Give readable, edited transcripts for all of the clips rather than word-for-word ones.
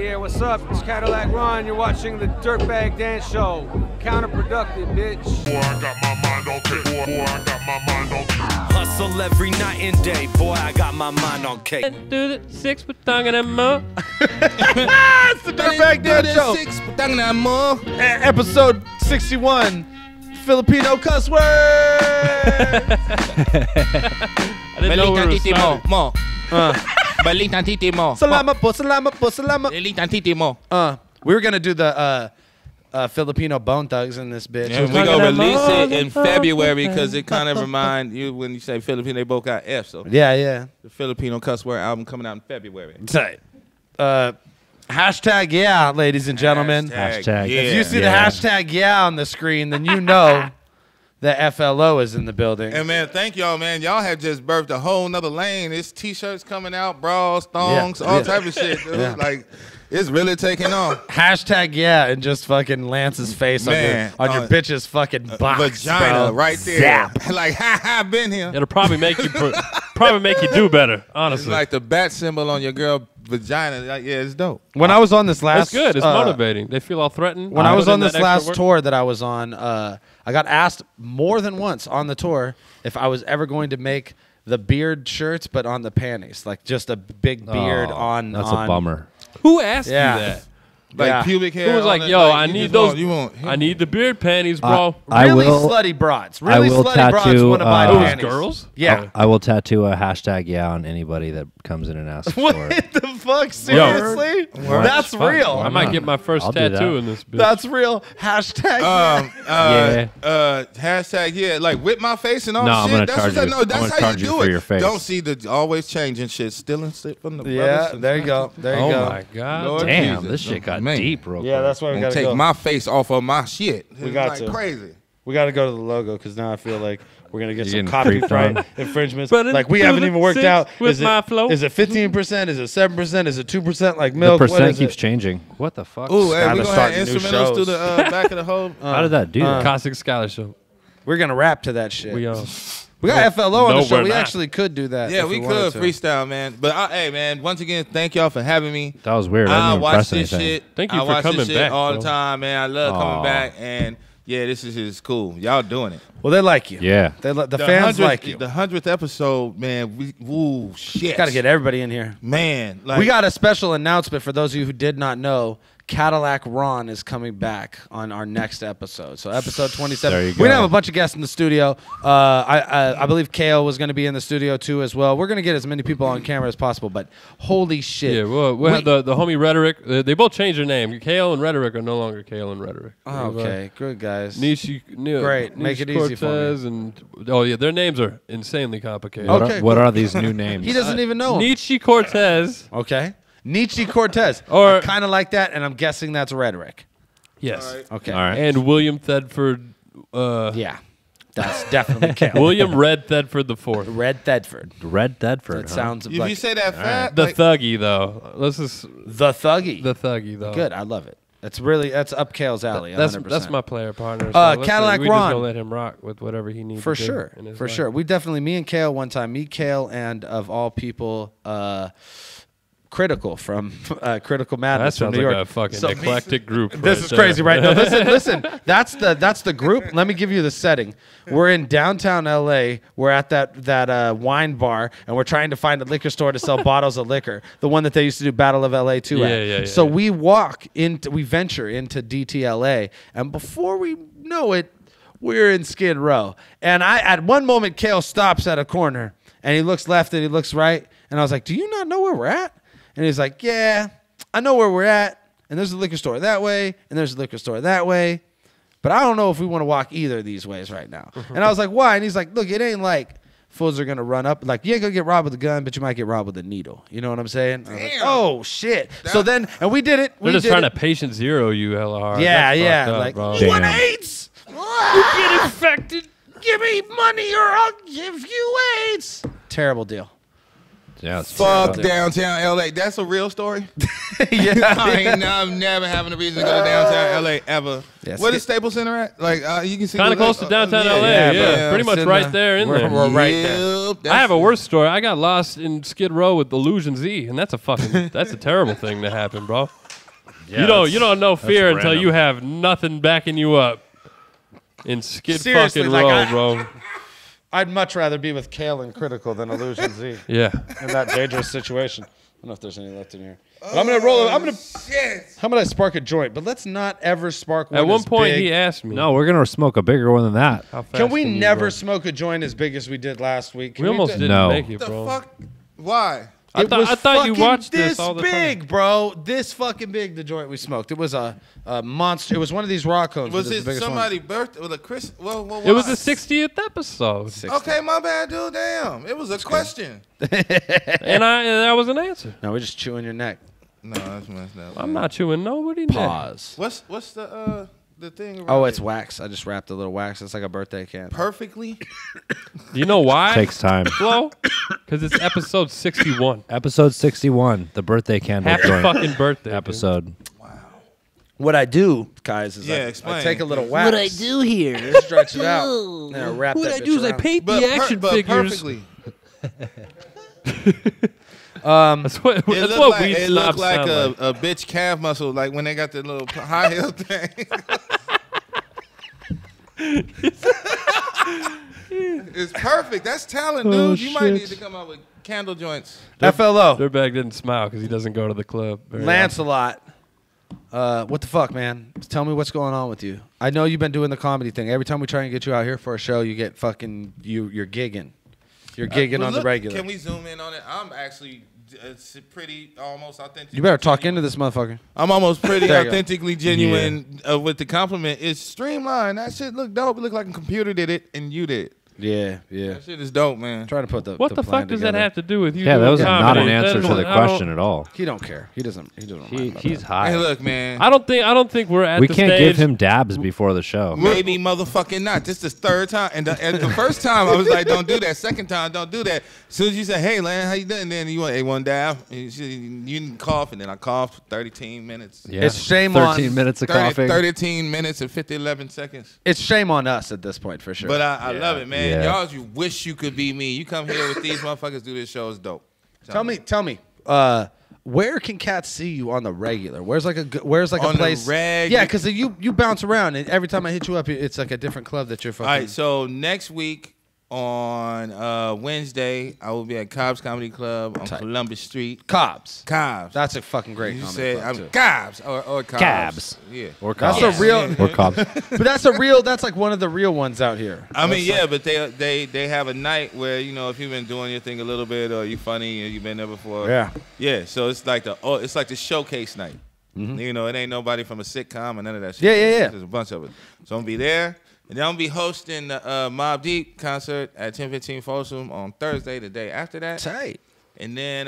Yeah, what's up? It's Cadillac Ron. You're watching the Dirtbag Dance Show. Counterproductive, bitch. Boy, I got my mind on cake. Boy, I got my mind on cake. Hustle every night and day. Boy, I got my mind on cake. Do the 6 with tongue and a mo. It's the Dirtbag Dance Show. Episode 61. Filipino cuss word. I didn't know we were starting. Salamat po, salamat po, salamat. We were gonna do the Filipino Bone Thugs in this bitch. Yeah, we gonna release it in February because it kind of remind you when you say Filipino, they both got F. So Yeah. the Filipino cuss word album coming out in February. Tight. Hashtag yeah, ladies and gentlemen. Hashtag yeah. If you see the hashtag yeah on the screen, then you know that FLO is in the building. And man, thank y'all, man. Y'all have just birthed a whole nother lane. It's t-shirts coming out, bras, thongs, all type of shit. Dude. Like, it's really taking off. Hashtag yeah, and just fucking Lance's face on your bitch's fucking box, vagina bro. right there. Zap. Like, ha, been here. It'll probably make you do better, It's honestly. like the bat symbol on your girl vagina. Like, yeah, it's dope. When I was on this last, That's good. It's motivating. They feel all threatened. When I was Put in on this that extra last work. tour that I was on, I got asked more than once on the tour if I was ever going to make the beard shirts, but on the panties, like just a big beard on. That's on, a bummer. Who asked you Yeah. that? Like pubic hair. Who was all like, that, yo, like, I you need just those. want- you want I need the beard panties, bro. Really slutty broads. Really will slutty broads tattoo, want to buy Those panties. girls? Yeah. I will tattoo a hashtag yeah on anybody that comes in and asks for What it. the fuck? Seriously? That's real. I might get my first I'll do tattoo that. in this bitch. That's real. Hashtag. Hashtag yeah, like whip my face and all No, I'm shit. gonna That's charge what I you. know. I'm That's gonna how charge you you do for it. your face. Don't see the always changing shit, stealing shit from the Yeah, brothers. there you go. There you go. Oh my god. Lord Damn, Jesus. this shit got Man. deep real Yeah, quick. that's why we And gotta take go. my face off of my shit. We got like to. crazy. We got to go to the logo because now I feel like we're gonna get You're some getting creeped copyright on. infringements. But Like we into haven't the even worked six out. with Is my flow. it 15%? Is it 7%? Is it 2% like The milk? What percent is keeps it? changing. What the fuck? Ooh, hey, Skylar we gonna have starting new instrumentals shows. through the back of the whole. How did that do that? Caustic Skylar show. We're gonna rap to that shit. We We got FLO on No, the show. we're We not. actually could do that. Yeah, if we wanted could to. freestyle, man. But hey, man, once again, thank y'all for having me. That was weird. I I didn't even watch press this anything. shit. Thank you I for watch coming this shit back, all bro. the time, man. I love coming Aw. back, and yeah, this is cool. Y'all doing it. Well, they like you. Yeah. The fans like you. The 100th episode, man. Ooh, shit. Got to get everybody in here. Man, like We got a special announcement for those of you who did not know. Cadillac Ron is coming back on our next episode. So episode 27. There you We're going to go. have a bunch of guests in the studio. I believe Kale was going to be in the studio too as well. We're going to get as many people on camera as possible, but holy shit. Yeah, we'll have the homie Rhetoric. They both changed their name. Kale and Rhetoric are no longer Kale and Rhetoric. Oh, okay, good guys. Nishi, Great. Make it easy for me. Cortez and their names are insanely complicated. Okay, What cool. are these new names? He doesn't even know 'em. Nietzsche Cortez. Okay. Nietzsche Cortez. Or- kind of like that, and I'm guessing that's rhetoric. Yes. Okay. All right. And William Thedford. Yeah. That's definitely Kale. William Red Thedford the Fourth. Red Thedford. Red Thedford. That sounds if like you say that fat, The like, Thuggy though. Let's just the Thuggy. the Thuggy though. Good. I love it. That's up Kale's alley. That's 100%. my player partner. Cadillac we Ron. just gonna let him rock with whatever he needs For to do sure. in his For life. sure. We definitely, me and Kale one time, Kale, and of all people, Critical from Critical Madness That from sounds New like York. a fucking So- eclectic group. This right is there. crazy, right? No, listen. That's the group. Let me give you the setting. We're in downtown LA. We're at that wine bar, and we're trying to find a liquor store to sell bottles of liquor. The one that they used to do Battle of LA too. Yeah. So we venture into DTLA, and before we know it, we're in Skid Row. And at one moment, Kale stops at a corner, and he looks left and he looks right, and I was like, "Do you not know where we're at?" And he's like, "Yeah, I know where we're at. And there's a liquor store that way, and there's a liquor store that way. But I don't know if we want to walk either of these ways right now." And I was like, "Why?" And he's like, "Look, it ain't like fools are going to run up. Like, you ain't going to get robbed with a gun, but you might get robbed with a needle." You know what I'm saying? I was like, oh, shit. So then, and we did it. They're just trying to patient zero you hella hard. Yeah, That's yeah. fucked up, Like, bro. you want Damn. AIDS? You get infected. Give me money or I'll give you AIDS. Terrible deal. Yeah, it's fuck terrible. downtown LA. That's a real story. Yeah. I'm never having a reason to go to downtown LA ever. Yes. Where the Staples Center at? Like you can see Kind of close to downtown LA. Yeah, pretty much It's in right the- there in we're- there. we're right there. Yep, I have a worse story. I got lost in Skid Row with Illusion Z, and that's a terrible thing to happen, bro. You don't know fear until random. you have nothing backing you up. In Skid Seriously, fucking like, Row, I- bro. I'd much rather be with Kale and Critical than Illusion Z Yeah. in that dangerous situation. I don't know if there's any left in here. But I'm gonna roll. How about I spark a joint? But let's not ever spark one. At one as point, big. he asked me. No, we're gonna smoke a bigger one than that. How fast Can we you never run? smoke a joint as big as we did last week? Can We almost do- didn't No. make it, The bro. fuck? Why? I It was thought you fucking watched this all the big, time. bro. This fucking big. The joint we smoked. It was a monster. It was one of these raw cones. Was but it the biggest somebody's birthday? Was it Chris? Well, It was why? the 60th episode, Okay, my bad, dude. Damn, it was a question. and that was an answer. one. No, we're just chewing your neck. No, that's messed up. I'm not chewing nobody. neck. Pause. What's the thing? Around Oh, it's it? wax. I just wrapped a little wax. It's like a birthday can. Perfectly. Do you know why? Takes time. Flo? Because it's episode 61. Episode 61, the birthday candle Happy joint fucking birthday. dude. episode. What I do, guys, is I explain. take a little wax. here? Stretch it out. And I wrap that bitch around. paint But, but perfectly. That's what, It that's looked what like, weed it snobs looked like sound a, like. a bitch calf muscle, like when they got the little high heel thing. It's perfect. That's talent, dude. You might need to come out with candle joints. FLO. Dirtbag didn't smile because he doesn't go to the club. very Lancelot. What the fuck, man? Tell me what's going on with you. I know you've been doing the comedy thing. Every time we try and get you out here for a show, you get fucking you're gigging. You're gigging But on look, the regular. Can we zoom in on it? I'm actually it's pretty almost authentic. You better talk into this motherfucker. I'm almost pretty There you go. authentically genuine with the compliment. It's streamlined. That shit look dope. It look like a computer did it and you did. Yeah, yeah. That shit is dope, man. Trying to put the What the plan fuck does that together. have to do with you? Yeah, that doing was not comedy? an answer to the I don't- question at all. He don't care. He doesn't. He doesn't. mind about He's that. high. Hey, look, man. I don't think we're at We the can't stage. give him dabs before the show. Maybe motherfucking not. This is the third time. And the first time I was like, don't do that. Second time, don't do that. As soon as you say, hey, Lan, how you doing? And then you want A1 dab. You didn't cough. And then I coughed for 13 minutes. Yeah. It's shame 13 on- minutes of coughing. 13 minutes and 11 seconds. It's shame on us at this point for sure. But I love it, man. Yeah. Y'all, you wish you could be me. You come here with these motherfuckers, do this show. It's dope. tell me. Where can cats see you on the regular? Where's like a On the place? reg- Yeah, because you bounce around, and every time I hit you up, it's like a different club that you're All fucking. right, so next week on Wednesday, I will be at Cobb's Comedy Club on Tight. Columbus Street. Cobbs. Cobb's. That's a fucking great. You comedy said club, too. Cobb's or Cobb's. Cabs. Yeah. Or That's cops. a real. Or cops. But that's a real. That's like one of the real ones out here. I mean, yeah, but they have a night where, you know, if you've been doing your thing a little bit or you funny and you've been there before. Yeah. Yeah, so it's like the showcase night. You know, it ain't nobody from a sitcom or none of that shit. Yeah, yeah, yeah. There's a bunch of it. So I'm gonna be there. And then I'm gonna be hosting the Mobb Deep concert at 1015 Folsom on Thursday, the day after that. Tight. And then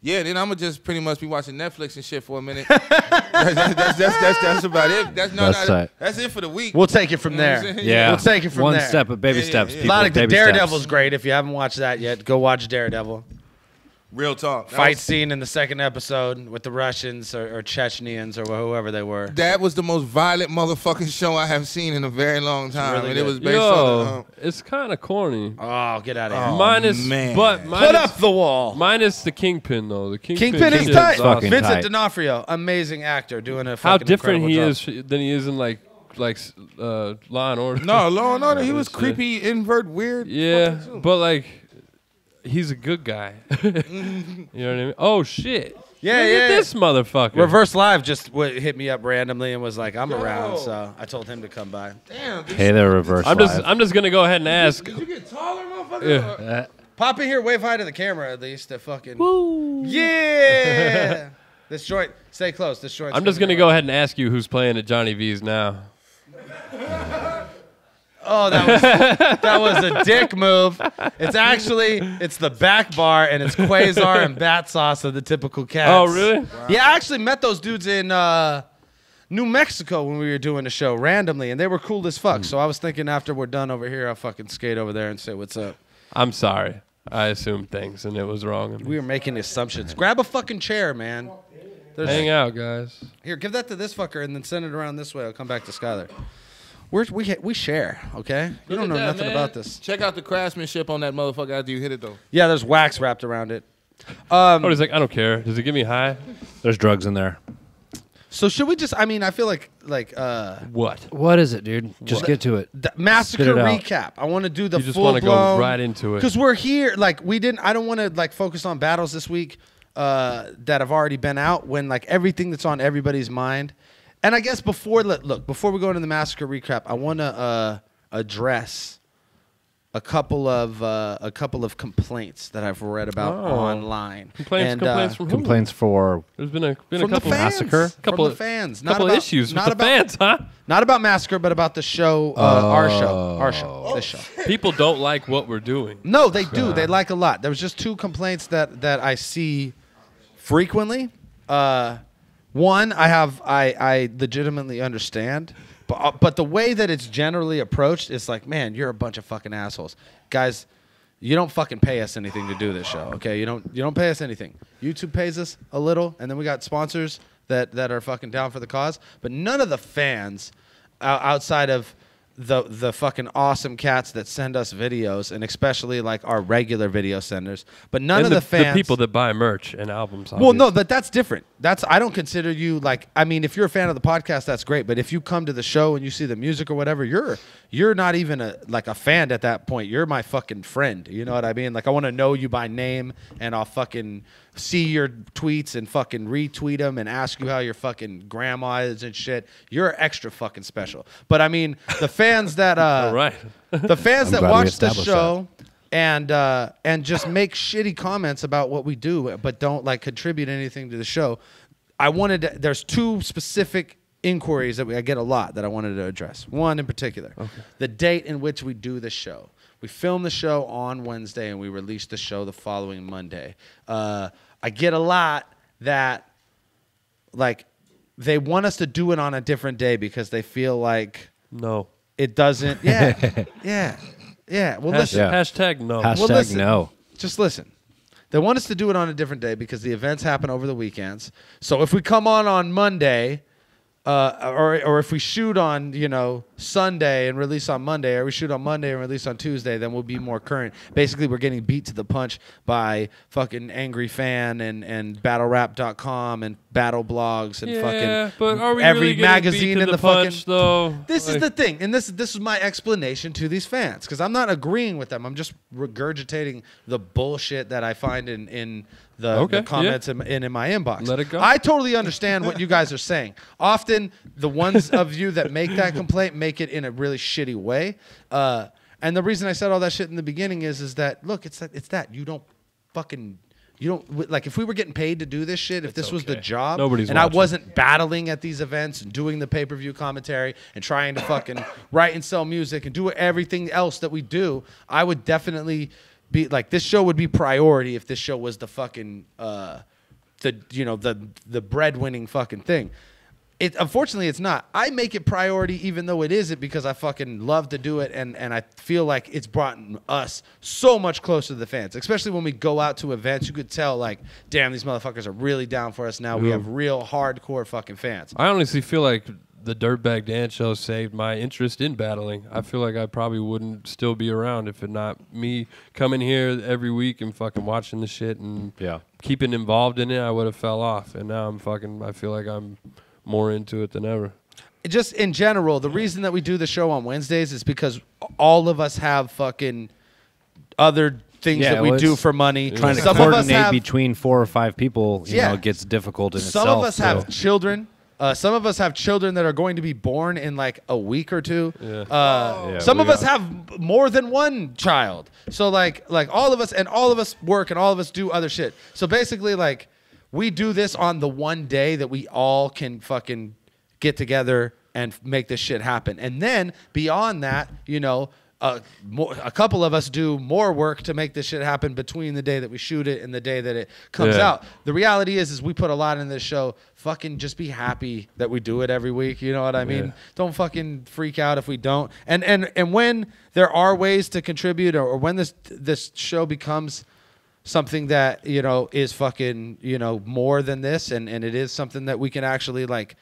then I'm gonna just pretty much be watching Netflix and shit for a minute. that's about it. That's tight. That's it for the week. We'll take it from You know what I'm there. saying? Yeah. We'll take it from One there. step, but baby Yeah, yeah, steps. yeah. A People, lot of good. baby steps. Daredevil's great. If you haven't watched that yet, go watch Daredevil. Real talk. Fight scene in the second episode with the Russians or Chechenians or whoever they were. That was the most violent motherfucking show I have seen in a very long time. really and it good. was based on Yo, it's kind of corny. Oh, get out of here. Oh, Minus, man. but Put minus, up the wall. minus the Kingpin though. The Kingpin is shit tight. fucking Vincent tight. D'Onofrio, amazing actor, doing a How fucking different he incredible is than he is in like Law and Order. No, Law and Order. He was Shit. creepy, invert, weird. Yeah, fucking too. but like, he's a good guy. You know what I mean? Oh shit! Yeah, Look yeah. at this motherfucker. Reverse Live just hit me up randomly and was like, "I'm around," so I told him to come by. Damn, Hey there, reverse I'm live. just gonna go ahead and ask. did you get taller, motherfucker? Yeah. Pop in here, wave hi to the camera at least. To fucking yeah. This joint, stay close. This joint. I'm just gonna go ahead and ask you who's playing at Johnny V's now. Oh, that was a dick move. It's the back bar and it's Quasar and Bat Sauce of the typical cats. Oh really? Yeah, I actually met those dudes in New Mexico when we were doing a show randomly, and they were cool as fuck. So I was thinking after we're done over here, I'll fucking skate over there and say what's up. I'm sorry. I assumed things and it was wrong. We were making assumptions. Grab a fucking chair, man. Hang out, guys. Here, give that to this fucker and then send it around this way. I'll come back to Skylar. We share, okay? You don't know at that, nothing man. about this. Check out the craftsmanship on that motherfucker after you hit it, though. Yeah, there's wax wrapped around it. Oh, he's like, I don't care. Does it give me high? There's drugs in there. So should we just? I mean, I feel like What? What is it, dude? Just get to it. the Spit Massacre it out. recap. I want to do the You just full want to blown go right into it. because we're here. Like we didn't. I don't want to like focus on battles this week that have already been out. When like everything that's on everybody's mind. And I guess before we go into the Massacre recap, I want to address a couple of complaints that I've read about online. Complaints from who? Complaints for There's been a from couple the fans, Massacre, from the fans, not couple about, issues not with the about, fans, huh? Not about Massacre, but about the show, our show, this show. People don't like what we're doing. No, they do. They like a lot. There was just 2 complaints that I see frequently. One, I legitimately understand, but the way that it's generally approached is like, man, you're a bunch of fucking assholes, guys. You don't fucking pay us anything to do this show, okay? You don't pay us anything. YouTube pays us a little, and then we got sponsors that are fucking down for the cause. But none of the fans outside of the fucking awesome cats that send us videos, and especially like our regular video senders, but none of the fans, the people that buy merch and albums. well, no, obviously. but that's different. I don't consider you like. I mean, if you're a fan of the podcast, that's great. But if you come to the show and you see the music or whatever, you're not even a fan at that point. You're my fucking friend. You know what I mean? Like I want to know you by name, and I'll fucking see your tweets and fucking retweet them and ask you how your fucking grandma is and shit. You're extra fucking special. But I mean, the fans that All right. the fans that glad we watch the established show and just make shitty comments about what we do, but don't like contribute anything to the show. There's 2 specific inquiries that I get a lot that I wanted to address. One in particular, the date in which we do the show. We film the show on Wednesday and we release the show the following Monday. I get a lot that like they want us to do it on a different day because they feel like No. it doesn't. Yeah, yeah. Well, listen. Hashtag no. Hashtag listen. no. Just listen. They want us to do it on a different day because the events happen over the weekends. So if we come on Monday, or if we shoot on Sunday and release on Monday, or we shoot on Monday and release on Tuesday, then we'll be more current. Basically, we're getting beat to the punch by fucking Angry Fan and BattleRap.com and Battle Blogs and but are we every really getting magazine beat to in the the punch, fucking. though? This is the thing, and this is my explanation to these fans because I'm not agreeing with them. I'm just regurgitating the bullshit that I find in the comments in my inbox. Let it go. I totally understand what you guys are saying. Often, the ones of you that make that complaint make it in a really shitty way. And the reason I said all that shit in the beginning is that look, it's that you don't like if we were getting paid to do this shit, if this was the job, Nobody's and I watching. wasn't battling at these events and doing the pay-per-view commentary and trying to fucking write and sell music and do everything else that we do, I would definitely be like this show would be priority if this show was the fucking the breadwinning fucking thing. Unfortunately, it's not. I make it priority even though it isn't because I fucking love to do it and I feel like it's brought us so much closer to the fans. Especially when we go out to events, you could tell like, damn, these motherfuckers are really down for us now. We have real hardcore fucking fans. I honestly feel like the Dirtbag Dance Show saved my interest in battling. I feel like I probably wouldn't still be around if it not me coming here every week and fucking watching the shit and keeping involved in it. I would have fell off, and now I feel like I'm more into it than ever. Just in general, the reason that we do the show on Wednesdays is because all of us have fucking other things that we do for money. Trying to Some of us coordinate have, between 4 or 5 people, you know, gets difficult in itself. Some of us have children. Some of us have children that are going to be born in like a week or 2. Some of us have more than one child. So like all of us work and all of us do other shit. So basically like we do this on the one day that we all can fucking get together and make this shit happen. And then beyond that, a couple of us do more work to make this shit happen between the day that we shoot it and the day that it comes out. The reality is we put a lot in this show. Fucking just be happy that we do it every week. You know what I mean? Don't fucking freak out if we don't. And when there are ways to contribute or when this show becomes something that, is fucking, more than this and it is something that we can actually like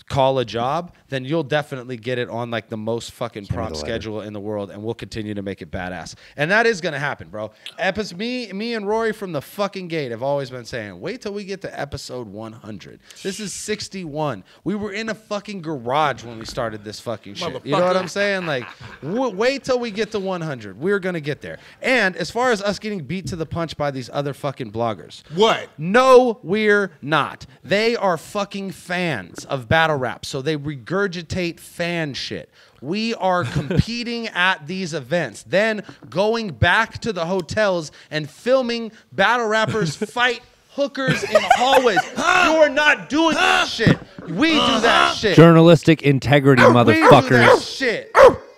call a job, then you'll definitely get it on like the most fucking prompt schedule in the world, and we'll continue to make it badass. And that is gonna happen, bro. Me and Rory from the fucking gate have always been saying, wait till we get to episode 100. This is 61. We were in a fucking garage when we started this fucking shit. You know what I'm saying? Like, wait till we get to 100. We're gonna get there. And as far as us getting beat to the punch by these other fucking bloggers, What? no, we're not. They are fucking fans of battle rap, so they regurgitate fan shit. We are competing at these events, then going back to the hotels and filming battle rappers fight hookers in hallways. You're not doing that shit. We do that shit. Journalistic integrity, We do that motherfuckers. shit.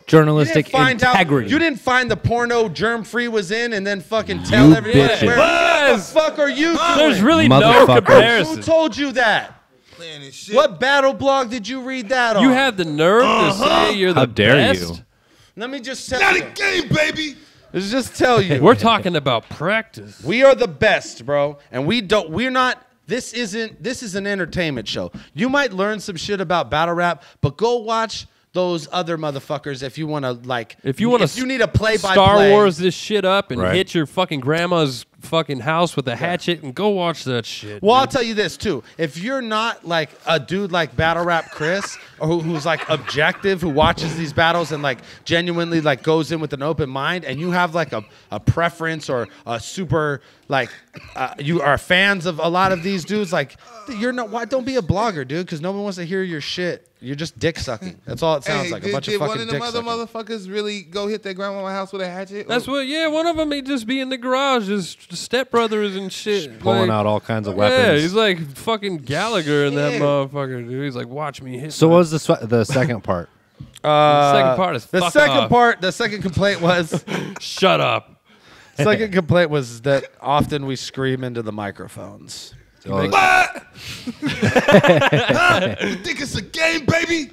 Journalistic integrity. You didn't find the porno germ-free was in and then fucking tell everybody bitches. where. What the fuck are you doing? There's really no Motherfuckers. comparison. Who told you that? Playing this shit. What battle blog did you read that on? You have the nerve to say you're the How dare best? you. Let me just tell Not you. a game, baby. Let's just tell you. We're talking about practice. We are the best, bro. And we're not. This is an entertainment show. You might learn some shit about battle rap, but go watch those other motherfuckers if you want to If you want to, need a play by Star play. Wars this shit up and Right. hit your fucking grandma's fucking house with a hatchet and go watch that shit. Well, I'll dude. tell you this too. If you're not like a dude like Battle Rap Chris, or who's like objective, who watches these battles and like genuinely like goes in with an open mind, and you have like a preference or a super like you are fans of a lot of these dudes, like you're not. Why don't be a blogger, dude? Because no one wants to hear your shit. You're just dick sucking. That's all it sounds like. A bunch of did one fucking of dick them other sucking. motherfuckers really go hit their grandma's house with a hatchet? That's what. Yeah, one of them he just be in the garage, just stepbrothers and shit, Pulling like- out all kinds of Yeah, weapons. he's like fucking Gallagher in that motherfucker, dude. He's like, watch me hit. So my-" what was the second part? The second part is The fuck second off. part. The second complaint was. Shut up. Second complaint was that often we scream into the microphones. Oh, You think it's a game, baby?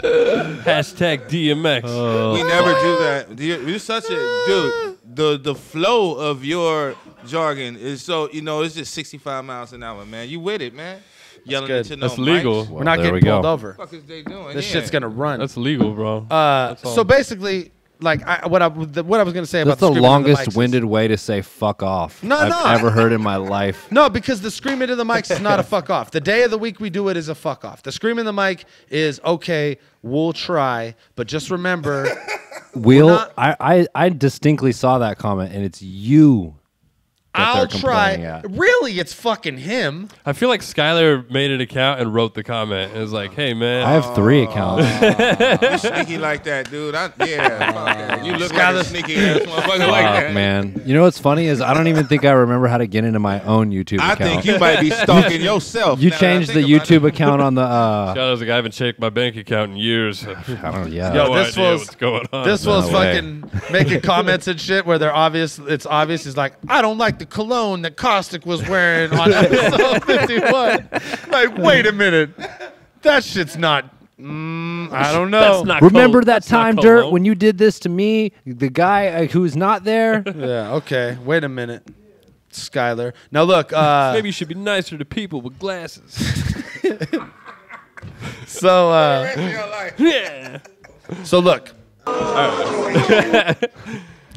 Hashtag DMX. We never do that. You're such a dude. The flow of your jargon is so it's just 65 miles an hour, man. You with it, man? Yelling good. into no That's legal. mics. We're not there we getting pulled go. over. What the fuck is they doing? This Yeah. shit's gonna run. That's legal, bro. That's all. So basically, like what I was gonna say about That's the screaming into mics is- longest-winded way to say "fuck off" No, I've no. ever heard in my life. No, because the scream into the mics is not a fuck off. The day of the week we do it is a fuck off. The scream in the mic is okay. We'll try, but just remember, not- I distinctly saw that comment, and it's you. that I'll they're try. complaining at. Really, it's fucking him. I feel like Skylar made an account and wrote the comment. It was like, hey, man. I have 3 accounts. You sneaky like that, dude. Fuck that. You look like a sneaky ass motherfucker like Fuck, that. man. You know what's funny is I don't even think I remember how to get into my own YouTube I account. think you might be stalking yourself. You now that I changed the think about YouTube it. account on the. Shout out to the guy I haven't checked my bank account in years. I don't. Yeah. Yo, no this idea was- what's going on. This was way. fucking making comments and shit where they're obvious. It's obvious. He's like, I don't like the cologne that Caustic was wearing on episode 51. Like, wait a minute, that shit's not. I don't know. That's not Remember cold. that That's not time, cold. Dirt, when you did this to me? The guy who's not there. Yeah. Okay. Wait a minute, Skylar. Now look. Maybe you should be nicer to people with glasses. So. Yeah. So look.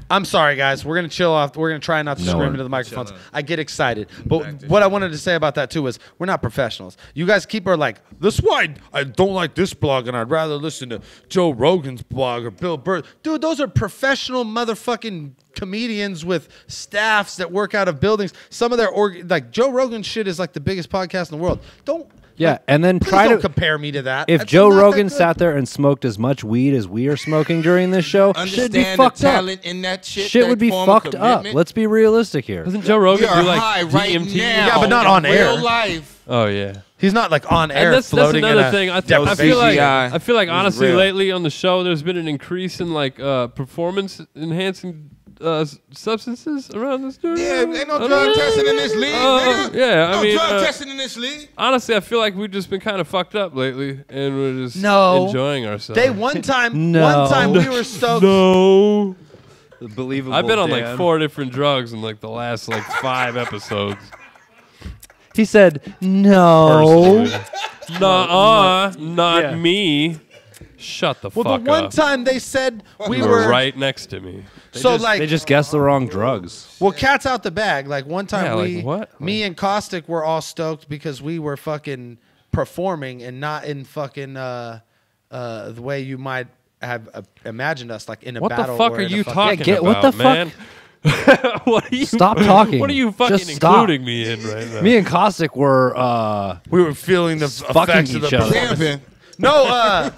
I'm sorry, guys. We're gonna chill off. We're gonna try not to No, scream we're into the microphones. I get excited, but what I wanted to say about that too is we're not professionals. You guys are like, this is why I don't like this blog, and I'd rather listen to Joe Rogan's blog or Bill Burr. Dude, those are professional motherfucking comedians with staffs that work out of buildings. Some of their like Joe Rogan shit is like the biggest podcast in the world. Yeah, and then Please try don't to compare me to that. If That's Joe not that Rogan good. sat there and smoked as much weed as we are smoking during this show, shit'd be Understand the fucked up. talent in that shit. Shit that would be form of fucked up. commitment. Let's be realistic here. Doesn't Joe We Rogan are do like high right DMT? now. Yeah, but not in on air. Real life. Oh yeah. He's not like on air And that's floating another in a thing. I deprivation. feel like honestly real. lately on the show there's been an increase in like performance enhancing substances around this dude. Yeah, ain't no drug testing in this league, nigga. Yeah, I no mean, drug testing in this league. honestly, I feel like we've just been kind of fucked up lately, and we're just No. enjoying ourselves. one time No. we were stoked. No, Believable. I've been on like 4 different drugs in like the last like 5 episodes. He said, "No, Nuh-uh, not me. Shut the fuck Well, up. the one time they said we you were right next to me. They just guessed the wrong drugs. Well, cat's out the bag. Like one time Yeah, what? me and Caustic were all stoked because we were fucking performing and not in fucking the way you might have imagined us, like in a What battle. the fuck or are in a you fucking- talking about, what the fuck? man? What are you, Stop talking. What are you fucking Just stop. including me in right now? Me and Caustic were We were feeling the fucking effects of the each other. Camping. No,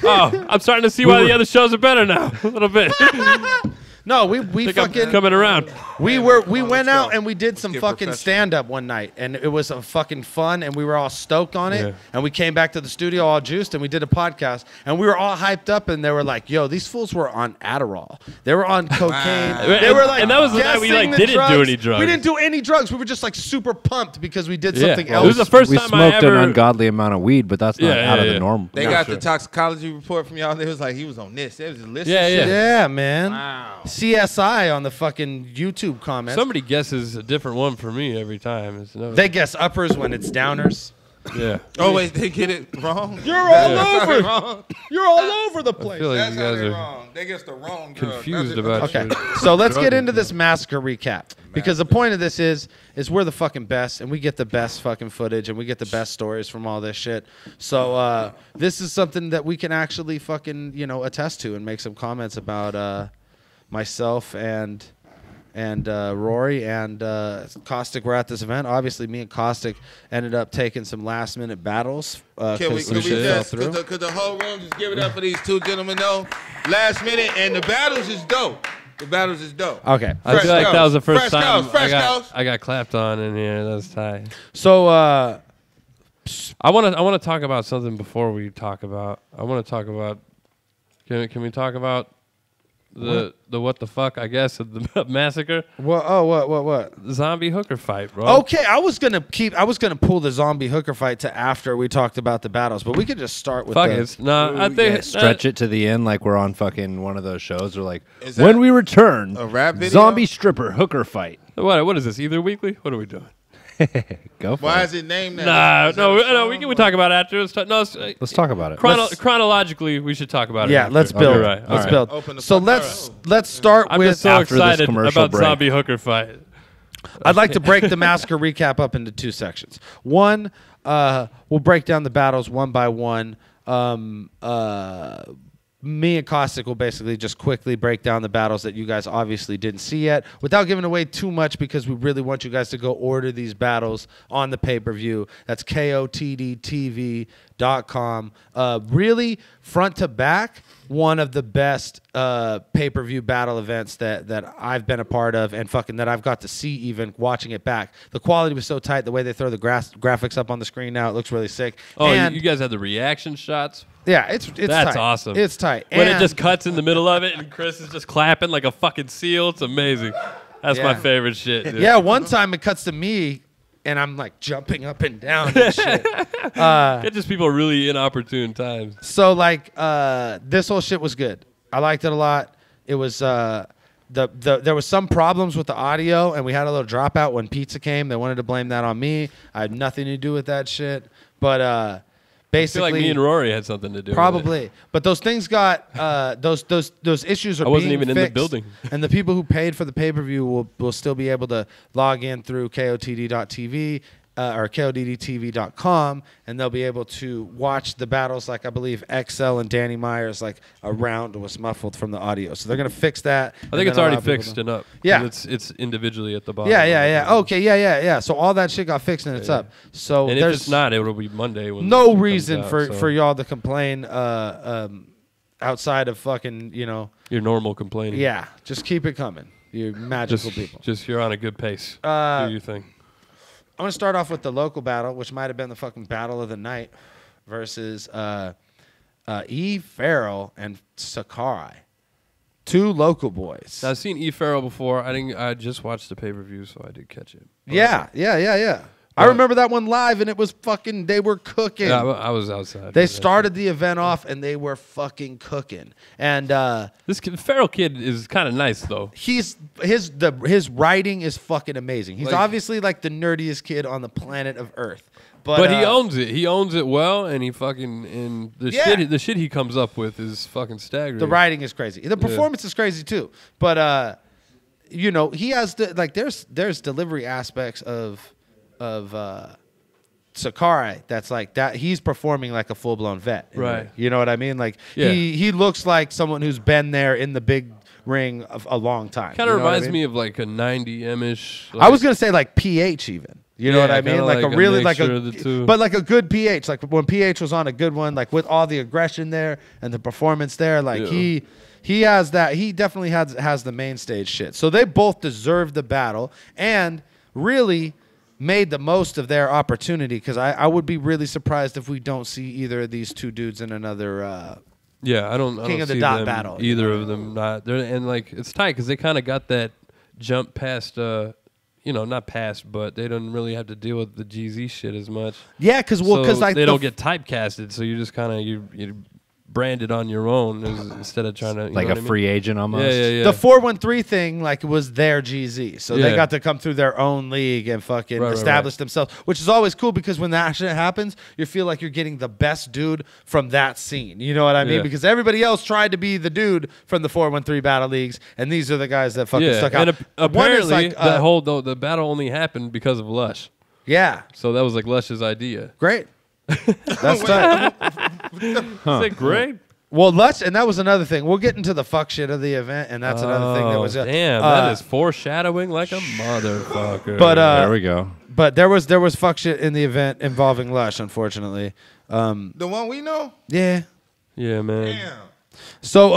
Oh, I'm starting to see why the other shows are better now. A little bit. no, we Think I'm fucking coming around. we went out and we did some get fucking professional. stand up one night, and it was a fucking fun, and we were all stoked on it, Yeah. and we came back to the studio all juiced, and we did a podcast, and we were all hyped up, and they were like, "Yo, these fools were on Adderall, they were on cocaine, they were like," And that was the night we, like, guessing the didn't do any drugs. We didn't do any drugs. We were just like super pumped because we did Yeah. something It was else. the first We time I smoked ever. an ungodly amount of weed, but that's not Yeah, out of yeah, the yeah. norm. They got the toxicology report from y'all. They was like, he was on this. It was a list. Yeah, of yeah. shit. Yeah, man. Wow. CSI on the fucking YouTube comments. Somebody guesses a different one for me every time. It's no, They guess uppers when it's downers. yeah. Oh wait, they get it wrong. You're all That's how they over. wrong. You're all over the I place. feel like That's you how guys they are wrong. They get the wrong drug. confused That's it. about Okay, shit. so let's get into this MASSacre recap because the point of this is we're the fucking best and we get the best fucking footage and we get the best stories from all this shit. So this is something that we can actually fucking attest to and make some comments about myself and Rory and Caustic were at this event. Obviously, me and Caustic ended up taking some last minute battles. Can we shit just, fell through. could the whole room just give it up for these two gentlemen though? Last minute, and the battles is dope. The battles is dope. Okay, I feel like that was the first Fresh time nose, fresh nose. I got clapped on in here. That was tight. so I want to talk about something before we talk about. I want to talk about. Can we talk about the what the fuck? I guess of the massacre, what? the zombie hooker fight, bro. Okay, I was gonna pull the zombie hooker fight to after we talked about the battles, but we could just start with Fuck the, it. No, I think Stretch it to the end like we're on fucking one of those shows. We're like, Is that when we return, a rap video? zombie stripper hooker fight. What is this? Either weekly? What are we doing? Go for Why it. is it named that? Nah, Is that a no, song? we can talk about it after. Let's talk about it. Chronologically, we should talk about it. yeah. after. Let's build. You're right. Let's All build. Open the So fuck let's start I'm with. just so After this excited commercial about break. zombie hooker fight. I'd like to break the MASSacre recap up into two sections. One, we'll break down the battles one by one. Me and Caustic will basically just quickly break down the battles that you guys obviously didn't see yet without giving away too much because we really want you guys to go order these battles on the pay-per-view. That's KOTDTV.com. Really, front to back, one of the best pay-per-view battle events that I've been a part of and fucking that I've got to see even watching it back. The quality was so tight. The way they throw the graphics up on the screen now, it looks really sick. Oh, and you guys had the reaction shots. yeah, it's That's tight. awesome. It's tight. When it And- just cuts in the middle of it and Chris is just clapping like a fucking seal. It's amazing. That's my Yeah. favorite shit. Dude. yeah, one time it cuts to me and I'm like jumping up and down and shit. Get just people really inopportune times. So like this whole shit was good. I liked it a lot. It was there was some problems with the audio and we had a little dropout when pizza came. They wanted to blame that on me. I had nothing to do with that shit. But I feel basically like me and Rory had something to do with it. probably. But those things got those issues are I wasn't being even in the fixed. building. And the people who paid for the pay-per-view will still be able to log in through KOTD.tv or KOTDTV.com, and they'll be able to watch the battles like I believe XL and Danny Myers like around was muffled from the audio. So they're gonna fix that. I think it's already fixed and up. Yeah. It's individually at the bottom. Yeah. Okay, yeah. So all that shit got fixed and it's up. So And if there's it's not, it will be Monday. When no it comes reason out, for so y'all to complain outside of fucking your normal complaining. yeah, just keep it coming. You magical people. Just you're on a good pace. Do your thing. I'm gonna start off with the local battle, which might have been the fucking battle of the night, versus E. Farrell and Sakai, two local boys. Now, I've seen E. Farrell before. I just watched the pay-per-view, so I did catch it. Yeah. I remember that one live, and it was fucking. They were cooking. Yeah, I was outside. They started the event off, and they were fucking cooking. And this feral kid is kind of nice though. his writing is fucking amazing. He's obviously like the nerdiest kid on the planet of Earth. But he owns it. He owns it well, and he fucking the shit he comes up with is fucking staggering. The writing is crazy. The performance is crazy too. But you know, he has there's delivery aspects of Sakurai that's like that. He's performing like a full blown vet, right? You know what I mean? Like he looks like someone who's been there in the big ring of a long time. Kind of reminds me of like a 90M-ish. I was gonna say like PH even. You know what I mean? Like a really like but like a good PH. Like when PH was on a good one, like with all the aggression there and the performance there, like he has that. He definitely has the main stage shit. So they both deserved the battle and really made the most of their opportunity, because I would be really surprised if we don't see either of these two dudes in another I don't of the see Dot them, battle. Either of them not there, and like it's tight because they kind of got that jump past not past, but they don't really have to deal with the GZ shit as much. Yeah, because like they don't get typecasted, so you just kind of you branded on your own instead of trying to like a free agent almost. Yeah. The 413 thing like was their GZ, so they got to come through their own league and fucking establish themselves, which is always cool because when that shit happens, you feel like you're getting the best dude from that scene. You know what I mean? Because everybody else tried to be the dude from the 413 battle leagues, and these are the guys that fucking stuck out. And apparently, that whole the battle only happened because of Lush. Yeah. So that was like Lush's idea. Great. That's tight. Is that great? Well, Lush, and that was another thing. We'll get into the fuck shit of the event, and that's another thing that was. Damn, that is foreshadowing like a motherfucker. But there we go. But there was fuck shit in the event involving Lush, unfortunately. The one we know. Yeah. Yeah, man. Damn. So,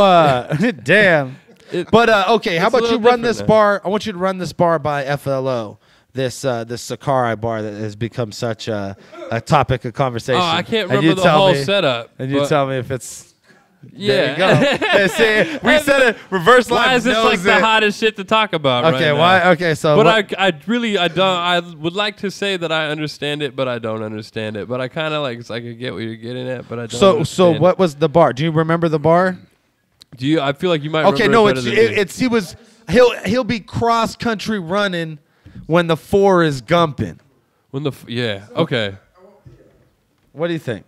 damn. Okay, how about you run this bar? I want you to run this bar by FLO. This Sakurai bar that has become such a topic of conversation. Oh, I can't remember the whole setup. And you tell me if it's. Yeah. There you go. See, we said it reverse live. Why is this like the hottest shit to talk about? Okay, right why? now? Okay, so. But I don't. I would like to say that I understand it, but I don't understand it. But I kind of like I could get what you're getting at, but I don't. So what was the bar? Do you remember the bar? Do you? I feel like you might. Okay, remember no, it he'll be cross country running when the 4 is gumping. When the okay. What do you think?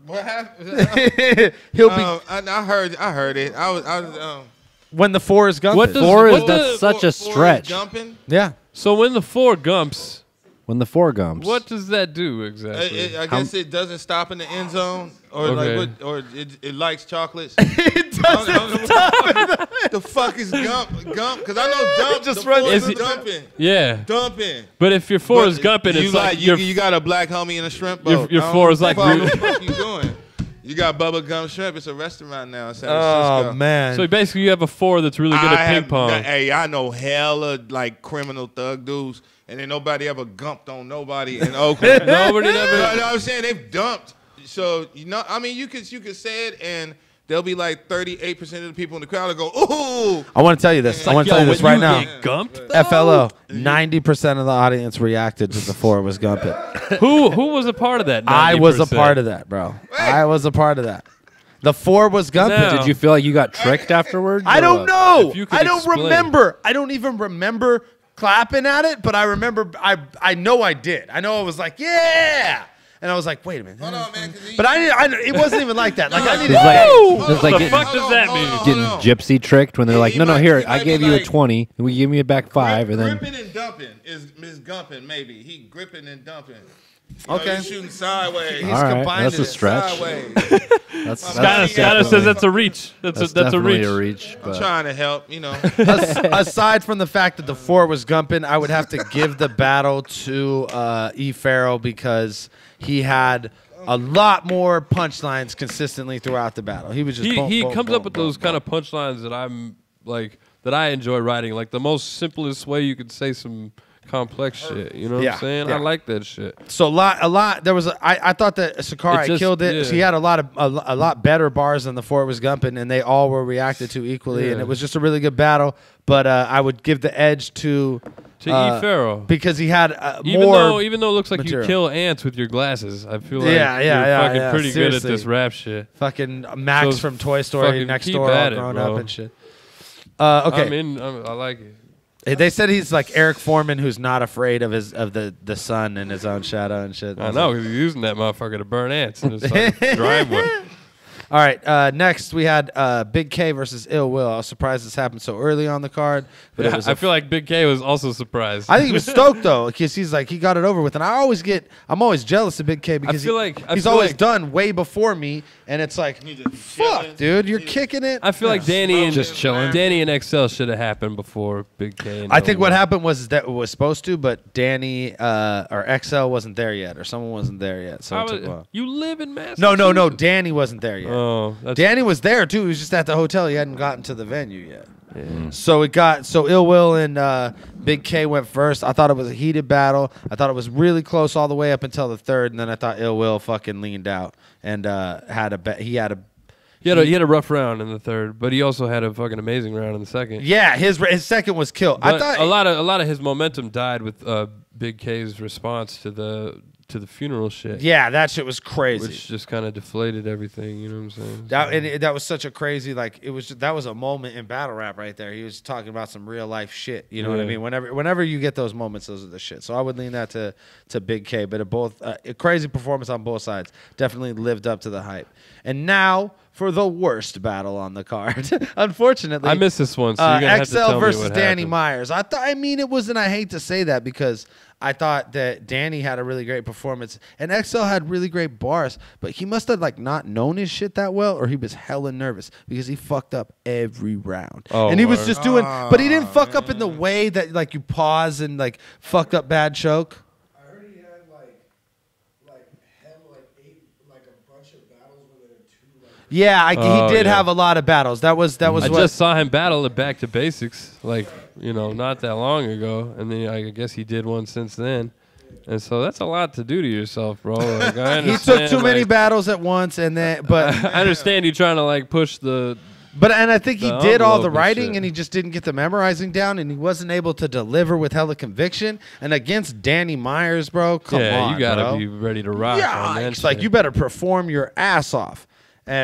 What happened? He'll be. I heard it. I was when the 4 is gumping. What does, Four what is does, that's such a stretch. Jumping. Yeah. So when the 4 gumps, When the 4 gumps. what does that do exactly? I guess it doesn't stop in the end zone, or Okay. it likes chocolates. It doesn't stop. The fuck is gump? Because I know dump just the runs- 4 Is is it- dumping. Yeah. Dumping. But if your 4 But is gumping, you it's like you got a black homie in a shrimp boat. your I don't 4 know is like what really- the fuck you doing? You got Bubba Gum Shrimp. It's a restaurant now in San Oh Francisco. man. So basically, you have a 4 that's really good at ping pong. Hey, I know hella like criminal thug dudes, and then nobody ever gumped on nobody in Oakland. Nobody You know ever. what I'm saying? They've dumped. So I mean, you could say it, and there'll be like 38% of the people in the crowd that go, "Ooh." I want to tell you this. I want to tell you this right now. Gumped? FLO. 90% of the audience reacted to the 4 was gumping. Who was a part of that? 90%? I was a part of that, bro. I was a part of that. The 4 was gumping. Now- Did you feel like you got tricked afterwards? I or don't what? know. If you could I don't explain. remember. I don't even remember clapping at it, but I remember. I know I did. I know I was like, yeah. And I was like, wait a minute. Hold on, man. 'Cause But it wasn't even like that. Like I needed. It's like, Hold it's like on, getting, fuck does that mean? getting gypsy tricked when they're like, He no, might- here, he I might gave be you a like- 20, and we give me it back 5, and then gripping and dumping is Gumping maybe. He gripping and dumping. Okay. He's shooting sideways. He's all right, combined that's a it stretch. Sideways. That's Skylar definitely- says that's a reach. That's a definitely reach. a reach. I'm But trying to help, you know. Aside from the fact that the 4 was gumping, I would have to give the battle to E. Farrell because he had a lot more punchlines consistently throughout the battle. He was just He boom, comes boom, up with boom, those boom. kind of punchlines that I'm like that I enjoy writing. Like the most simplest way you could say some complex shit. You know what Yeah, I'm saying? yeah. I like that shit. So a lot. There was. I thought that Sakurai It just- killed it. yeah. He had a lot better bars than the 4 was gumping, and they all were reacted to equally. And Yeah. it was just a really good battle. But I would give the edge to To eat Pharaoh. Because he had Even more. though it looks like material. you kill ants with your glasses, I feel like Yeah, you're fucking yeah, pretty good at seriously. this rap shit. Fucking Max So from Toy Story fucking next keep door, all at it, grown bro. up and shit. Okay. I like it. They said he's like Eric Foreman, who's not afraid of the sun and his own shadow and shit. I know, because he's using that motherfucker to burn ants in his fucking driveway. All right. Next, we had Big K versus Ill Will. I was surprised this happened so early on the card, but it was. I feel like Big K was also surprised. I think he was stoked though, because he's like he got it over with, and I'm always jealous of Big K because he's always done way before me, and it's like, fuck, dude, you're kicking it. I feel like Danny and Just chilling. Danny and XL should have happened before Big K. And I think Ill what Will. happened was that it was supposed to, but Danny or XL wasn't there yet, or someone wasn't there yet. So it took a while. You live in Massachusetts? No. Danny wasn't there yet. Oh, Danny was there too. He was just at the hotel. He hadn't gotten to the venue yet. So Ill Will and Big K went first. I thought it was a heated battle. I thought it was really close all the way up until the third, and then I thought Ill Will fucking leaned out and he had a rough round in the third, but he also had a fucking amazing round in the second. yeah. His second was killed. But I thought a lot of his momentum died with Big K's response to the funeral shit. Yeah, that shit was crazy. Which just kind of deflated everything. You know what I'm saying? That was such a crazy that was a moment in battle rap right there. He was talking about some real life shit. You know what I mean? Whenever you get those moments, those are the shit. So I would lean that to Big K. But a crazy performance on both sides. Definitely lived up to the hype. And now for the worst battle on the card. Unfortunately, I missed this one. So you're gonna have to XL tell me versus what Danny happened. Myers. It wasn't. I hate to say that because I thought that Danny had a really great performance and XL had really great bars, but he must have not known his shit that well, or he was hella nervous because he fucked up every round. And he was just doing, but he didn't fuck up in the way that you pause and fucked up bad choke. I heard he had a bunch of battles within a 2. Yeah, he did have a lot of battles. That was I what just saw him battle at Back to Basics, not that long ago, and then I guess he did one since then. And so that's a lot to do to yourself, bro. I he took too many battles at once, and then I understand you trying to push the. And I think he the did all envelope the and writing, shit. and he just didn't get the memorizing down, and he wasn't able to deliver with hella conviction. And against Danny Myers, bro, come on, you gotta bro. be ready to rock. Yeah, on that it's like shit. you better perform your ass off.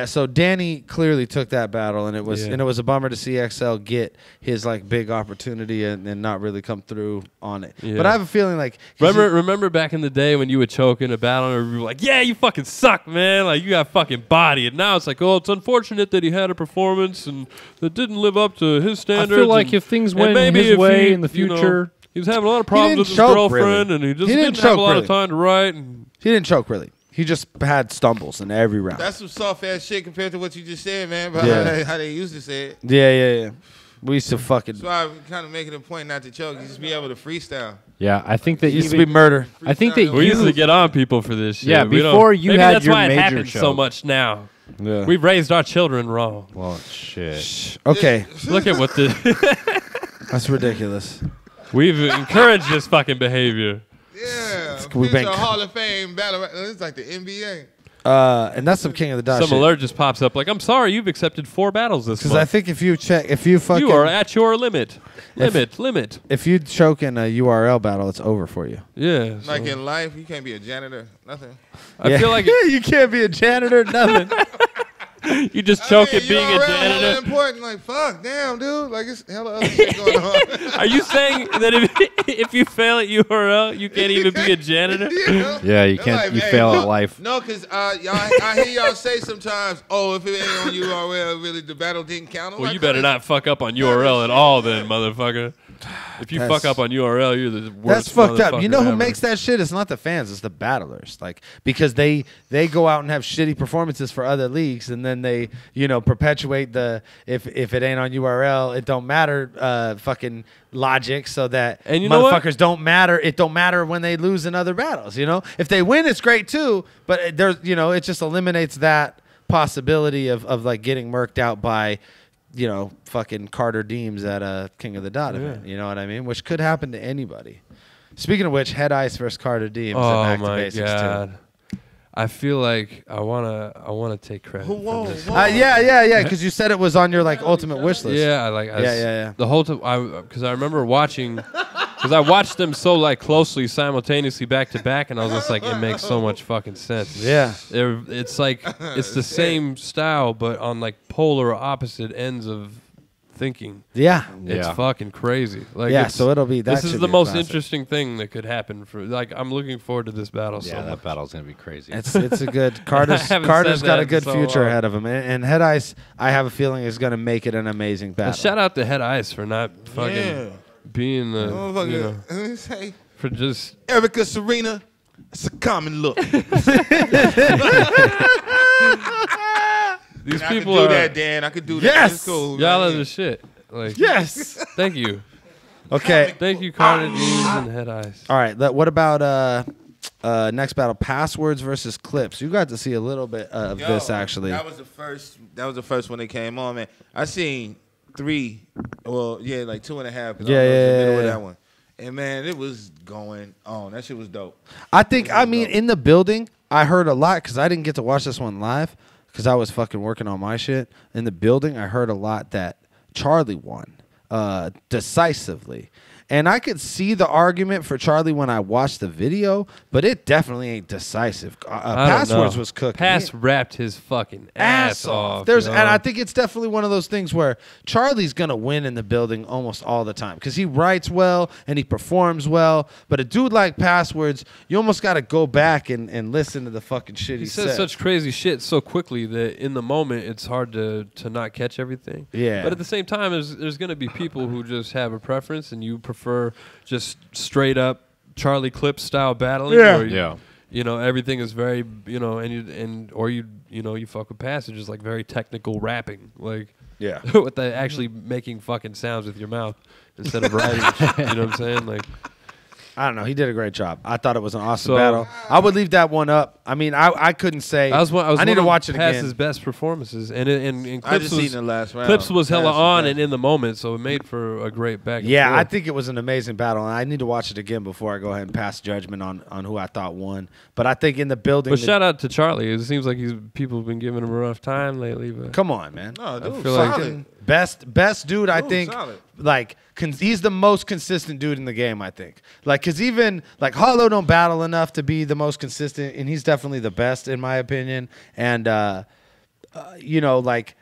So Danny clearly took that battle, and it was a bummer to see XL get his big opportunity and not really come through on it. Yeah. But I have a feeling Remember back in the day when you would choke in a battle and you were like, yeah, you fucking suck, man. You got fucking body. And now it's like, oh, it's unfortunate that he had a performance and that didn't live up to his standards. I feel like and- if things and went maybe his if way he, in the future. He was having a lot of problems with his choke, girlfriend really. and he just He didn't didn't have a choke, lot really. of time to write. And he didn't choke really. He just had stumbles in every round. That's some soft ass shit compared to what you just said, man. About Yeah. how they used to say it. Yeah. We used to fucking. That's why I'm kind of making a point not to choke. You just be able to freestyle. Yeah, I think that Used to be murder. I think that we used you to get on people for this shit. Yeah, We don't- before you maybe had that's your why it major happens so choke. much now. Yeah. We've raised our children wrong. Well, shit. Okay, Look at what the that's ridiculous. we've encouraged this fucking behavior. Yeah. we've been- Future Hall of Fame battle. It's like the NBA. And that's some King of the Dot Some shit. alert just pops up like, I'm sorry, you've accepted 4 battles this Because month. I think if you fucking, You are at your limit. Limit. if you choke in a URL battle, it's over for you. Yeah. so- Like in life, you can't be a janitor. Nothing. I feel like you can't be a janitor, nothing. you just choke I mean, at being a URL janitor. hella important. Like, fuck, damn, dude. Like, it's hella other shit going on. Are you saying that if you fail at URL, you can't even be a janitor? Yeah, you They're can't. like, You hey, fail look, at life. No, because I hear y'all say sometimes, oh, if it ain't on URL, really, the battle didn't count. I'm Well, like, you better "Oh, not fuck up on URL at all then, motherfucker. If you That's- fuck up on URL, you're the worst. That's fucked up. You know who ever. makes that shit? It's not the fans. It's the battlers. Because they go out and have shitty performances for other leagues, and then they perpetuate the if it ain't on URL, it don't matter. Fucking logic, so that And you know what? motherfuckers don't matter. It don't matter when they lose in other battles. If they win, it's great too. But there's it just eliminates that possibility of getting murked out by fucking Carter Deems at a King of the Dot event. You know what I mean? Which could happen to anybody. Speaking of which, Head Ice versus Carter Deems at Oh Back to my Basics god. I feel like I wanna take credit. Whoa, for this. whoa. Yeah, because you said it was on your ultimate wish list. Yeah, Yeah. The whole time, because I remember watching. Because I watched them so like closely, simultaneously, back to back, and I was just like, it makes so much fucking sense. Yeah. It's like it's the same style, but on like polar opposite ends of thinking. Yeah. It's fucking crazy. Like, Yeah, so it'll be that. This is should the be a most classic. interesting thing that could happen for. Like, I'm looking forward to this battle. Yeah, so that much. battle's gonna be crazy. It's a good Carter's haven't Carter's said got that a in good so future long. ahead of him, and Head Ice, I have a feeling is going to make it an amazing battle. And shout out to Head Ice for not fucking being the Let me say, for just Erica Serena, it's a common look. these I people could do are that, Dan. I could do that. Yes! It's cool. y'all man. are the shit. Like, Yes. thank you, Okay. thank you, Carter Jeans and Head Ice. All right. What about next battle? Passwords versus clips. You got to see a little bit of Yo, this actually. That was the first. That was the first one that came on, man. I seen 3. Well, yeah, like 2.5. 'cause I was in the middle of that one. And man, it was going on. That shit was dope. I mean, in the building, I heard a lot because I didn't get to watch this one live because I was fucking working on my shit. In the building, I heard a lot that Charlie won decisively. And I could see the argument for Charlie when I watched the video, but it definitely ain't decisive. I don't Passwords know. was cooking. Pass rapped his fucking ass off. There's, yo. and I think it's definitely one of those things where Charlie's gonna win in the building almost all the time because he writes well and he performs well. But a dude like Passwords, you almost got to go back and listen to the fucking shit he he says said. such crazy shit so quickly that in the moment it's hard to not catch everything. Yeah. But at the same time, there's going to be people who just have a preference and you prefer just straight up Charlie Clip style battling. Yeah. Where you know, everything is very, you know, or you fuck with passages like very technical rapping, like Yeah. with the actually making fucking sounds with your mouth instead of writing. You know what I'm saying? Like, I don't know. He did a great job. I thought it was an awesome So- battle. I would leave that one up. I mean, I couldn't say. I need to watch it Pass's again. best performances, and I Clips just seen was the last round. Clips was hella Pass was on best. and in the moment, so it made for a great back. And Yeah, I forth. think it was an amazing battle, and I need to watch it again before I go ahead and pass judgment on who I thought won. But I think in the building, But shout out to Charlie. It seems like people have been giving him a rough time lately. But come on, man. No, dude, feel like- solid. Best dude, I Dude, think. solid. Like, he's the most consistent dude in the game, I think. Like, because even, like, Hollow don't battle enough to be the most consistent, and he's definitely the best, in my opinion. And, you know, like,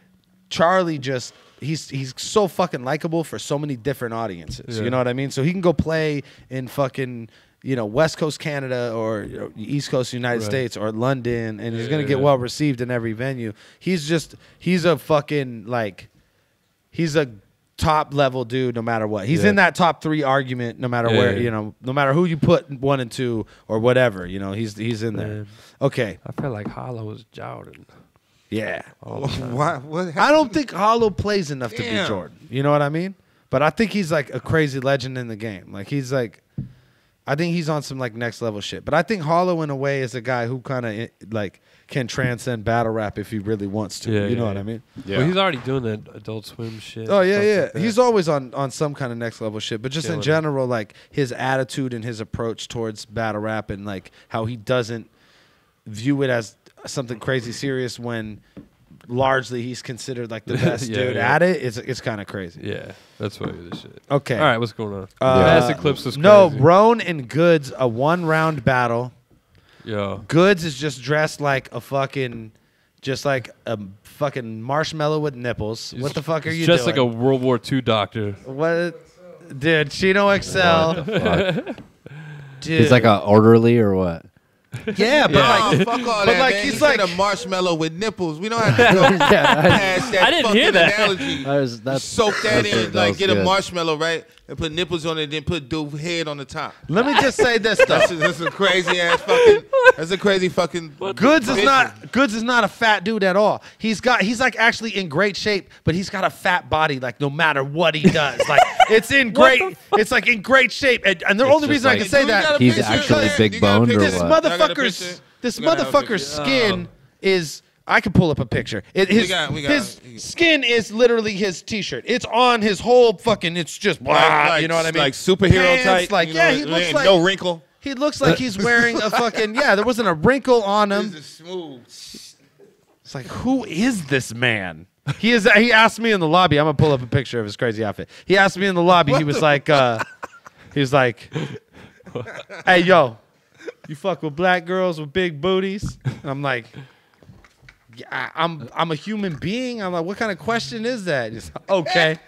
Charlie just, he's so fucking likable for so many different audiences. Yeah. You know what I mean? So he can go play in fucking, you know, West Coast Canada or East Coast United Right. States or London, and he's Yeah, going to get yeah. well received in every venue. He's a fucking, like, he's a top level dude no matter what. He's Yeah. in that top 3 argument no matter Yeah, where, yeah. you know, no matter who you put 1 and 2 or whatever, you know, he's in there. Man. Okay. I felt like Hollow was Jordan. Yeah. All the time. What happened? I don't think Hollow plays enough to be Damn. Jordan. You know what I mean? But I think he's like a crazy legend in the game. Like I think he's on some like next level shit. But I think Hollow in a way is a guy who kind of like can transcend battle rap if he really wants to. Yeah, you know yeah, what yeah. I mean? Yeah. Well, he's already doing that Adult Swim shit. Oh yeah, stuff yeah. like that. He's always on some kind of next level shit. But just in Killing it. general, like his attitude and his approach towards battle rap and like how he doesn't view it as something crazy serious when largely he's considered like the best Yeah, dude yeah. at it. It's kind of crazy. Yeah, that's what it is. Shit. Okay. All right, what's going on? Uh, Massive Clips was crazy. No, Roan and Goods, a 1-round battle. Yo, Goods is just dressed like a fucking, just like a fucking marshmallow with nipples. What the fuck are he's you just doing? like a World War II doctor. What? Dude, Chino XL. Dude. He's like a orderly or what? Yeah, but like, fuck all but that, like man. he's He said like, a marshmallow with nipples. We don't have to go past that I didn't fucking hear that. analogy. That's Soak that in, that like was get a good. marshmallow, right? And put nipples on it, then put dude head on the top. let me just say this though. That's a crazy ass fucking. That's a crazy fucking. Goods is vision. not a fat dude at all. He's like actually in great shape, but he's got a fat body. Like no matter what he does, like it's in great. It's like in great shape. And the only just reason I like- can say Dude, you got that a He's picture? actually You big got a boned or picture? this what? I got a motherfucker's picture. this You gotta have a motherfucker's picture. skin is. I can pull up a picture. His skin is literally his t-shirt. It's on his whole fucking. It's just blah. You know what I mean? Like superhero Pants, type. Like you yeah, know, he looks ain't like no wrinkle. he looks like he's wearing a fucking yeah. There wasn't a wrinkle on him. This is smooth. It's like, who is this man? He asked me in the lobby. I'm gonna pull up a picture of his crazy outfit. He asked me in the lobby. He was like, He's like, hey, yo, you fuck with black girls with big booties? And I'm like, yeah, I'm a human being. I'm like, what kind of question is that? He's like, okay.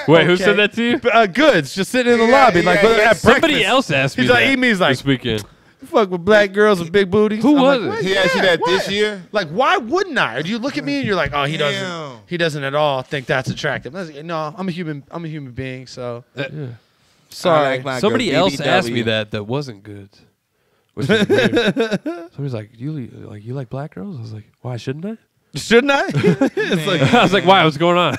Wait, who Okay. said that to you? Goods, just sitting in the lobby. Like, at Somebody breakfast. else asked me He's like, that he's like, this weekend. you fuck with black girls with big booties? Who I'm was like, it? "What? He asked you Yeah, that this why?" year? Like, why wouldn't I? Or do you look at me and you're like, oh, he Damn. doesn't at all think that's attractive. I was like, no, I'm a human being, so I sorry. like my Somebody girl, else asked me BBW. that wasn't good. Which is weird. Somebody's like, you like black girls? I was like, why shouldn't I? Shouldn't I? It's like, I was like, why? What's going on?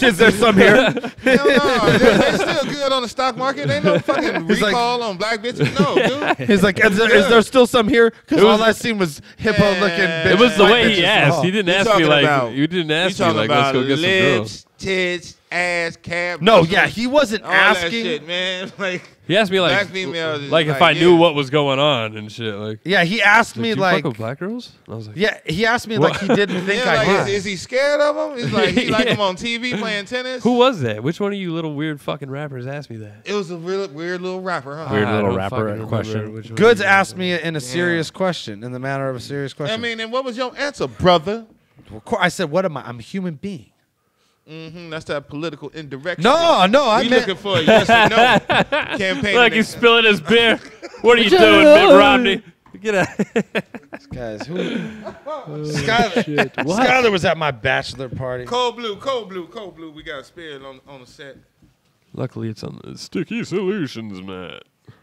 is there some here? Hell no, they're still good on the stock market. Ain't no fucking He's like- recall on black bitches. No, dude. He's like, is there still some here? Because all I seen was hippo looking. Yeah. It was the white way bitches he in the asked. hall. He didn't You ask me talking like about- you didn't You ask me talking like about let's go get some lips, girls. tits, ass, cap. No, muscles, yeah, he wasn't all that asking. shit, man. Like He asked me like black females is if I yeah. knew what was going on and shit. Like, Yeah, he asked me you like, fuck with black girls? And I was like, yeah, he asked me like he didn't think Yeah, I like, did. is he scared of him? He's like he like Yeah. him on TV playing tennis. who was that? Which one of you little weird fucking rappers asked me that? It was a real weird little rapper, huh? Weird I little don't rapper fucking remember question. which one Goods you- asked me in a serious question, in the manner of a serious question. I mean, and what was your answer, brother? I said, what am I? I'm a human being. That's that political indirection. No, I we meant. looking for a yes or no campaign. Like he's spilling his beer. What are you doing, Mitt Romney? Get out. Guys, who? Skylar was at my bachelor party. Cold blue, cold blue, cold blue. We got a spirit on the set. Luckily, it's on the Sticky Solutions, man.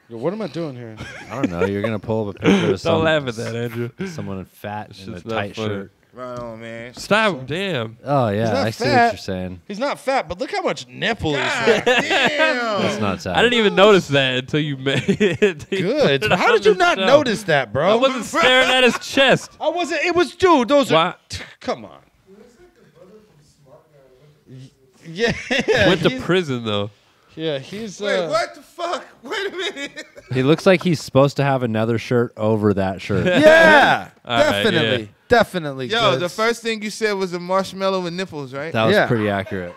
Yo, what am I doing here? I don't know. You're gonna pull up a picture of Don't laugh at that, Andrew. someone fat in a just not tight funny. shirt. Right on, man. Stop, damn. Oh yeah, not I see what fat. you're saying. He's not fat, but look how much nipple he's God got. damn. That's not sad. I didn't even notice that until you made it. Good. How did you not notice that, I bro? wasn't staring at his chest. I wasn't. It was, dude. Those are. Why? Come on. Looks like the brother from Smart Guy. Yeah. Went to he's- prison though. Yeah, he's. Wait, what the fuck? Wait a minute. He looks like he's supposed to have another shirt over that shirt. Yeah, All right, definitely, yeah. definitely. Yo, Goods. the first thing you said was a marshmallow with nipples, right? That was Yeah. pretty accurate.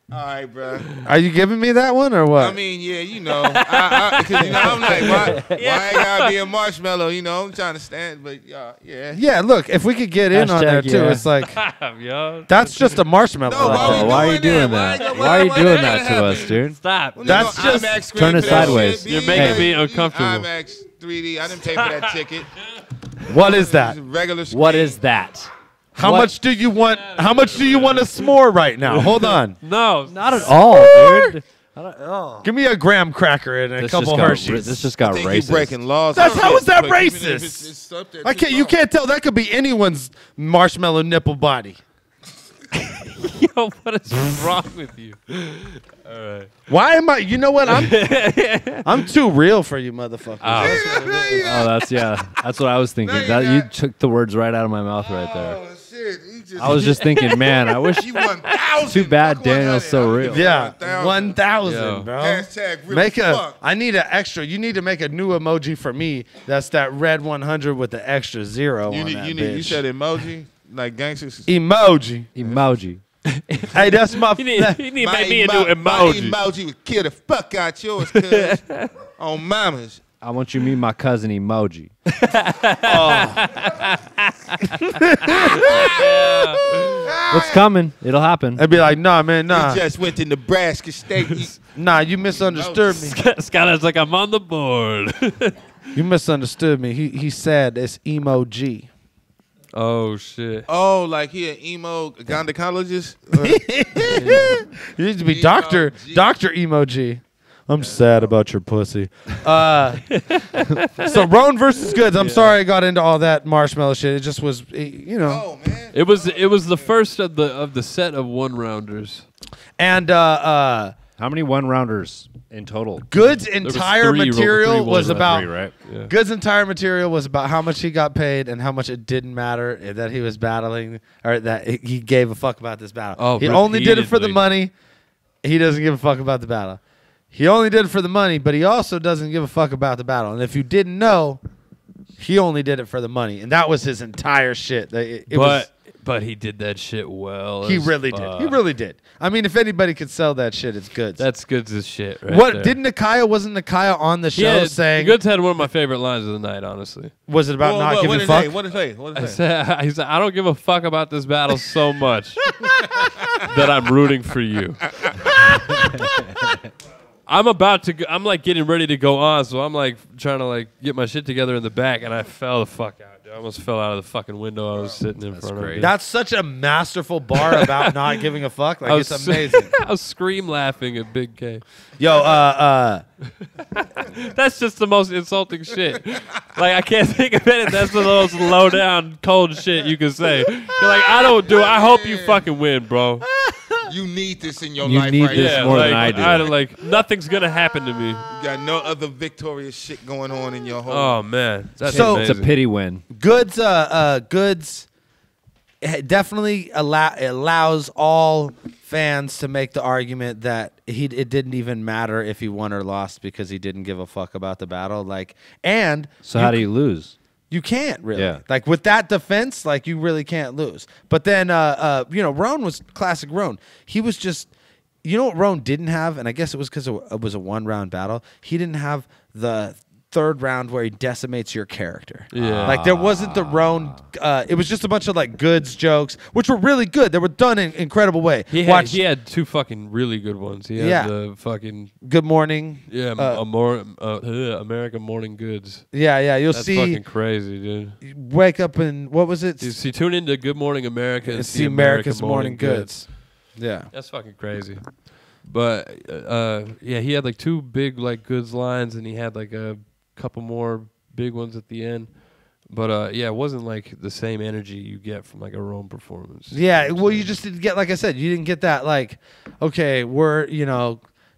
All right, bro. Are you giving me that one or what? I mean, yeah, you know, because you know, I'm like, why it gotta be a marshmallow? You know, I'm trying to stand, but yeah. yeah. Look, if we could get in on there Hashtag, too, yeah. it's like Yo, that's just a marshmallow. No, right why there. we Why are you doing that? that? Why- Why are you why doing did that that to happen? us, dude? stop. That's No just- IMAX screen turn it for that sideways. shit. You're making me uncomfortable. IMAX 3D. I didn't pay for that ticket. What is that? It's a regular screen. What is that? How What? much do you want? How much do you want a s'more right now? Hold on. No, Not at all, dude. Give me a graham cracker and a This couple just got, Hershey's. this just I got think racist. you breaking laws. That's- and how shit, is that but even if racist? it's up there I too can't. You far. can't tell. That could be anyone's marshmallow nipple body. yo, what is wrong with you? All right. Why am I? You know what? I'm too real for you, motherfuckers. Oh, that's what I was thinking. No, you're That you not. took the words right out of my mouth right there. Oh shit! You just, I was just thinking, man, I wish. you 1,000. Too bad Fuck Daniel's 100. so I'll real. give you Yeah, 1,000. 1,000, Yo. bro. Hashtag real Make as a. fuck. I need an extra. You need to make a new emoji for me. That's that red 100 with the extra zero You on need, that you bitch. need. You said emoji like gangsters. Emoji. Emoji. Hey, that's my. You need My make me a new emo- My emoji. emoji would kill the fuck out yours, cuz on mamas. I want you to meet my cousin Emoji. What's coming? It'll happen. I'd be like, nah, man, nah, He just went to Nebraska State. nah. You misunderstood me. Skylar's like, I'm on the board. You misunderstood me. He said it's emoji. Oh shit. Oh, like he an emo gynecologist? You need to be Doctor Emoji. I'm sad about your pussy. So Roan versus Goods. I'm sorry I got into all that marshmallow shit. It just was, you know. Oh man. It was the first of the set of one rounders. And How many one rounders in total? Goods' was entire three material one was round, about. right? Yeah. Goods' entire material was about how much he got paid and how much it didn't matter that he was battling or that he gave a fuck about this battle. Oh, he only did it for the repeatedly. money. He doesn't give a fuck about the battle. He only did it for the money, but he also doesn't give a fuck about the battle. And if you didn't know, he only did it for the money, and that was his entire shit. It was But he did that shit well. He as really did. fuck. He really did. I mean, if anybody could sell that shit, it's Goods. That's Goods as shit, right What there. didn't Nakaya? Wasn't Nakaya on the show Yeah, saying? Goods had one of my favorite lines of the night, honestly. Was it about Whoa, not whoa, giving what a fuck? What did he say? What did I he say? said, he said, I don't give a fuck about this battle so much that I'm rooting for you. I'm about to. I'm like getting ready to go on, so I'm like trying to like get my shit together in the back, and I fell the fuck out. Dude. I almost fell out of the fucking window I was sitting in front of. Dude. That's such a masterful bar about not giving a fuck. Like it's amazing. I was scream laughing at Big K. Yo, That's just the most insulting shit. Like I can't think of it. That's the most low down, cold shit you can say. You're like, I don't do it. I hope you fucking win, bro. You need this in your You life need right this now. more like, than I do. like nothing's gonna happen to me. You got no other victorious shit going on in your whole Oh man, that's So- It's a amazing. pity win. Goods definitely allows all fans to make the argument that it didn't even matter if he won or lost because he didn't give a fuck about the battle. Like, and So how do you lose? you can't really. Yeah. Like with that defense, like you really can't lose. But then Roan was classic Roan. He was just what Roan didn't have, and I guess it was because it was a 1-round battle. He didn't have the third round where he decimates your character. Yeah. Like there wasn't the Roan. It was just a bunch of like Goods jokes, which were really good. They were done in incredible way. He had two fucking really good ones. He had the fucking Good morning. American Morning Goods. Yeah. You'll That's see. fucking crazy, dude. Wake up and what was it? You see, tune into Good Morning America and See America's Morning Goods. Yeah. That's fucking crazy. But he had like two big like Goods lines, and he had like a couple more big ones at the end. But it wasn't like the same energy you get from like a Rome performance. Yeah, well, you just didn't get, like I said, you didn't get that, like, okay, we're,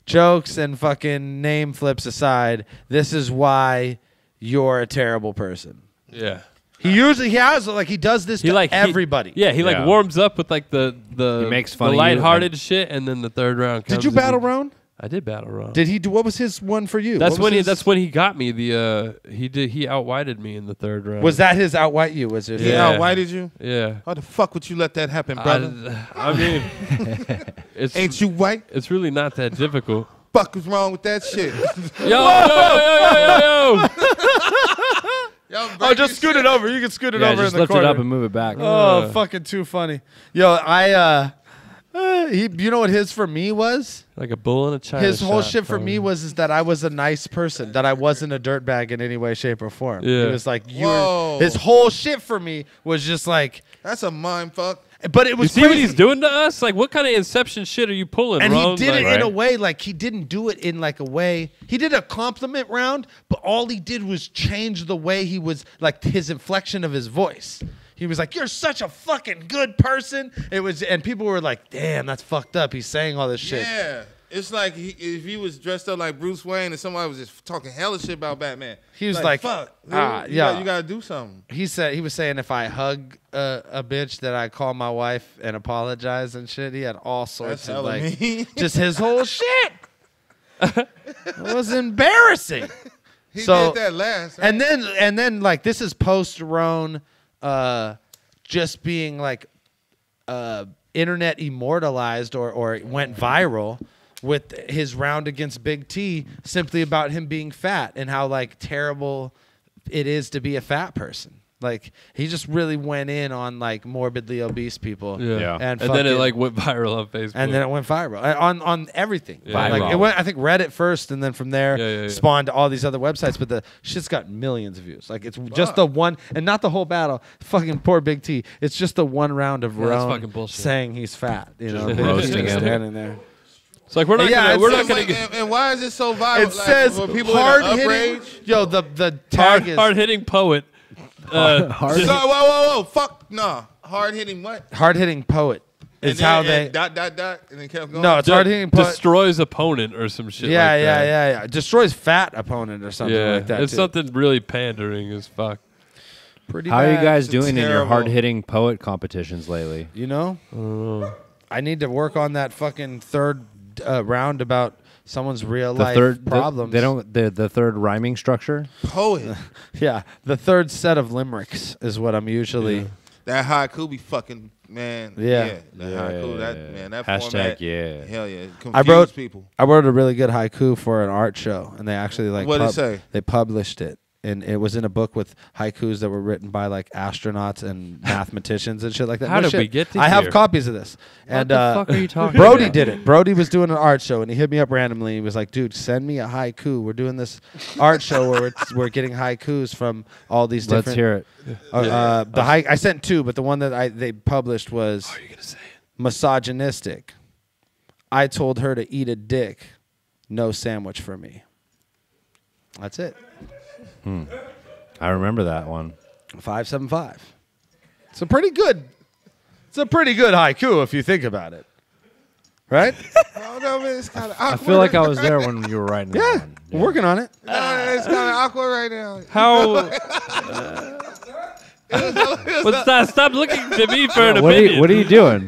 jokes and fucking name flips aside, this is why you're a terrible person. Yeah. He does this to everybody. He like warms up with like the He makes fun the of you lighthearted shit, and then the third round comes. Did you battle Roan? I did battle Roan. Did he do? What was his one for you? That's when he got me. He outwhited me in the third round. Was that his outwhite you? Was it? Yeah. Why did you? Yeah. How the fuck would you let that happen, brother? I mean, it's Ain't you white? It's really not that difficult. Fuck is wrong with that shit? Yo. Oh, just scoot it over. You can scoot it over just in the lift corner. it up and move it back. Oh, fucking too funny. Yo, you know what his for me was? Like a bull in a china His whole shop, shit for probably. me was that I was a nice person, that I wasn't a dirtbag in any way, shape, or form. Yeah. It was like Whoa. his whole shit for me was just like, That's a mind fuck. but it You was see what crazy. he's doing to us? Like, what kind of Inception shit are you pulling, And Ron? he did Like, it in a way, like he didn't do it in like a way. He did a compliment round, but all he did was change the way he was, like his inflection of his voice. He was like, "You're such a fucking good person." It was, and people were like, "Damn, that's fucked up." He's saying all this shit. Yeah. It's like if he was dressed up like Bruce Wayne and somebody was just talking hella shit about Batman. He was like, fuck. Dude, yeah. You gotta do something. He was saying if I hug a bitch that I call my wife and apologize and shit. He had all sorts That's of hella like mean. just his whole shit. It was embarrassing. He So- did that last. Right? And then like this is post Roan just being like internet immortalized or went viral with his round against Big T simply about him being fat and how like terrible it is to be a fat person. Like he just really went in on like morbidly obese people. Yeah. And then it fucking- like went viral on Facebook. and then it went viral on everything. Yeah. Like Viral. it went, I think Reddit first, and then from there Yeah. spawned all these other websites. But the shit's got millions of views. Like it's just the one, and not the whole battle. Fucking poor Big T. It's just the one round of Yeah, that's Roan fucking bullshit. saying he's fat. You know, Just Big T roasting just him. standing there. it's like we're not Yeah, gonna, we're it's not like- gonna get and why is it so viral? It says were people hard in an hitting. outrage? Yo, the tag is hard hitting poet. Hard. So, whoa, fuck, nah. Hard hitting what? hard hitting poet. And Is then- how and they. dot, and then kept going. No, it's hard hitting poet. destroys opponent or some shit. Yeah, like that. yeah. Destroys fat opponent or something Yeah, like that. it's too. something really pandering as fuck. Pretty How are you bad. guys It's doing in your terrible. hard-hitting poet competitions lately? You know? I need to work on that fucking third round about someone's real The life third problems. They don't the third rhyming structure. Poet. Yeah, the third set of limericks is what I'm usually. That haiku be fucking, man. Yeah. That haiku, that Hashtag format. yeah. Hell yeah. I Confuse people. wrote a really good haiku for an art show, and they actually like What'd it say? They published it, and it was in a book with haikus that were written by like astronauts and mathematicians and shit like that. How No did we shit. get to I have here? copies of this. What And the fuck are you talking Brody about? did it. Brody was doing an art show, and he hit me up randomly. He was like, "Dude, send me a haiku. We're doing this art show where we're getting haikus from all these different." Let's hear it. I sent 2, but the one that they published was misogynistic. I told her to eat a dick. No sandwich for me. That's it. I remember that one. 575. It's a pretty good haiku if you think about it. Right? Oh, no, man, it's kind of I awkward. I feel like I was there when you were writing that Yeah. one. We're working on it. No, it's kind of awkward right now. How? Stop looking to me for an What opinion. are you doing?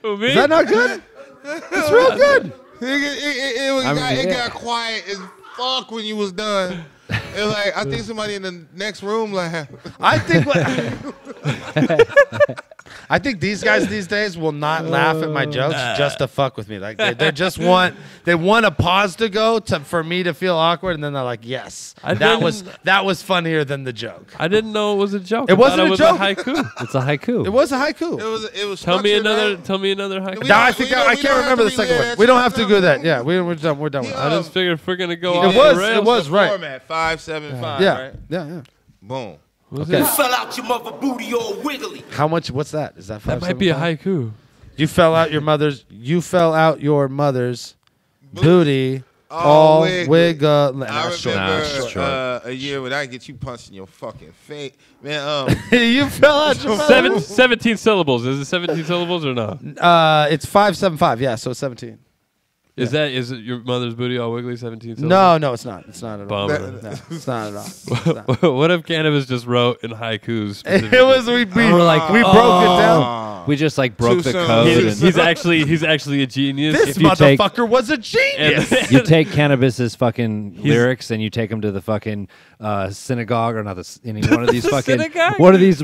Who, me? Is that not good? It's real good. It got quiet as fuck when you was done. It was like, I think somebody in the next room laughed. I think these guys these days will not laugh at my jokes just to fuck with me. Like they just want a pause to go for me to feel awkward, and then they're like, "Yes, that was funnier than the joke." I didn't know it was a joke. It wasn't I a thought joke. it was a haiku. It's a haiku. It was a haiku. It was. Tell me structured another out. haiku. We No, don't- I think we don't- I we can't don't remember the have to second relay one. that We don't shit. have to do that. Yeah, we're done. We're done with I that. just figured if we're gonna go It off was- the rails, it was right. Format 575. Yeah, Right? yeah. Boom. Okay. Fell out your mother booty all wiggly. How much? What's that? Is that That might be a 575? haiku. You fell out your mother's booty. All wiggle. I short. remember a year when I get you punched in your fucking face, man. You fell out your mother's. 17 syllables. Is it 17 syllables or not? It's 575. Yeah, so 17. Is it your mother's booty all wiggly? 17 syllables. No, it's not. It's not at all. Bummer. No, it's not at all. It's not. What if Cannabis just wrote in haikus? It was we We're like, we broke it down. We just like broke Too the soon. code. He's and actually a genius. This if you take- motherfucker was a genius. you take Cannabis's fucking lyrics and you take them to the fucking synagogue or not one of these fucking Synagogue? one of these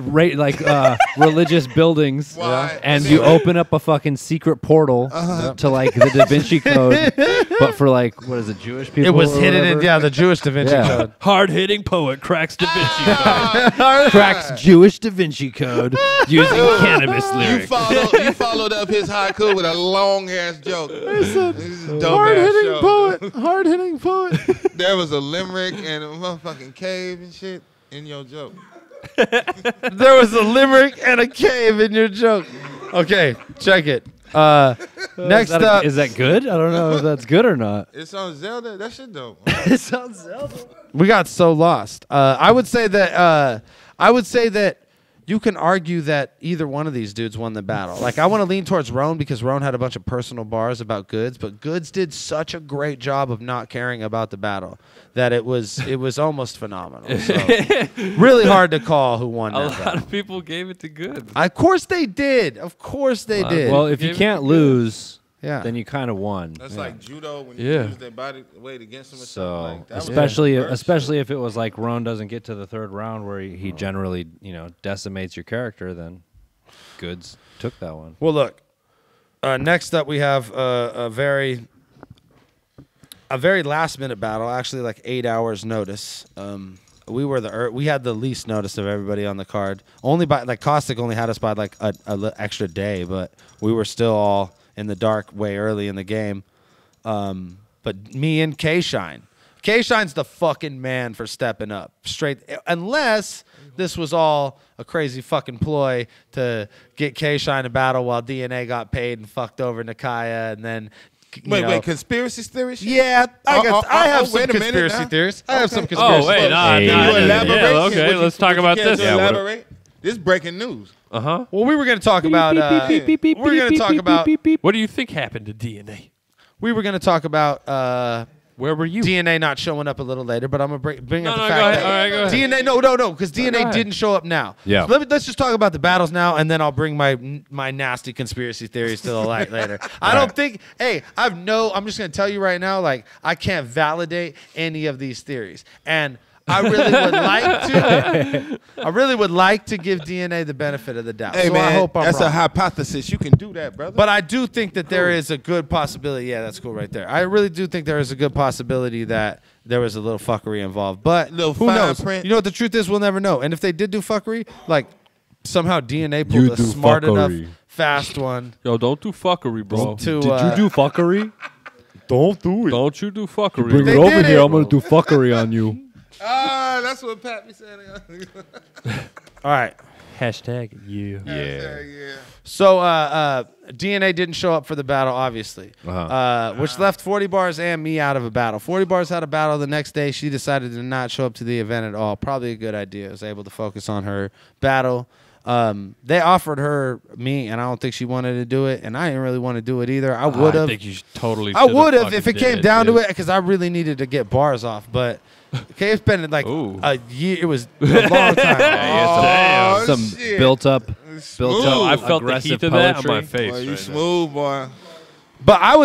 religious buildings, Why? and you open up a fucking secret portal to like the Da Vinci Code, but for like what is it, Jewish people? It was or hidden in whatever? the Jewish Da Vinci Yeah. Code. Hard-hitting poet cracks Da Vinci Code. Cracks Jewish Da Vinci Code using Cannabis You lyrics. followed up his haiku with a long ass joke. This is a dope ass Hard-hitting show. poet. Hard-hitting poet. There was a limerick and a motherfucking cave and shit in your joke. There was a limerick and a cave in your joke. Okay, check it. Next up, Is that good? I don't know if that's good or not. It's on Zelda. That shit dope. It sounds Zelda. we got so lost. I would say that you can argue that either one of these dudes won the battle. Like, I want to lean towards Roan because Roan had a bunch of personal bars about Goods, but Goods did such a great job of not caring about the battle that it was almost phenomenal. So, really hard to call who won A that lot battle. of people gave it to Good. Of course they did. Of course they did. Well, if you Give- can't lose, yeah. then you kind of won. That's like judo when you Yeah. use their body weight against them or So something like that. especially if it was like Roan doesn't get to the third round where he generally decimates your character, then Goods took that one. Well, look. Next up, we have a very last minute battle. Actually, like 8 hours notice. We had the least notice of everybody on the card. Only by like Caustic only had us by like a extra day, but we were still all in the dark way early in the game. But me and K-Shine. K-Shine's the fucking man for stepping up. Straight, unless this was all a crazy fucking ploy to get K-Shine a battle while DNA got paid and fucked over Nakaya, and then Wait, conspiracy theory shit? yeah, I have some wait a minute conspiracy now. theories. I have some Okay. conspiracy Oh wait, theories. nah, Hey. nah, Can you yeah, elaborate? yeah, okay, Would you- let's talk would you about care this. to Yeah, what- elaborate? This is breaking news. Uh-huh. Well, we were going to talk about. What What do you think happened to DNA? we were going to talk about Where were you? DNA not showing up a little later, but I'm gonna bring up the No, fact go ahead. that All right, go ahead. DNA. No, because DNA ahead. didn't show up now. Yeah. So let's just talk about the battles now, and then I'll bring my nasty conspiracy theories to the light later. I don't think. Hey, I'm just gonna tell you right now, like I can't validate any of these theories, and I really would like to. I really would like to give DNA the benefit of the doubt. Hey so man, I hope I'm that's wrong. a hypothesis. You can do that, brother. But I do think that there is a good possibility. Yeah, that's cool right there. I really do think there is a good possibility that there was a little fuckery involved. But Little who fine knows? print. You know what the truth is? We'll never know. And if they did do fuckery, like somehow DNA You pulled a do smart enough, fuckery. fast one Yo, don't do fuckery, bro. to. Did you do fuckery? Don't do it. Don't you do fuckery. Bring They it over did here. it. I'm gonna do fuckery on you. Ah, that's what Pat be saying. All right. Hashtag you. Yeah. So DNA didn't show up for the battle, obviously, Uh-huh. which left 40 Bars and me out of a battle. 40 Bars had a battle the next day. She decided to not show up to the event at all. Probably a good idea. Was able to focus on her battle. They offered her me, and I don't think she wanted to do it, and I didn't really want to do it either. I would I have. think you totally. I should've would have fucking if it did came down to dude. it, because I really needed to get bars off. But okay, it's been like Ooh. a year. It was a long time. Oh, Some shit. built up Smooth. I felt the aggressive heat of that on poetry. my face. Boy, you right smooth, boy. But I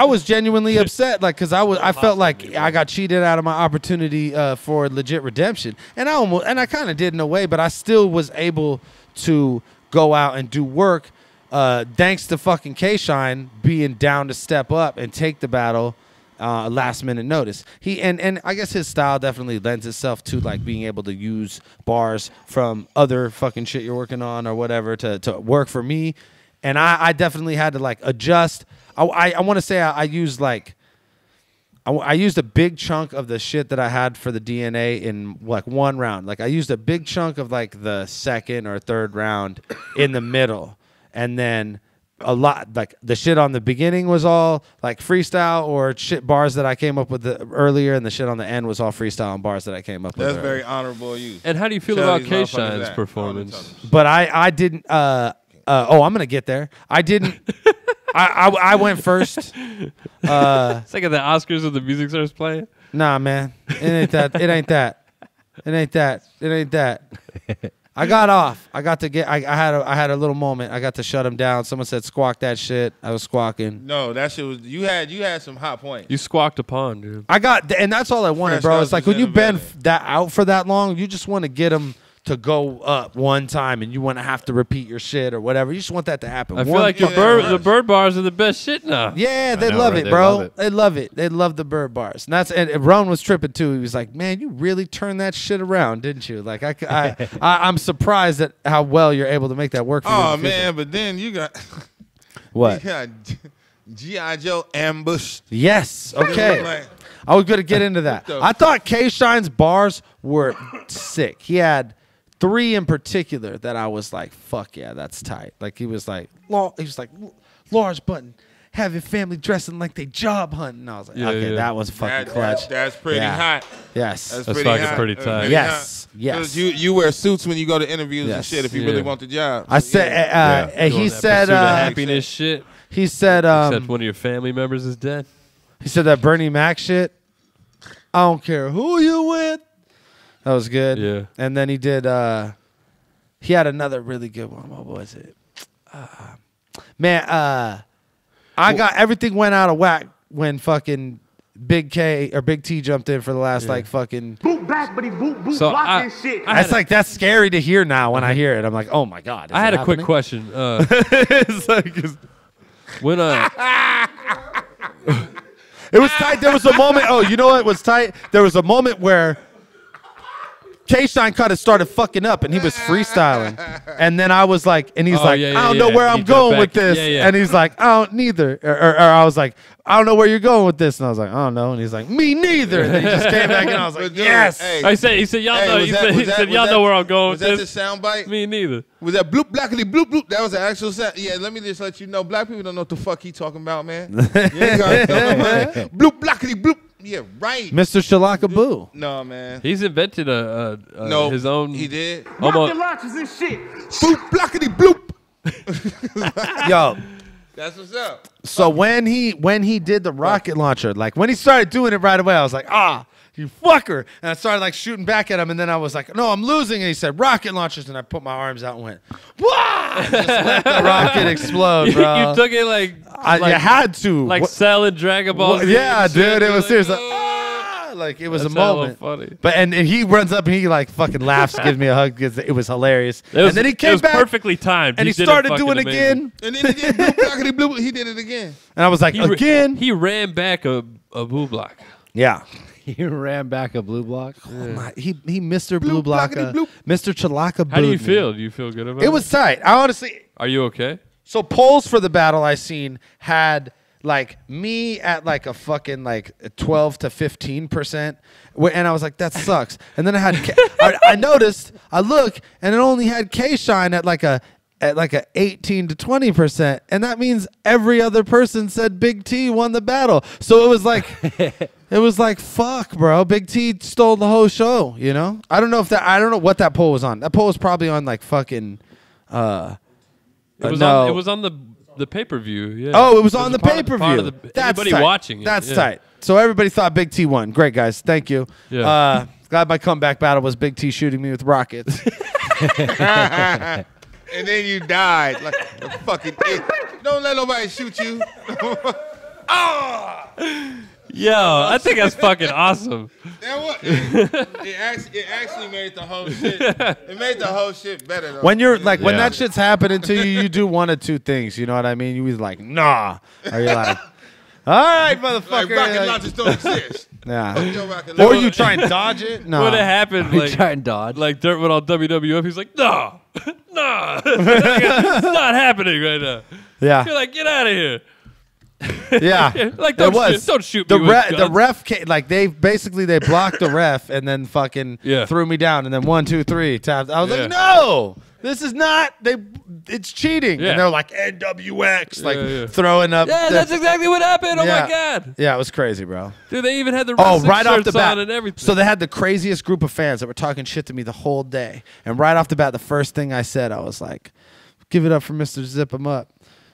was genuinely upset, like, cause I felt like I got cheated out of my opportunity for legit redemption, and I kind of did in a way, but I still was able to go out and do work, thanks to fucking K-Shine being down to step up and take the battle, last minute notice. And I guess his style definitely lends itself to like being able to use bars from other fucking shit you're working on or whatever to work for me, and I definitely had to like adjust. I want to say I used like I used a big chunk of the shit that I had for the DNA in like one round. Like I used a big chunk of like the second or third round in the middle, and then a lot like the shit on the beginning was all like freestyle or shit bars that I came up with earlier, and the shit on the end was all freestyle and bars that I came up with. That's earlier. very honorable of you. And how do you feel Tell about these K motherfuckers Shine's that. performance? But I didn't. I'm gonna get there. I didn't. I went first. It's like at the Oscars when the music starts playing. Nah, man. It ain't that. It ain't that. It ain't that. It ain't that. I got off. I got to get. I had a little moment. I got to shut him down. Someone said squawk that shit. I was squawking. No, that shit was you had some hot points. You squawked upon, dude. I got, and that's all I wanted, Fresh bro. out It's like to when you've been Jenna that out for that long, you just want to get them to go up one time, and you want to have to repeat your shit or whatever. You just want that to happen. I feel One like fucking the time. bird bars are the best shit now. Yeah, they know, love right? it, They bro. love it. They love it. They love the bird bars. And Ron was tripping too. He was like, "Man, you really turned that shit around, didn't you?" Like I'm surprised at how well you're able to make that work for you. Oh in the future. man, but then you got What? you got G.I. Joe ambush. Yes. Okay. Like, I was gonna get into that. the I thought K-Shine's bars were sick. He had 3 in particular that I was like, "Fuck yeah, that's tight." Like he was like, large button, having family dressing like they job hunting. I was like, Yeah, okay, yeah. that was fucking that- clutch. That's pretty Yeah. hot. Yes. That's fucking pretty tight. Yes, hot. yes. 'Cause you wear suits when you go to interviews and Yes. shit if you Yeah. really want the job. I said, Doing he that said, pursuit of happiness shit. he said, Except one of your family members is dead. he said that Bernie Mac shit. I don't care who you with. That was good. Yeah. And then he did. He had another really good one. What was it? I got everything went out of whack when fucking Big K or Big T jumped in for the last like fucking. Boot back, but he boot So block I- and shit. That's like that's scary to hear now when I hear it. I'm like, oh my god. is I had it a quick happening? question. It's like, When it was tight. There was a moment. Oh, you know what was tight? There was a moment where K-Shine kind of started fucking up, and he was freestyling. And then I was like, and he's Oh, like, yeah, I don't yeah, know yeah. where He I'm jumped going back. with this. Yeah, yeah. And he's like, I don't neither. Or I was like, I don't know where you're going with this. And I was like, I don't know. And he's like, me neither. And then he just came back, and I was like, But dude, yes. hey, he said y'all hey, know was he that- said, was he that- said was y'all that- know where I'm going Was with that this. the sound bite? Me neither. Was that bloop blackity bloop bloop? That was the actual sound. Yeah, let me just let you know, black people don't know what the fuck he talking about, man. You ain't gotta tell them, man. Bloop blackity bloop. Yeah, right. Mr. Shalaka Boo. No, man. He's invented No, his own. He did. Rocket launchers and shit. Bloop blackity bloop. Yo. That's what's up. So when he did the rocket launcher, like when he started doing it right away, I was like, you fucker. And I started like shooting back at him, and then I was like, no, I'm losing. And he said, rocket launchers. And I put my arms out and went, wah! And just let the rocket explode, bro. You took it like you had to. like What- selling Dragon Ball. Z yeah, and shit. dude. It was Like, serious. Like it was That's a moment. hella funny. But and he runs up and he like fucking laughs, gives me a hug because it was hilarious. And then he came it was back perfectly timed. and he did it started fucking doing it amazing. again. And then he did blockity blue. He did it again. And I was like, again? He ran back a blue block. Yeah. He ran back a blue block. He Mr. Blue Block, blockity bloop. Mr. Chalaka. How do you booed me. feel? Do you feel good about it? It was tight. I honestly. Are you okay? So polls for the battle I seen had like me at like a fucking like 12 to 15%, and I was like, that sucks. And then I had I noticed, I look, and it only had K Shine at like a 18 to 20%, and that means every other person said Big T won the battle. So it was like fuck, bro. Big T stole the whole show. You know, I don't know what that poll was on. That poll was probably on like fucking. It was no. It was on the pay-per-view. Yeah. Oh, it was on the part of- pay-per-view. part of That's anybody tight. watching it. That's yeah. tight. So everybody thought Big T won. Great, guys. Thank you. Yeah. Glad my comeback battle was Big T shooting me with rockets. And then you died like a fucking idiot. Don't let nobody shoot you. Yo, I think that's fucking awesome. That what? It actually made the whole shit. It made the whole shit better though. When you're like, when Yeah. that shit's happening to you, you do one of two things. You know what I mean? You either like, nah, or you're like, all right, motherfucker. like rocket like- launchers don't exist. yeah. Yo, rocket Or launcher. you try and dodge it. No. What happened? He Like, tried and dodge. like Dirt went on WWF. He's like, nah, nah, it's not happening right now. Yeah. You're like, get out of here. Yeah. Like, There don't shoot the me with the guns. ref came, like they blocked the ref and then fucking Yeah. threw me down and then 1, 2, 3 tapped. I was Yeah. like, no, this is not. It's cheating. Yeah. And they're like NWX, like Yeah, yeah. throwing up. Yeah, the- that's exactly what happened. Oh Yeah. my god, Yeah, it was crazy, bro. dude, they even had the Oh, wrestling right off the shirts bat. on and everything. So they had the craziest group of fans that were talking shit to me the whole day. And right off the bat, the first thing I said, I was like, give it up for Mr. Zip 'em Up.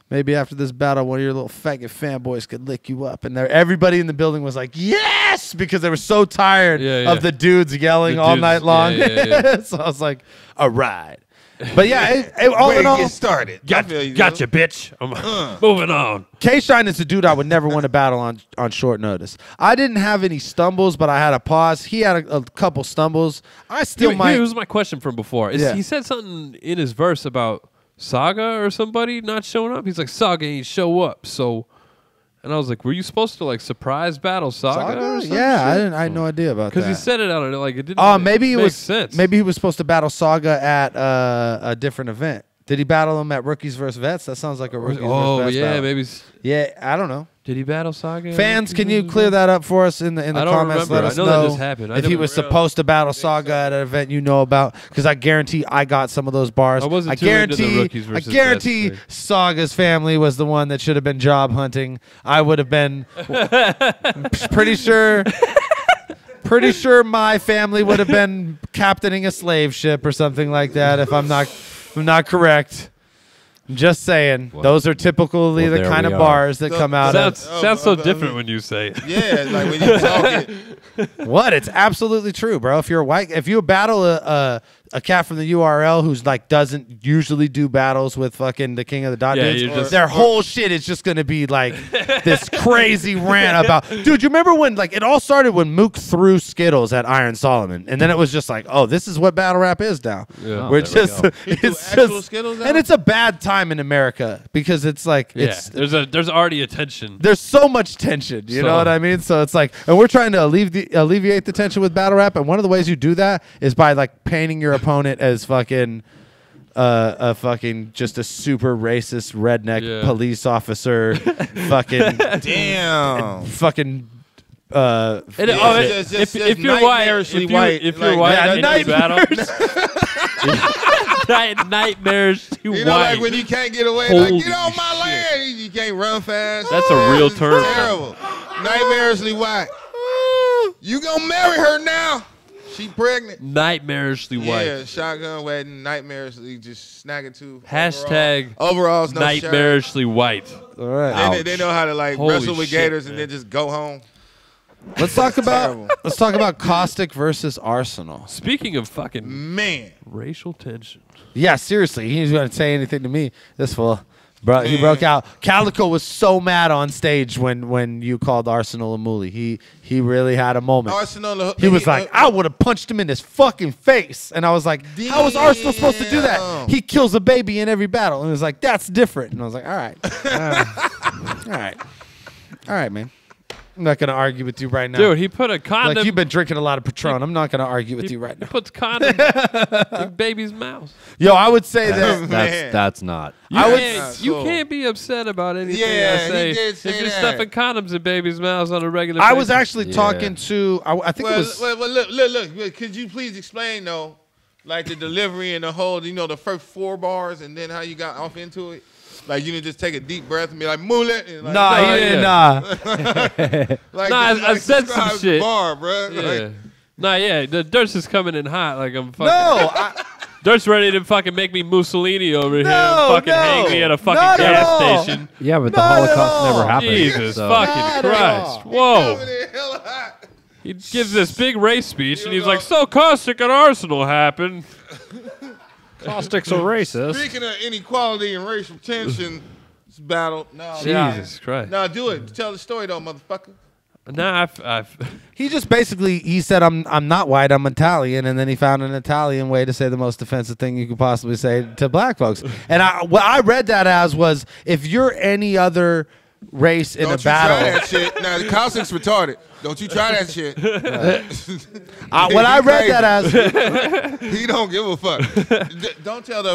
Maybe after this battle, one of your little faggot fanboys could lick you up. And everybody in the building was like, yes! Because they were so tired Yeah, yeah. of the dudes yelling The all dudes, night long. yeah, yeah. So I was like, all right. But yeah, all Way in to all, get started. I feel you, Gotcha, bitch. I'm moving on. K-Shine is a dude I would never win a battle on short notice. I didn't have any stumbles, but I had a pause. He had a couple stumbles. I still might. Here was my question from before. Yeah. He said something in his verse about Saga or somebody not showing up. He's like, Saga ain't show up. So, and I was like, were you supposed to like surprise battle Saga? Or some Yeah, shit? I had no idea about that. Because he said it on it like it didn't. Oh, maybe it make was sense. Maybe he was supposed to battle Saga at a different event. Did he battle him at Rookies vs Vets? That sounds like a Rookies Oh vs Vets yeah, battle. maybe. Yeah, I don't know. Did he battle Saga? Fans, can you clear that up for us in the I don't comments? remember. Let I us know know that just happened. I if he never- was supposed to battle Saga at an event you know about, because I guarantee I got some of those bars. I wasn't too guarantee, into the Rookies versus guarantee Vets thing. Saga's family was the one that should have been job hunting. I would have been pretty sure. Pretty sure my family would have been captaining a slave ship or something like that. If I'm not correct. I'm just saying, those are typically Well, the there kind of we are. bars that come out of. Sounds so different when you say it. Yeah, like when you talk it. What? It's absolutely true, bro. If you're white, if you battle a cat from the URL who's like doesn't usually do battles with fucking the King of the Dot Yeah, dudes, you're just- their whole shit is just gonna be like this crazy rant about. Dude, you remember when like it all started when Mook threw Skittles at Iron Solomon, and then it was just like, oh, this is what battle rap is now. Yeah. We're there we just go. it's actual just Skittles and now? it's a bad time in America because it's like Yeah, it's there's already a tension. there's so much tension, you know So- what I mean? So it's like, and we're trying to alleviate the tension with battle rap, and one of the ways you do that is by like painting your opponent as fucking just a super racist redneck Yeah. police officer, fucking Damn. fucking. And Yeah, if just if you're white, nightmarishly white, if you're like, white yeah, in this battle, nightmarish You know, white. like when you can't get away, like Holy get on my land. You can't run fast. That's a real It's term. Terrible. Nightmarishly white. You gonna marry her now? She pregnant. Nightmarishly white. Yeah, shotgun wedding, nightmarishly just snagging two. Hashtag overalls, no shirt. nightmarishly white. All right, They know how to like Holy wrestle with shit, gators man. and then just go home. let's talk Terrible. about Caustic versus Arsenal. Speaking of fucking Man. racial tension, Yeah, seriously, he's going to say anything to me. This fool. Bro, he broke out. Calico was so mad on stage when you called Arsenal a moolie. He really had a moment. Arsenal. He was like, I would have punched him in his fucking face. And I was like, how was Arsenal supposed to do that? He kills a baby in every battle. And he was like, that's different. And I was like, all right. All right. All right, man. I'm not going to argue with you right now. Dude, he put a condom. Like, you've been drinking a lot of Patron. I'm not going to argue with you right He now. puts condom in baby's mouth. Yo, I would say that. That's not. You can't be upset about anything I say. he did say if you're that. stuffing condoms in baby's mouths on a regular I basis. was actually talking to, I think it was. Well, look. Could you please explain, though, like the delivery and the whole, the first 4 bars and then how you got off into it? Like, you didn't just take a deep breath and be like, mullet. And like, Nah, he didn't. Like, Nah, just, I said some describe the shit. bar, bro. Yeah. Like, The Dirt's is coming in hot. Like, I'm fucking. No, Dirt's ready to fucking make me Mussolini over here. No, Fucking hang me at a fucking not at all. gas station. Yeah, but the Not at Holocaust all. never happened. Jesus so. fucking Not at Christ. all. Whoa. coming in hella hot. He gives this big race speech and he's like, so Caustic and Arsenal happened. Caustic's a racist. Speaking of inequality and racial tension, this battle. No, Jesus Christ. No, do it. Tell the story, though, motherfucker. Nah, I've he just basically, he said, I'm not white, I'm Italian. And then he found an Italian way to say the most offensive thing you could possibly say to black folks. And what I read that as was, if you're any other race in Don't a battle. Try that shit. Now, the Caustic's retarded. Don't you try that shit. What I read that as. He don't give a fuck. Don't tell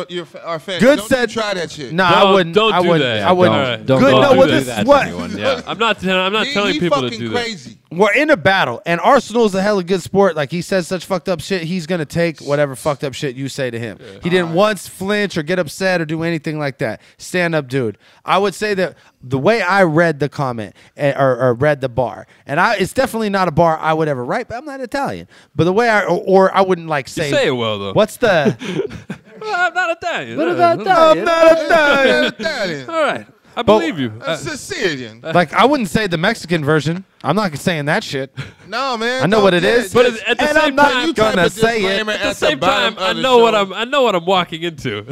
our fans. Good don't said. try that shit. No, I wouldn't. Don't I do wouldn't. that. I wouldn't. Alright. Don't Good. go No, do well, that this to is what. anyone. Yeah. I'm not telling He people to fucking do crazy. We're in a battle, and Arsenal's a hella good sport. Like, he says such fucked up shit, he's gonna take whatever fucked up shit you say to him. He didn't once flinch or get upset or do anything like that. Stand up, dude. I would say that the way I read the comment or read the bar, and it's definitely not a bar I would ever write, but I'm not Italian. But the way or I wouldn't like You say it well though. What's the? Well, I'm not Italian. What about Italian? I'm not Italian. Italian. All right, I believe you. That's Sicilian. Like, I wouldn't say the Mexican version. I'm not saying that shit. No, man. I know what it is, But at the and same I'm not time, gonna say it. At the same time, I know what I'm walking into.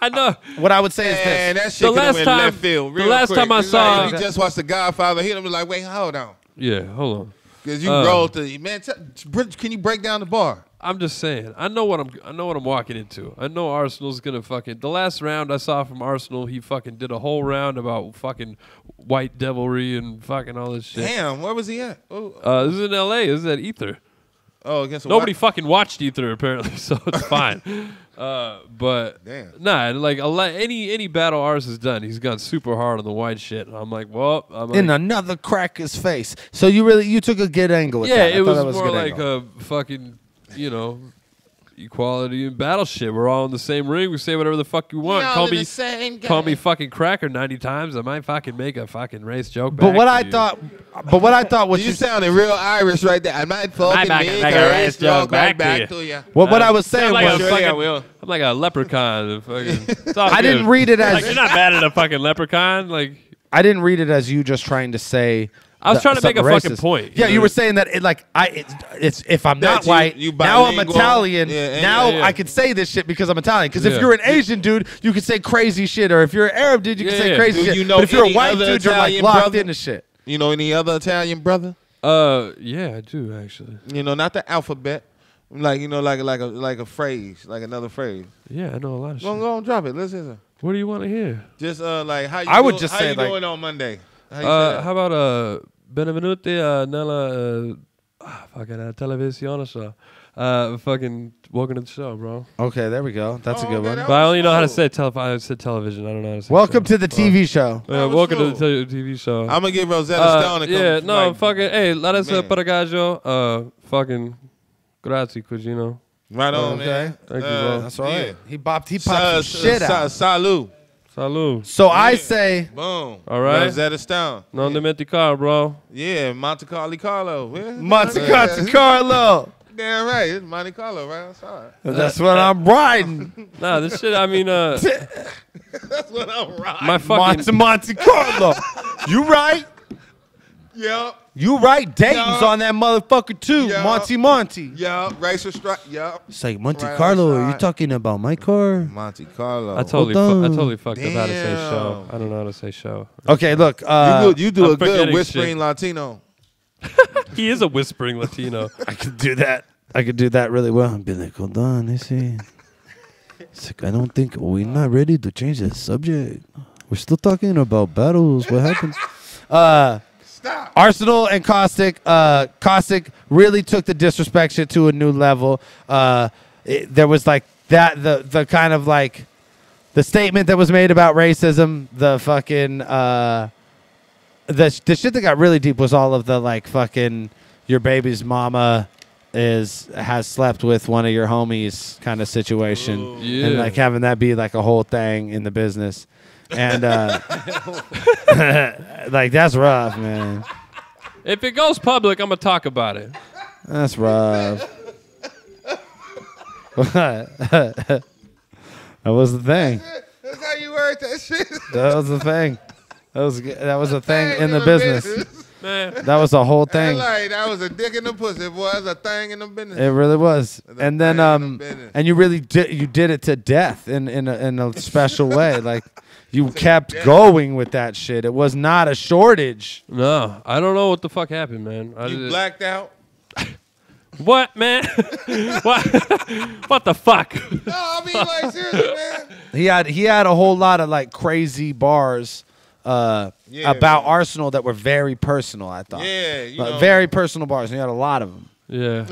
I know. What I would say is And this. that shit The last went time- left field. the Real last quick. time I It's saw- like, he just watched The Godfather. He was like, wait, hold on, Yeah, hold on. because you rolled the man. Can you break down the bar? I'm just saying. I know what I'm walking into. I know Arsenal's gonna fucking. The last round I saw from Arsenal, he fucking did a whole round about fucking white devilry and fucking all this shit. Damn, where was he at? Oh, This is in L.A. This is at Ether. against Nobody fucking watched Ether apparently, so it's fine. But Damn. nah, like any battle ours has done, he's gone super hard on the white shit. And I'm like, well, In another cracker's face. So you took a good angle with yeah, that. I it thought was that more a good like angle. a fucking, equality and battle shit. We're all in the same ring. We say whatever the fuck you want. Call me fucking cracker 90 times. I might fucking make a fucking race joke. But back what to I you. thought what You you sounded real Irish right there. I might fucking back- make back a a race race joke joke back back to to you. what I was saying I'm like, was a Sure, yeah, fucking, Will. I'm like a leprechaun. It's all I didn't good. read it as Like, you're not mad at a fucking leprechaun. Like, I didn't read it as you just trying to say. I was trying to make a something fucking racist. point. Yeah, know? you were saying that it's if I'm not That white, you now I'm bilingual. Italian. Yeah, now yeah. I can say this shit because I'm Italian. Because if Yeah. you're an Asian dude, you can say crazy shit, or if you're an Arab dude, you can Yeah, say yeah. crazy Do shit. you know but if you're a any white other dude, you're like Italian locked brother? into shit. You know any other Italian brother? Yeah, I do actually. Not the alphabet. Like like a phrase, like another phrase. Yeah, I know a lot of shit. Go on, drop it. Let's hear some. What do you want to hear? Just like how you. I would do- just how say, you like- doing on Monday. How you say that? How about benvenuti nella fucking televisione show. Fucking welcome to the show, bro. Okay, there we go. That's a Oh, good okay, one. that But I only know how to show. say I said television. I don't know how to say Welcome show. to the TV show. That was welcome cool. to the TV show. I'm gonna give Rosetta Stone a couple. Yeah, no, like, fucking, hey, let us man. paragaggio, fucking, grazie, cugino. Right on, Okay. man. Thank you, bro. That's all right. Yeah. He popped some shit out. Salud. Salud. So I say, Boom. All right. Rosetta Stone. Non dimenticare, bro. Yeah, Monte Carlo. Yeah. Monte Carlo. Damn right. It's Monte Carlo, right? That's all right. That's what I'm riding. Nah, this shit, I mean, That's what I'm right. my fucking, Monte Carlo. You right? Yep. You right, Dayton's Yeah. on that motherfucker too. Yeah. Monty. Yep. Racer strike. Yep. It's like Monte Right Carlo. Are you outside. talking about my car? Monte Carlo. I totally, Hold I on. totally fucked up how to say Damn. show. I don't know how to say show. Okay, look. you do I'm a good forgetting whispering shit. Latino. He is a whispering Latino. I could do that. I could do that really well. I'd be like, hold on, I see. It's like, I don't think we're not ready to change the subject. We're still talking about battles. What happened? Stop. Arsenal and Caustic. Caustic really took the disrespect shit to a new level. There was like that the kind of like the statement that was made about racism. The fucking the shit that got really deep was all of the like fucking your baby's mama has slept with one of your homies kind of situation, Yeah. and like having that be like a whole thing in the business, and like that's rough, man. If it goes public, I'm gonna talk about it. That's rough. That was the thing. That's how you word that shit. That was the thing. That was a thing in the business. Man, That was a whole thing. Like that was a dick in the pussy, boy. That's a thing in the business. It really was. And then thing in the business. and you really did it to death in a special way. Like you kept going with that shit. It was not a shortage. no, I don't know what the fuck happened, man. You blacked out. What, man? What? What the fuck? No, I mean like seriously, man. He had a whole lot of like crazy bars about man. Arsenal that were very personal, I thought. Yeah, you know. Very personal bars, and he had a lot of them. Yeah.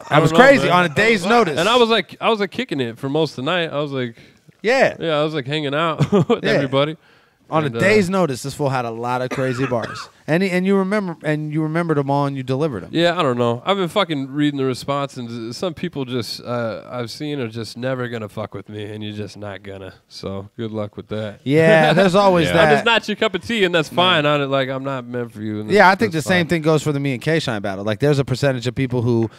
I was don't know, crazy man. on a day's notice. And I was like kicking it for most of the night. I was like, yeah, I was like hanging out with Yeah. everybody. on And, a day's notice, this fool had a lot of crazy bars, and you remembered them all, and you delivered them. Yeah, I don't know. I've been fucking reading the response, and some people just I've seen are just never gonna fuck with me, and you're just not gonna. So good luck with that. Yeah, there's always I'm that. just not your cup of tea, and that's fine. I'm not meant for you. And Yeah, I think the that's same fine. thing goes for the me and K-Shine battle. Like, there's a percentage of people who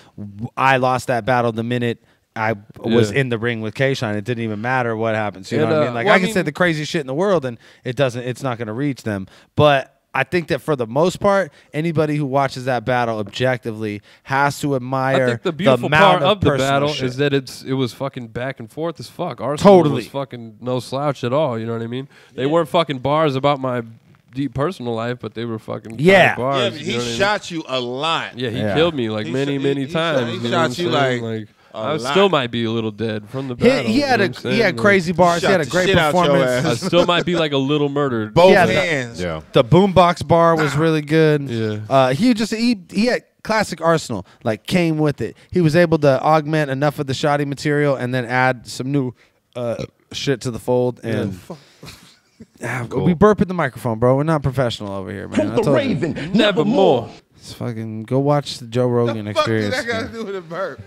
I lost that battle the minute I was Yeah. in the ring with K-Shine. It didn't even matter what happens. You And, know what I mean? Like, well, I I can mean- say the crazy shit in the world, and it's not going to reach them. But I think that for the most part, anybody who watches that battle objectively has to admire I think the beautiful amount part of the personal battle shit. is that it was fucking back and forth as fuck. Arsenal Totally. was fucking no slouch at all. You know what I mean? They weren't fucking bars about my deep personal life, but they were fucking Yeah. tight bars. Yeah, but you he know what I mean? shot you a lot. Yeah, he Yeah. killed me like He many, shot- many he shot- times. he you know shot what I'm you saying? like a I lot. still might be a little dead from the battle. He had you know what I'm saying? he had Like, crazy bars. He shot had a the great shit out your performance. ass. I still might be like a little murdered. Both Yeah, hands. Yeah. The boombox bar was really good. Yeah. He had classic Arsenal, like came with it. He was able to augment enough of the shoddy material and then add some new shit to the fold. And we burp at the microphone, bro. We're not professional over here, man. I told you. Never more. Just fucking go watch the Joe Rogan Fuck did experience. that got to man. do with a burp?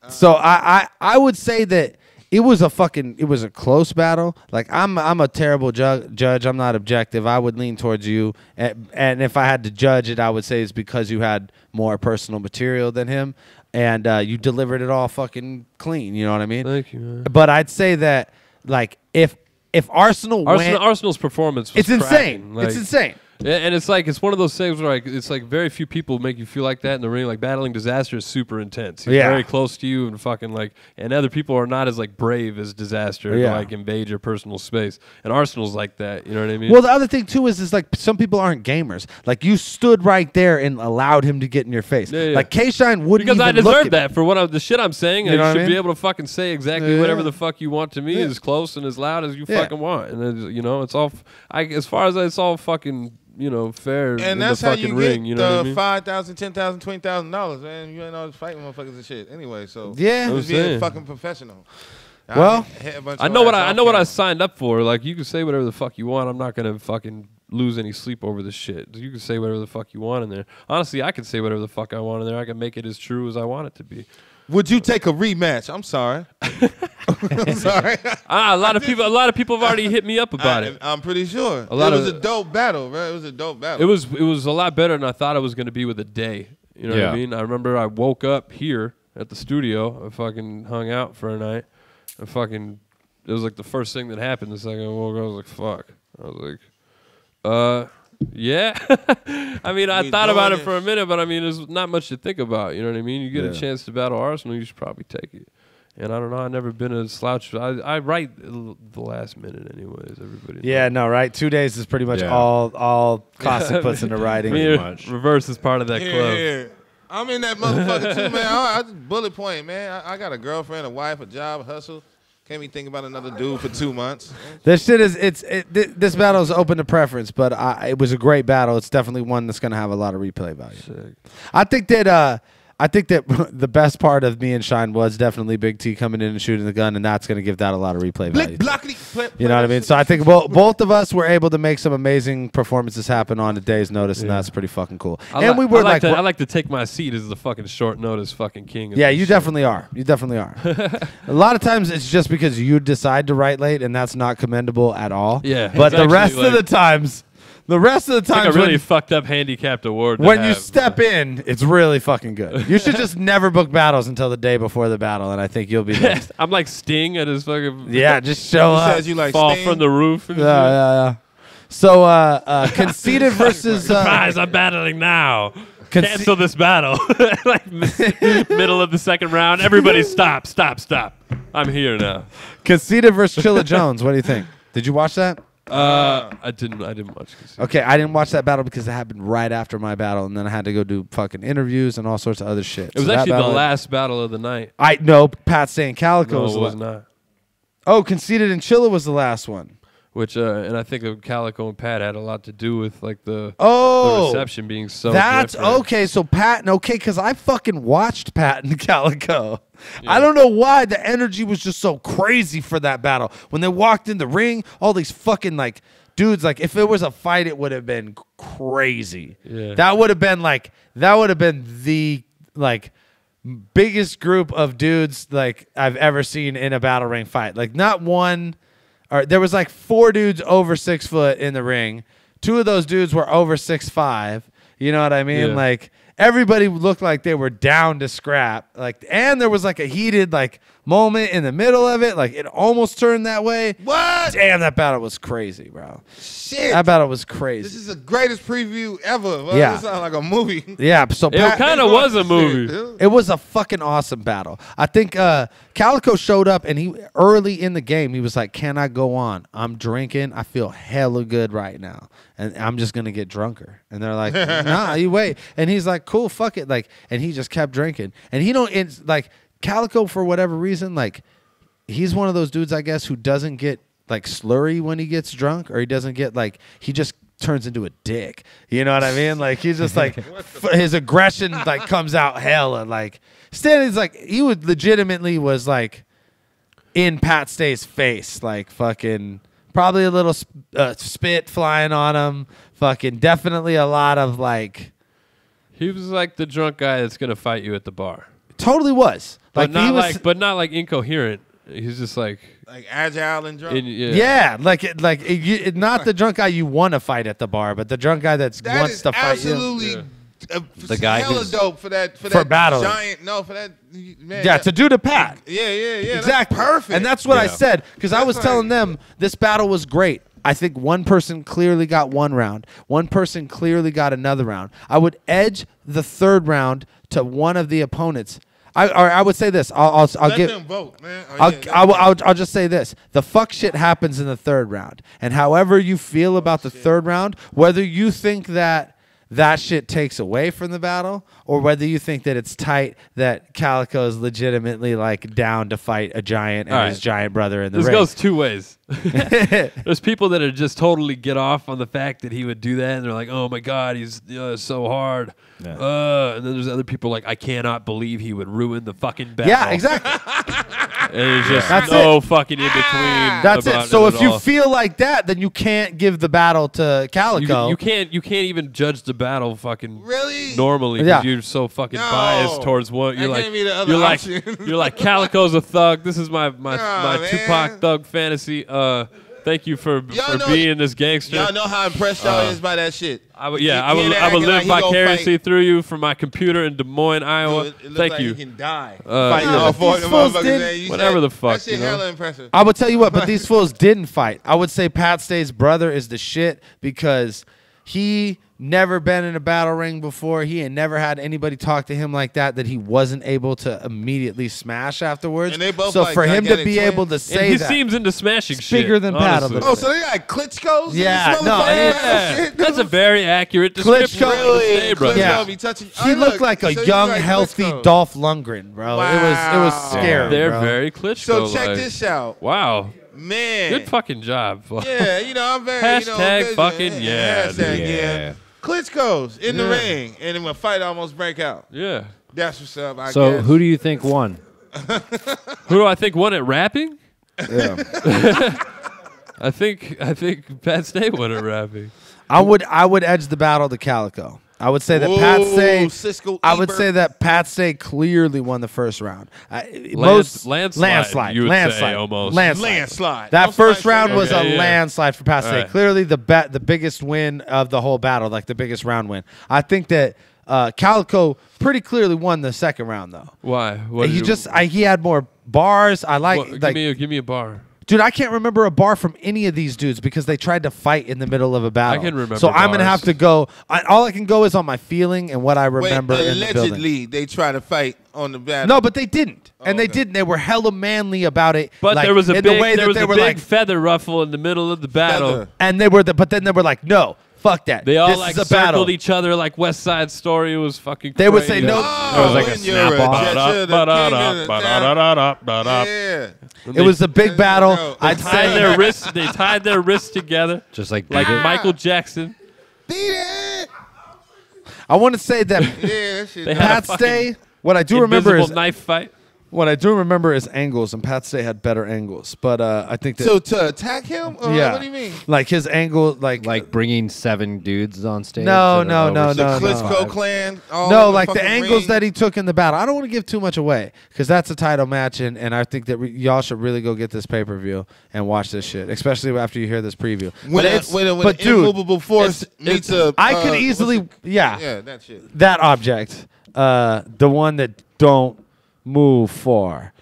So I would say that it was a close battle. Like I'm a terrible judge. I'm not objective. I would lean towards you, and if I had to judge it, I would say it's because you had more personal material than him, and you delivered it all fucking clean. You know what I mean? Thank you, man. But I'd say that like if Arsenal went, Arsenal's performance was it's insane. cracking. Like, It's insane. And it's like it's one of those things where like it's like very few people make you feel like that in the ring. Like battling Disaster is super intense. He's Yeah. very close to you and fucking like, and other people are not as like brave as Disaster Yeah. to like invade your personal space. And Arsenal's like that. You know what I mean? Well, the other thing too is like some people aren't gamers. Like you stood right there and allowed him to get in your face. Yeah, yeah. Like K-Shine wouldn't because I even look deserve at that for the shit I'm saying. You You know what I should mean? be able to fucking say exactly Yeah. whatever the fuck you want to me, as close and as loud as you Yeah. fucking want. And then, you know, it's all as far as it's all fucking, you know, fair in And the that's how fucking you ring. get You know what I the mean? $5,000, $10,000, $20,000, man. You ain't always fighting motherfuckers and shit. Anyway, so Yeah. just I'm being saying. fucking professional. Well, hit a bunch I of know what ass I off know what I camera. signed up for. Like you can say whatever the fuck you want. I'm not gonna fucking lose any sleep over this shit. You can say whatever the fuck you want in there. Honestly, I could say whatever the fuck I want in there. I can make it as true as I want it to be. Would you take a rematch? I'm sorry. I'm sorry. A lot of people have already hit me up about it. I'm pretty sure. A lot it was of- a dope battle, bro. It was a dope battle. It was a lot better than I thought it was gonna be with a day. You know what Yeah. I mean? I remember I woke up here at the studio. I fucking hung out for a night. It was like the first thing that happened. The second I woke up, I was like, fuck. I was like, Yeah. I mean, I thought about it for a minute, but I mean, there's not much to think about. You know what I mean? You get a chance to battle Arsenal, you should probably take it. And I don't know. I've never been a slouch. I write the last minute, anyways. Everybody. Yeah, no, right. 2 days is pretty much all Caustic puts into writing. Pretty much. Reverse is part of that club. Yeah. I'm in that motherfucker too, man. I just bullet point, man. I got a girlfriend, a wife, a job, a hustle. Can't be thinking about another dude for 2 months. This shit is this battle is open to preference, but it was a great battle. It's definitely one that's gonna have a lot of replay value. Sick. I think that the best part of me and Shine was definitely Big T coming in and shooting the gun, and that's going to give that a lot of replay value. You know what I mean? So I think both of us were able to make some amazing performances happen on a day's notice, and that's pretty fucking cool. I like to take my seat as the fucking short notice fucking king. Yeah, you definitely are. You definitely are. A lot of times it's just because you decide to write late, and that's not commendable at all. Yeah, but the rest of the times. The rest of the time, like a really fucked up handicapped award. When you step in, it's really fucking good. You should just never book battles until the day before the battle, and I think you'll be there. I'm like Sting at his fucking. Yeah, just show up. Says you like fall Sting? from the roof. And Yeah. So, Conceited versus. Surprise! I'm battling now. Cancel this battle. Like middle of the second round. Everybody stop. I'm here now. Conceited versus Chilla Jones. What do you think? Did you watch that? I didn't watch this. Okay, I didn't watch that battle because it happened right after my battle, and then I had to go do fucking interviews and all sorts of other shit. It was actually the last battle of the night. I know Pat saying Calico No, it was not. Oh, Conceited and Chilla was the last one. Which and I think Calico and Pat had a lot to do with like the reception being so. That's different. okay. So Pat because I fucking watched Pat and Calico. Yeah. I don't know why the energy was just so crazy for that battle. When they walked in the ring, all these fucking like dudes, like if it was a fight, it would have been crazy. Yeah. That would have been the like biggest group of dudes like I've ever seen in a battle ring fight. Like not one. Or there was like 4 dudes over 6 foot in the ring. 2 of those dudes were over 6'5". You know what I mean? Yeah. Like everybody looked like they were down to scrap. Like, and there was like a heated like moment in the middle of it. Like it almost turned that way. What? Damn, that battle was crazy, bro. Shit. That battle was crazy. This is the greatest preview ever. Well, Yeah. It sounds like a movie. Yeah, so It kind of was a movie. It was a fucking awesome battle. I think Calico showed up, and he early in the game, he was like, "Can I go on? I'm drinking. I feel hella good right now, and I'm just gonna get drunker." And they're like, "Nah, you wait." And he's like, "Cool, fuck it." Like, and he just kept drinking. And he don't it's like Calico for whatever reason. Like, he's one of those dudes, I guess, who doesn't get like slurry when he gets drunk, or he doesn't get like he just turns into a dick. You know what I mean? Like he's just like his aggression like comes out hella like. Stanley's like he would legitimately was like in Pat Stay's face, like fucking probably a little spit flying on him. Fucking definitely a lot of like. He was like the drunk guy that's gonna fight you at the bar. Totally was. But not like incoherent. He's just like agile and drunk. Yeah, not the drunk guy you want to fight at the bar, but the drunk guy that wants to fight you. Absolutely, the guy hella who's dope for that battling. giant. No, for that man. Yeah, to do the Pat. Yeah. Exactly. That's perfect. And that's what I said because I was telling them this battle was great. I think one person clearly got one round. One person clearly got another round. I would edge the third round to one of the opponents. I would say this. I'll Let them vote, man. I'll just say this. The fuck shit happens in the third round. And however you feel about the third round, whether you think that shit takes away from the battle or whether you think that it's tight that Calico is legitimately like down to fight a giant and his giant brother in the ring. This goes 2 ways. There's people that are just totally get off on the fact that he would do that, and they're like, "Oh my god, he's so hard." Yeah. And then there's other people like, "I cannot believe he would ruin the fucking battle." Yeah, exactly. And there's just fucking in between. That's it. So if you feel like that, then you can't give the battle to Calico. You can't even judge the battle fucking really normally because you're so fucking biased towards one. You're like Calico's a thug. This is my Tupac thug fantasy. Thank you for know- being this gangster. Y'all know how impressed y'all is by that shit. I would He live acting like he gonna vicariously fight. through you from my computer in Des Moines, Iowa. It looks Thank like you. He can die. Fighting all four of them motherfuckers, man. You Whatever said- the fuck, That shit you know? hella impressive. I would tell you what, but these fools didn't fight. I would say Pat Stay's brother is the shit because he never been in a battle ring before. He had never had anybody talk to him like that he wasn't able to immediately smash afterwards. And they both so like for him to gigantic be twins. able to And say he that, seems into smashing shit. bigger than Pat a honestly. little Oh, so they got Klitschko's? in Yeah, this no, motherfucker? Yeah, that's a very accurate description. Klitschko- of the day, brother. Yeah. Be touching. he looked like a so he's young, like healthy Klitschko. Dolph Lundgren, bro. It was Wow. scary. They're bro. very Klitschko. So check like. this out, Wow. man. Good fucking job. Yeah, you know I'm very. Hashtag you know, fucking yeah, Hashtag dude. yeah. Yeah. Klitschko's in the Yeah. ring, and then when fight almost break out. Yeah. That's what's up. I So guess. who do you think won? Who do I think won at rapping? Yeah. I think Pat Stay won at rapping. I would edge the battle to Calico. I would say that Pat Whoa, Stay. Cisco I would Ebert. say that Pat Stay clearly won the first round. Landslide, you would say, almost. Landslide. That Don't first slide round for was you. a Okay, yeah. landslide for Pat Stay. Right. Clearly the biggest win of the whole battle, like the biggest round win. I think that Calico pretty clearly won the second round though. Why? What He did just he had more bars. I like what, like give me a bar. dude, I can't remember a bar from any of these dudes because they tried to fight in the middle of a battle. I can remember So I'm gonna bars. have to go. All I can go is on my feeling and what I Wait, remember in the building. allegedly they try to fight on the battle. No, but they didn't, and they okay. didn't. They were hella manly about it. But like, there was a in big, the way there that was they a were big like, feather ruffle in the middle of the battle. Feather. and they were, but then they were like, no, fuck that. They all this like is a battle. circled each other like West Side Story. It was fucking. They would say crazy. no. Oh, It was like a when you're snap-off. jet, you're the king of the town. Yeah. It was a big battle. No. I'd Tied say their wrists. They tied their wrists together Just like like Biggie? Michael Jackson. Beat it. I want to say that Yeah, that shit. They nice. had Pat a fucking Stay. What I do remember invisible is knife fight. what I do remember is angles, and Pat Stay had better angles. But I think that So to attack him? Or yeah, What do you mean? like his angle, Like bringing 7 dudes on stage. No, that are no, over no, The no, Klitschko clan? all no, in like the fucking angles ring? that he took in the battle. I don't want to give too much away because that's a title match, and I think that y'all should really go get this pay per view and watch this shit, especially after you hear this preview. When but an dude, immovable force meets a. I could what's easily, it- yeah, Yeah, that shit. that object, the one that don't move far.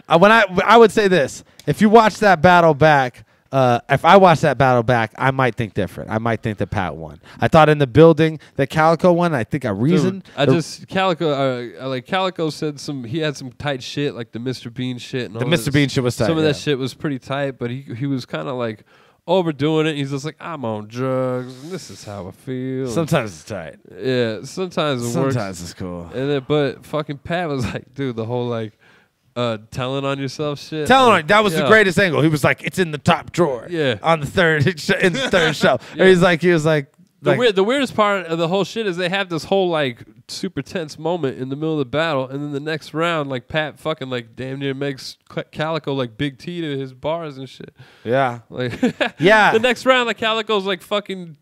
When I would say this, if you watch that battle back, if I watch that battle back, I might think different. I might think that Pat won. I thought in the building that Calico won. I think I reasoned. Dude, Calico said he had some tight shit like the Mr. Bean shit. And The all Mr. this. Bean shit was tight, Some of yeah. that shit was pretty tight, but he was kind of like overdoing it. He's just like, I'm on drugs, and this is how I feel. Sometimes it's tight. Yeah, sometimes it works. Sometimes it's cool. And then, but fucking Pat was like, dude, the whole like telling on yourself shit. Telling him that was the Yeah. greatest angle. He was like, "It's in the top drawer." Yeah. On the third in the third shelf. Yeah. Or he was like. The weirdest part of the whole shit is they have this whole like super tense moment in the middle of the battle, and then the next round, like Pat fucking like damn near makes Calico like Big T to his bars and shit. Yeah. Like Yeah. the next round, like Calico's like fucking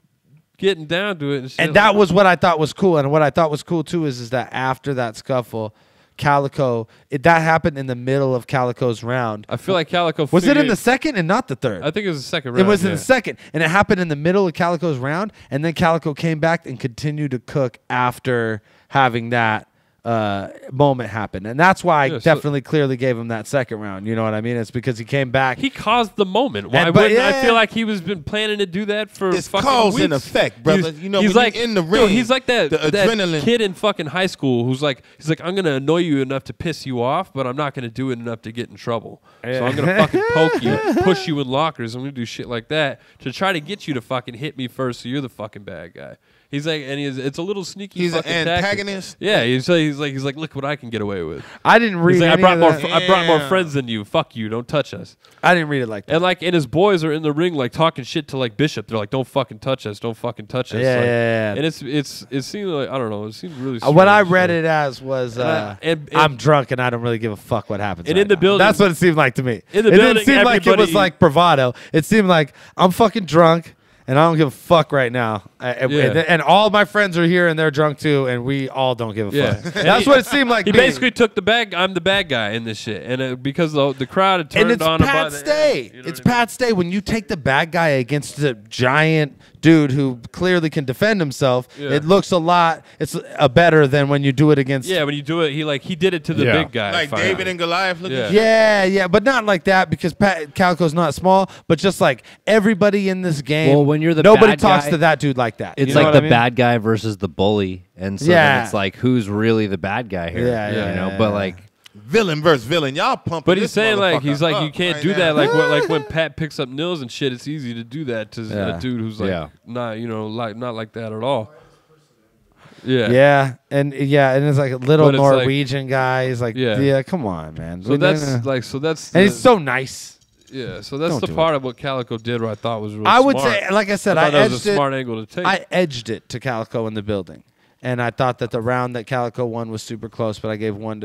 getting down to it and shit. And that was what I thought was cool. And what I thought was cool too is that after that scuffle, Calico, that happened in the middle of Calico's round. I feel like Calico Was it in figured- the second and not the third? I think it was the second round. It was in yeah. the second, and it happened in the middle of Calico's round, and then Calico came back and continued to cook after having that moment happen, and that's why I Yeah, so- definitely clearly gave him that second round. You know what I mean? It's because he came back. He caused the moment. Why but wouldn't I yeah. feel like he was been planning to do that for It's fucking cause weeks? and effect, brother. He's, You know, he's when like you're in the dude, ring, he's like that, the that adrenaline- kid in fucking high school who's like, I'm gonna annoy you enough to piss you off, but I'm not gonna do it enough to get in trouble. So I'm gonna fucking poke you, push you in lockers. I'm gonna do shit like that to try to get you to fucking hit me first, so you're the fucking bad guy. He's like, and it's a little sneaky. He's an fucking tactic. antagonist? Yeah, he's like, look what I can get away with. I didn't read. He's like, any I of that. brought more friends than you. Fuck you. Don't touch us. I didn't read it like that. And like, and his boys are in the ring, like talking shit to like Bishop. They're like, "Don't fucking touch us. Don't fucking touch us." Yeah, like, yeah. And it seemed like I don't know. It seemed really. What I strange, read so. it as was and I'm drunk and I don't really give a fuck what happens. And right in the now. building- that's what it seemed like to me. In the it building, didn't seem like it was everybody- like bravado. It seemed like I'm fucking drunk And I don't give a fuck right now. And all my friends are here and they're drunk too, and we all don't give a fuck. That's what it seemed like. He basically took I'm the bad guy in this shit, and because the crowd had turned on Pat Stay. It's Pat Stay. When you take the bad guy against the giant dude who clearly can defend himself, it looks a lot. It's better than when you do it against. Yeah, when you do it, he did it to the big guy. Like David and Goliath. Yeah, but not like that because Calico's not small, but just like everybody in this game. Well, when you're the nobody bad talks guy, to that dude like that. It's You know like what the I mean? bad guy versus the bully, and so then it's like who's really the bad guy here? But like villain versus villain, y'all pumping. But he's saying like you can't do that like when Pat picks up Nils and shit. It's easy to do that to a dude who's like not not like that at all. Yeah. And it's like a little But it's Norwegian guy. He's like, come on, man. So that's and he's so nice. Yeah, so that's the part of what Calico did where I thought was really I would smart. say, like I said, I I thought that was edged a smart angle to take. I edged it to Calico in the building, and I thought that the round that Calico won was super close. But I gave one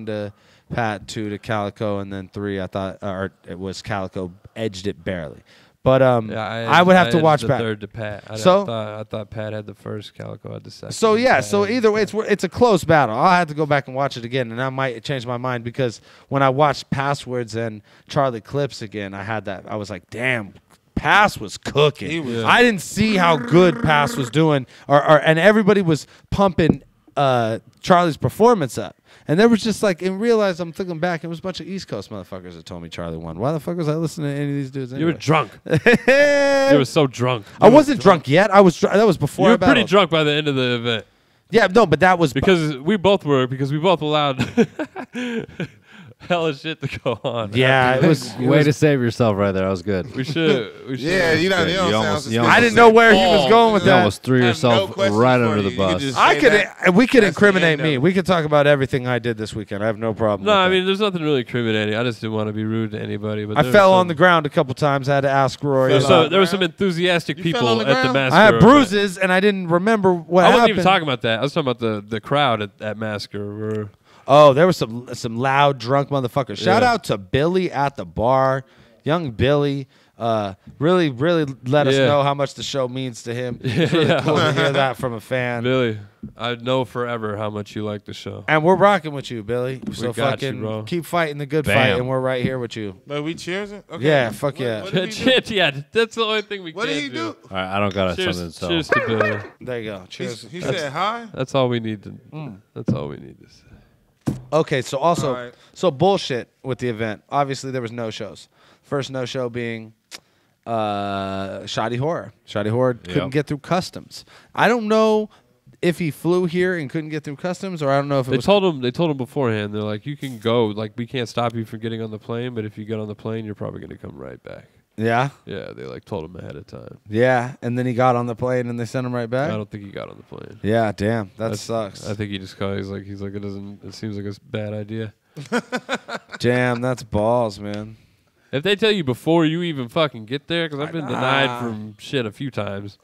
to Pat, 2 to Calico, and then 3 I thought, or it was Calico edged it barely. But I would have to watch the Pat. third to Pat. I thought Pat had the first, Calico had the second. So so either way, it's a close battle. I'll have to go back and watch it again, and I might change my mind because when I watched Passwords and Charlie Clips again, I was like, damn, Pass was cooking. I didn't see how good Pass was doing, and everybody was pumping Charlie's performance up. And there was just like, and realized I'm thinking back, it was a bunch of East Coast motherfuckers that told me Charlie won. Why the fuck was I listening to any of these dudes anyway? You were drunk. You were so drunk. I wasn't drunk yet. That was before. You were pretty drunk by the end of the event. Yeah, no, but that was because we both allowed hella shit to go on. Yeah, it was way to save yourself right there. That was good. We should. Yeah, you don't almost, sound I didn't know where he was going with you that. almost threw yourself right under the bus. We could incriminate me. We could talk about everything I did this weekend. I have no problem. No, with I that. mean, there's nothing really incriminating. I just didn't want to be rude to anybody. But I fell on the ground a couple times. I had to ask Rory. So there were some enthusiastic people at the MASSacre. I had bruises, and I didn't remember what happened. I wasn't even talking about that. I was talking about the crowd at MASSacre. Oh, there was some loud, drunk motherfuckers. Shout out to Billy at the bar. Young Billy. Really let us know how much the show means to him. It's really cool to hear that from a fan. Billy, I know forever how much you like the show. And we're rocking with you, Billy. So got fucking you, bro. keep fighting the good fight, and we're right here with you. But we cheers? Okay. Yeah, fuck yeah. Yeah, that's the only thing we What can't did he do? All right, I don't got something. So Cheers to Billy. There you go. Cheers. He said hi? That's all we need to. That's all we need to say. Okay, so also, All right. so bullshit with the event. Obviously, there was no shows. First no show being Shoddy Horror. Shoddy Horror couldn't get through customs. I don't know if he flew here and couldn't get through customs, or I don't know if it was. They told him beforehand. They're like, you can go. Like, we can't stop you from getting on the plane, but if you get on the plane, you're probably gonna come right back. Yeah. Yeah, they like told him ahead of time. Yeah, and then he got on the plane and they sent him right back. I don't think he got on the plane. Yeah, damn, that sucks. I think he just got. He's like it doesn't. It seems like a bad idea. Damn, that's balls, man. If they tell you before you even fucking get there, because I've been denied from shit a few times.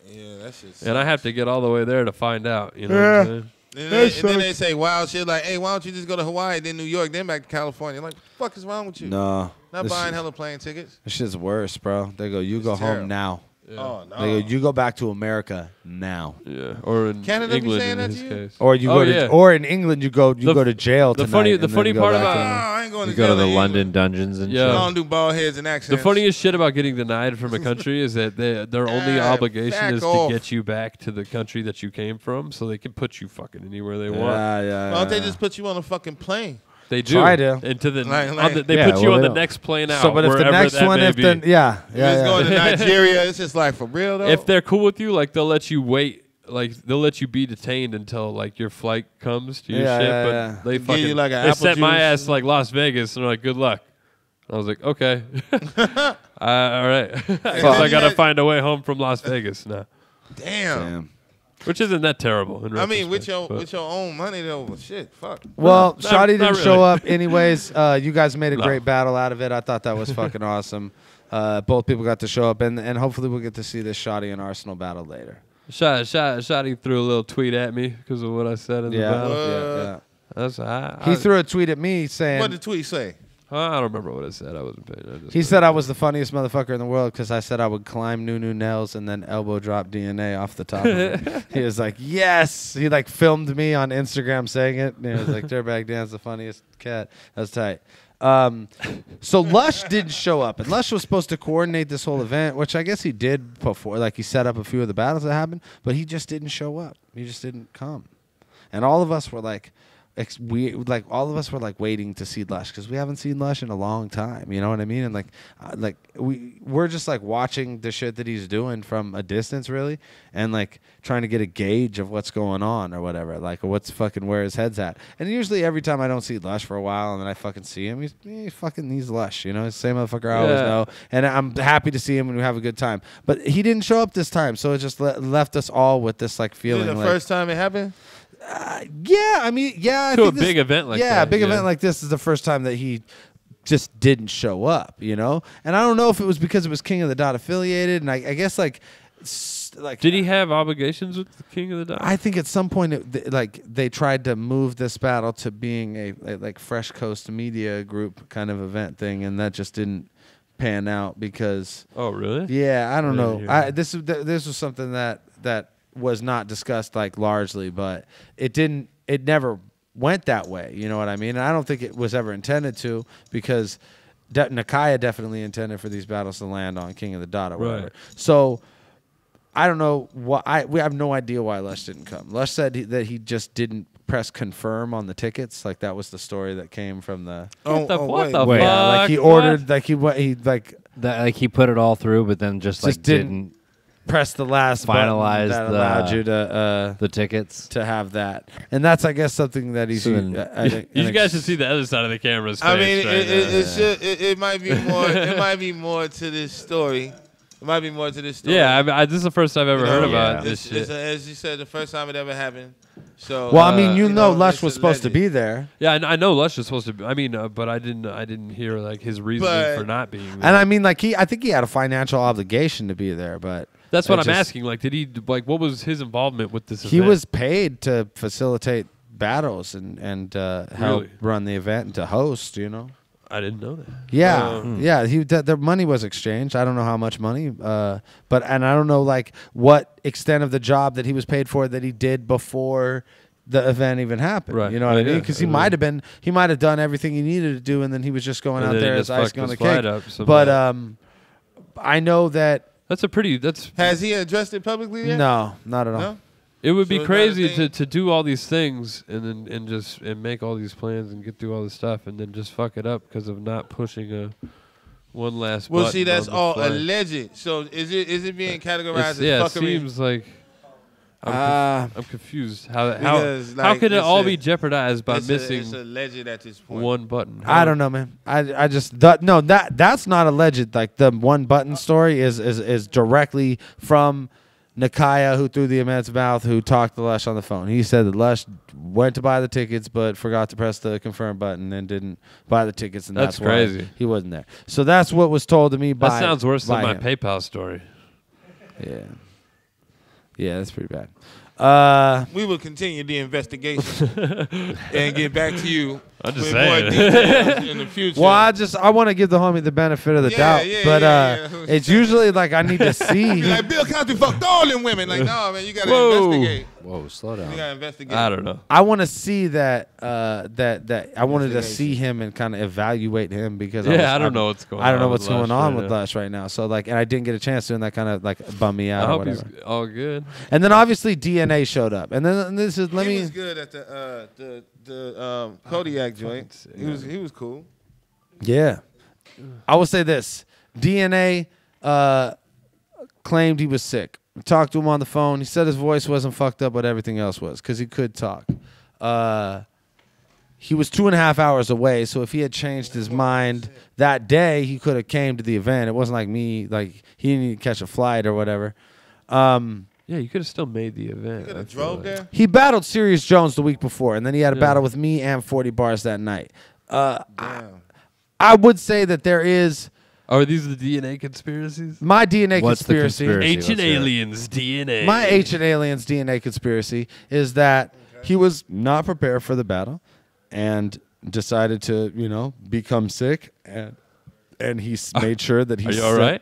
Yeah, that shit sucks. And I have to get all the way there to find out. You know what I'm saying? And then they say wild shit like, hey, why don't you just go to Hawaii, then New York, then back to California? Like, what the fuck is wrong with you? No. Not buying hella plane tickets. This shit's worse, bro. They go, you go home now. Yeah. Oh, no. They go, you go back to America now. Yeah, or in Canada be England saying in that his to you? case. Or you go to, or in England you go to jail the tonight. funny- and the then funny you go part back about- to I ain't going to you go to jail the in London England. dungeons and Yeah. shit. I don't do bald heads and accents. The funniest shit about getting denied from a country is that their only obligation is to get you back to the country that you came from, so they can put you fucking anywhere they want. Yeah. Why don't they just put you on a fucking plane? They do. Try to. And to the, Like- they Yeah, put you well, on they the don't. next plane out. So, but if the wherever next that one, may if be. then, yeah. If it's going to Nigeria, it's just like, for real, though? If they're cool with you, like they'll let you wait. Like they'll let you be detained until like your flight comes to your Yeah, shit. yeah, but yeah. they Give fucking you like an they apple sent my juice. ass to like Las Vegas and they're like, good luck. I was like, okay, all right. I guess I gotta find a way home from Las Vegas now, Damn. which isn't that terrible. In I mean, with retrospect, your own money, though, well, shit, fuck. Well, Not- Shoddy not didn't show really. up anyways. You guys made a No. great battle out of it. I thought that was fucking awesome. Both people got to show up, and hopefully we'll get to see this Shoddy and Arsenal battle later. Shotty threw a little tweet at me because of what I said in the battle. Yeah. That's He threw a tweet at me saying, What did the tweet say? I don't remember what I said. I wasn't paying. He said I was the funniest motherfucker in the world because I said I would climb Nunu Nails and then elbow drop DNA off the top of it. He was like, yes. He like filmed me on Instagram saying it. And he was like, Dirtbag Dan's the funniest cat. That's tight. So Lush didn't show up. And Lush was supposed to coordinate this whole event, which I guess he did before. Like he set up a few of the battles that happened. But he just didn't show up. He just didn't come. And all of us were like, all of us were like waiting to see Lush because we haven't seen Lush in a long time. You know what I mean? And like we're just like watching the shit that he's doing from a distance, really, and like trying to get a gauge of what's going on or whatever, like what's fucking where his head's at. And usually every time I don't see Lush for a while and then I fucking see him, he's Lush. You know, he's the same motherfucker I always know. And I'm happy to see him and we have a good time. But he didn't show up this time, so it just left us all with this like feeling. Is it the like, first time it happened? Yeah, I mean, yeah. I To think a big event like that. Yeah, a big event like this is the first time that he just didn't show up, you know? And I don't know if it was because it was King of the Dot affiliated, and I guess, like... Did he have obligations with the King of the Dot? I think at some point, they tried to move this battle to being a like Fresh Coast Media Group kind of event thing, and that just didn't pan out because... Oh, really? Yeah, I don't know. This was something that was not discussed like largely, but it never went that way. You know what I mean? And I don't think it was ever intended to because Nakia definitely intended for these battles to land on King of the Dot or whatever. Right. So I don't know we have no idea why Lush didn't come. Lush said that he just didn't press confirm on the tickets. Like that was the story that came from the. What the fuck? Yeah, like he ordered, like he he put it all through, but then just didn't press the last finalize button that allowed you to the tickets to have that, and that's I guess something that he's. I think, you guys should see the other side of the camera. I mean, it might be more. It might be more to this story. It might be more to this story. Yeah, this is the first I've ever heard about this shit. As you said, the first time it ever happened. So well, I mean, you know Lush was supposed to be there. Yeah, I know Lush was supposed to be. I mean, but I didn't hear like his reasoning for not being there. And I mean, like I think he had a financial obligation to be there, but that's what I'm asking. Like, did he what was his involvement with this event? He was paid to facilitate battles and help run the event and to host. You know. I didn't know that. Yeah, yeah. The money was exchanged. I don't know how much money, and I don't know like what extent of the job that he was paid for that he did before the event even happened. Right. You know what I mean? Because he might have done everything he needed to do, and then he was just going out there as icing on the cake. But I know that Has he addressed it publicly yet? No, not at all. No? It would be crazy to do all these things and make all these plans and get through all this stuff and then just fuck it up because of not pushing one last. Well, see, that's all alleged. So is it being categorized as fuckery? Yeah, it seems like I'm confused. How could it all be jeopardized by missing? It's alleged at this point. One button. I don't know, man. I just no that's not alleged. Like the one button story is directly from Nakia, who threw the immense mouth, who talked to Lush on the phone. He said that Lush went to buy the tickets, but forgot to press the confirm button and didn't buy the tickets, and that's crazy. Why he wasn't there. So that's what was told to me by. That sounds worse than my him. PayPal story. Yeah, that's pretty bad. We will continue the investigation and get back to you I'm just with saying. more details in the future. Well, I want to give the homie the benefit of the doubt, but it's usually like I need to see. Like Bill Cosby fucked all them women. Like, no, man, you gotta investigate. Whoa, slow down. You gotta investigate. I don't know. I want to see that I wanted to see him and kind of evaluate him because I don't know what's going on. I don't know what's going on right with Lush right now. So like, and I didn't get a chance to, and that kind of like bummed me out. I or hope whatever. he's all good. And then obviously DNA showed up, and then this is He was good at the Kodiak joint. He was cool. Yeah, I will say this: DNA claimed he was sick. We talked to him on the phone. He said his voice wasn't fucked up, but everything else was because he could talk. He was 2.5 hours away, so if he had changed his mind that day, he could have came to the event. It wasn't like me, like he didn't need to catch a flight or whatever. Yeah, you could have still made the event. You could have drove there. He battled Sirius Jones the week before, and then he had a battle with me and 40 Bars that night. I would say that there is. Are these the DNA conspiracies? My DNA What's the conspiracy. conspiracy? Ancient aliens DNA. My Ancient Aliens DNA conspiracy is that he was not prepared for the battle, and decided to, become sick, and he made sure that he. Are you all right?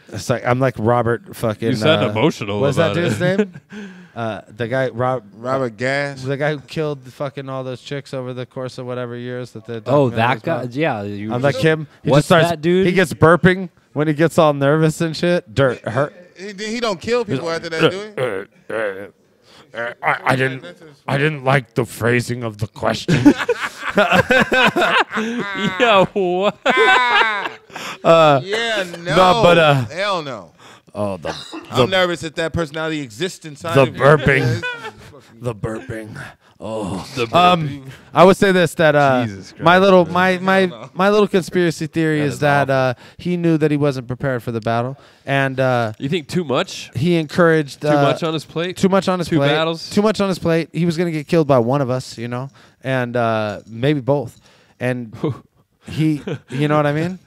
It's like I'm like Robert fucking. You sound emotional. What's that about dude's it. name? The guy Robert Gas. the guy who killed fucking all those chicks over the course of whatever years that the. Oh, documentary that was guy. about. Yeah. You I'm like him. He What's just starts, that dude? He gets burping when he gets all nervous and shit. He don't kill people after that, do he? I didn't like the phrasing of the question. Yo, what? Yeah, no. No, but, hell no. Oh, I'm nervous that that personality exists inside the of you. burping. The burping. Oh, I would say this that Jesus Christ, my little man. my little conspiracy theory is that he knew that he wasn't prepared for the battle, and You think too much? he encouraged Too much on his plate? too much on his Two plate. battles? Too much on his plate. He was gonna get killed by one of us, and maybe both. And he, you know what I mean?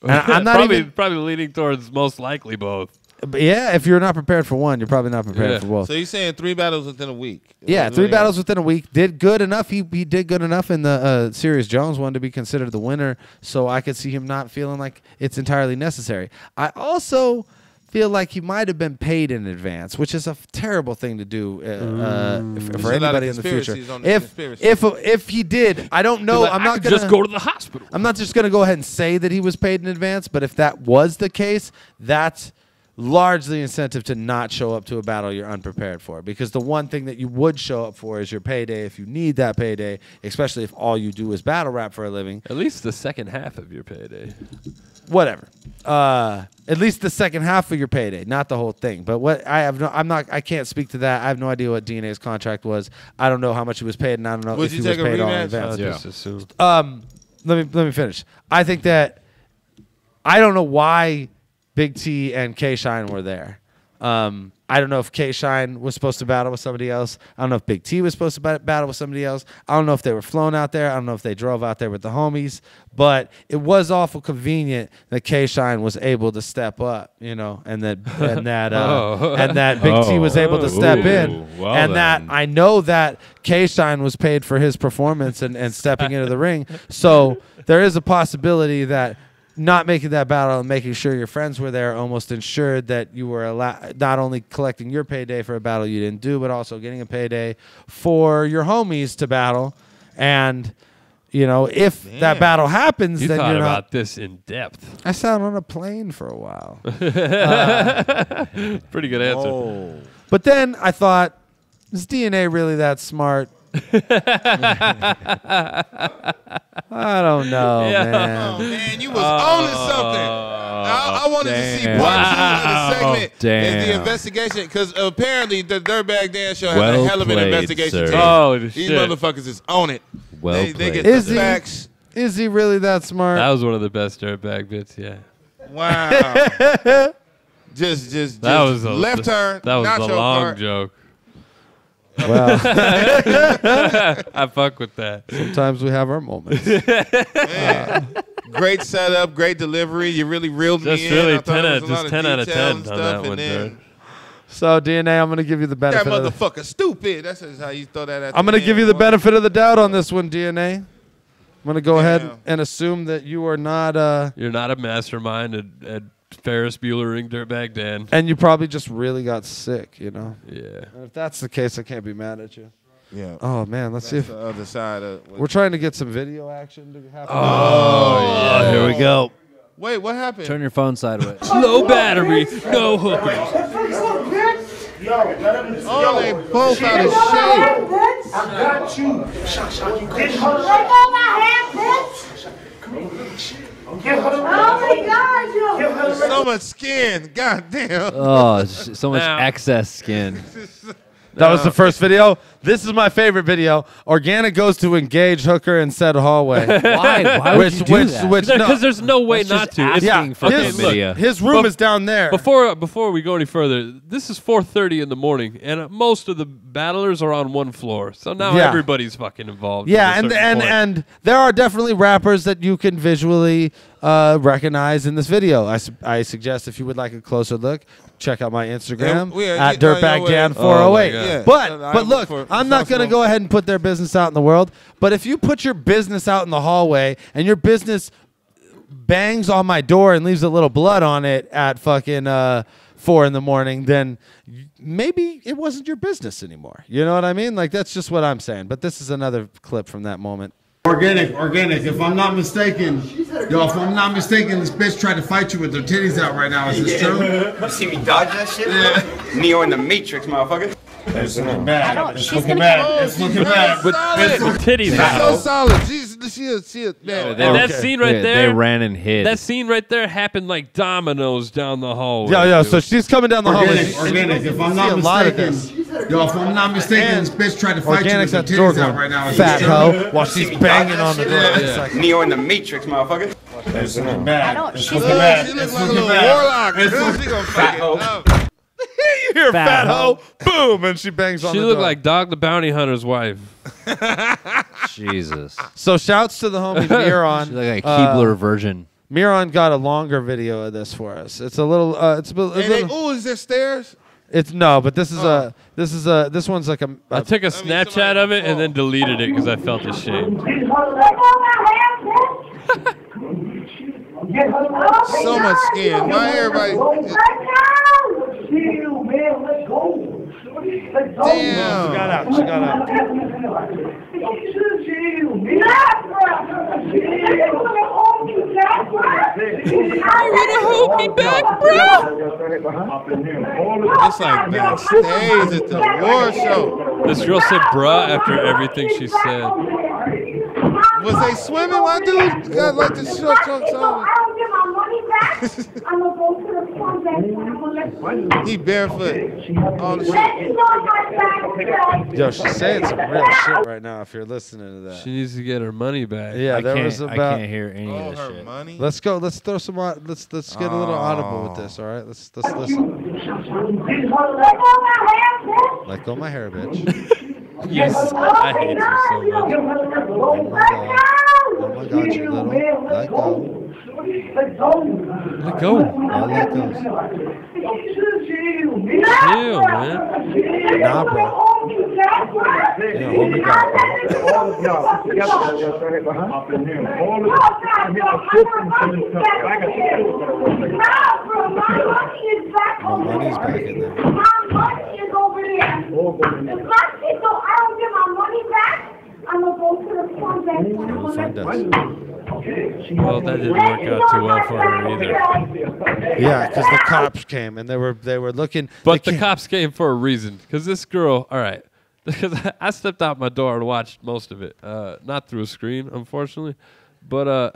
And I'm not probably leaning towards most likely both. But yeah, if you're not prepared for one, you're probably not prepared Yeah. for both. So you're saying 3 battles within a week? Yeah, 3 battles within a week. Did good enough. He did good enough in the Sirius Jones one to be considered the winner. So I could see him not feeling like it's entirely necessary. I also feel like he might have been paid in advance, which is a terrible thing to do for anybody in the future. If he did, I don't know. I'm not gonna just go to the hospital. I'm not just gonna go ahead and say that he was paid in advance. But if that was the case, that's largely incentive to not show up to a battle you're unprepared for, because the one thing that you would show up for is your payday if you need that payday, especially if all you do is battle rap for a living. At least the second half of your payday. Whatever. At least the second half of your payday, not the whole thing. But what I can't speak to that. I have no idea what DNA's contract was. I don't know how much he was paid, and I don't know Would if you he was take a paid all in rematch? advance. Just assumed. Let me finish. I think that I don't know why Big T and K Shine were there. I don't know if K Shine was supposed to battle with somebody else. I don't know if Big T was supposed to battle with somebody else. I don't know if they were flown out there. I don't know if they drove out there with the homies. But it was awful convenient that K Shine was able to step up, and that Big T was able to step in, well and then. that I know that K Shine was paid for his performance and stepping into the ring. So there is a possibility that not making that battle and making sure your friends were there almost ensured that you were not only collecting your payday for a battle you didn't do, but also getting a payday for your homies to battle. And, if that battle happens, You then thought you're about not. this in depth. I sat on a plane for a while. Pretty good answer. But then I thought, is DNA really that smart? I don't know, man. Oh, man, you was owning something. I wanted to see part 2 of the segment is the investigation, because apparently the Dirtbag Dan Show has Well a hell of an played, investigation sir. team. Oh, These shit. motherfuckers is on it. Well They played. get Is the he? facts. Is he really that smart? That was one of the best Dirtbag bits, yeah. Wow. just That was left turn. That was nacho the long cart. joke. Well, I fuck with that. sometimes we have our moments. Man. Great setup, great delivery. You really reeled Just me in. really I thought 10 it out- was a lot just of 10 out of detail 10 and on stuff, that and one, then Dirt. So DNA, I'm going to give you the that benefit. motherfucker stupid. That's just how you throw that at I'm the going to give end, you the boy. benefit of the doubt on this one, DNA. I'm going to go ahead Damn. and assume that you are not, You're not a mastermind at Ferris Buellering Dirtbag Dan. and you probably just really got sick, Yeah. And if that's the case, I can't be mad at you. Yeah. Oh man, let's see That's if the other side of. we're trying to get some video action to happen. Oh, here we go. Wait, what happened? Turn your phone sideways. Low battery, no hookers. Oh, they both out of shape. I got you. Get her. Let go my hand, bitch! Get her. Oh my God, Get her. So much skin. God damn. Oh, so much Now- excess skin. That was the first video. This is my favorite video. Organic goes to engage hooker in said hallway. Why? Why would you do that? Which no. Because there's no way That's not just to. It's- asking for his, chlamydia. his room But- is down there. Before we go any further, this is 4:30 in the morning, and most of the battlers are on one floor. So now Yeah. everybody's fucking involved. Yeah, at a and certain and point. and there are definitely rappers that you can visually recognize in this video. I suggest if you would like a closer look, check out my Instagram Yeah, at DirtbagDan408. Yeah. But look, I'm not going to go ahead and put their business out in the world. But if you put your business out in the hallway and your business bangs on my door and leaves a little blood on it at fucking 4 in the morning, then maybe it wasn't your business anymore. You know what I mean? Like, that's just what I'm saying. But this is another clip from that moment. Organic. If I'm not mistaken, this bitch tried to fight you with her titties out right now. Is this true? You see me dodge that shit? Yeah. Neo in the Matrix, motherfucker. It's looking bad. It's looking bad. It's looking bad. With titties out. So solid. She man. And that scene right there, they ran and hid. That scene right there happened like dominoes down the hallway. Yeah. So she's coming down the hallway. Organic. If I'm not mistaken, this bitch tried to fight you with her titties out right now. Is Fat this true? hoe while she's banging on the door. Yeah. Neo in the Matrix, motherfucker. It's looking bad. It's looking She bad. looks like a little warlock. She gonna fuck it up. You hear fat hoe, boom, and she bangs on She the looked door. like Dog the Bounty Hunter's wife. Jesus. So shouts to the homie Miron. She's like a Keebler virgin. Miron got a longer video of this for us. It's a little. Is there stairs? It's no, but this one's like a. I took a Snapchat of it and then deleted it because I felt ashamed. So much skin. Why everybody? Damn. She got out. You wanna hold me back, bro? It's like backstage at the award show. This girl said bruh after everything she said. Was they swimming? Why dude got like the short trunks on? He barefoot. All the shit. Yo, she's saying some real shit right now. If you're listening to that, She needs to get her money back. yeah, I there was can't about. hear any of this shit. Money. Let's go. Let's throw some. Let's get a little audible with this. All right. Let's listen. Let go my hair, bitch. Yes, I hate you so much. Oh my god, you little. Let go. Let go. Let go. Chill, man. Nah, bro. Yeah, hold me back, My money's back in there. My money is over there. If my kids don't, I don't get my money back, I'm going to go to the front desk. Well, that didn't work out too well for her either. Yeah, because the cops came and they were looking. But the cops came for a reason. Because this girl, all right. Because I stepped out my door and watched most of it. Not through a screen, unfortunately. But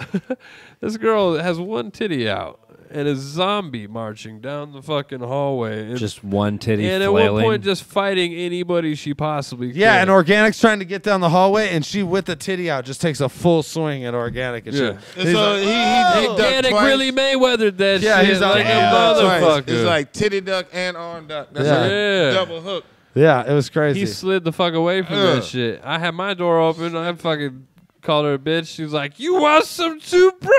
this girl has one titty out and a zombie marching down the fucking hallway. And, Just one titty and flailing. at one point just fighting anybody she possibly can. Yeah, and Organic's trying to get down the hallway, and she, with the titty out, just takes a full swing at Organic. And Yeah. he's So like, he Organic twice. really Mayweathered that Yeah, shit he's like like, a Twice. motherfucker. It's like titty duck and arm duck. That's Yeah. a Yeah. double hook. yeah, it was crazy. He slid the fuck away from that shit. I had my door open. I fucking called her a bitch. She was like, "You want some too, bro?"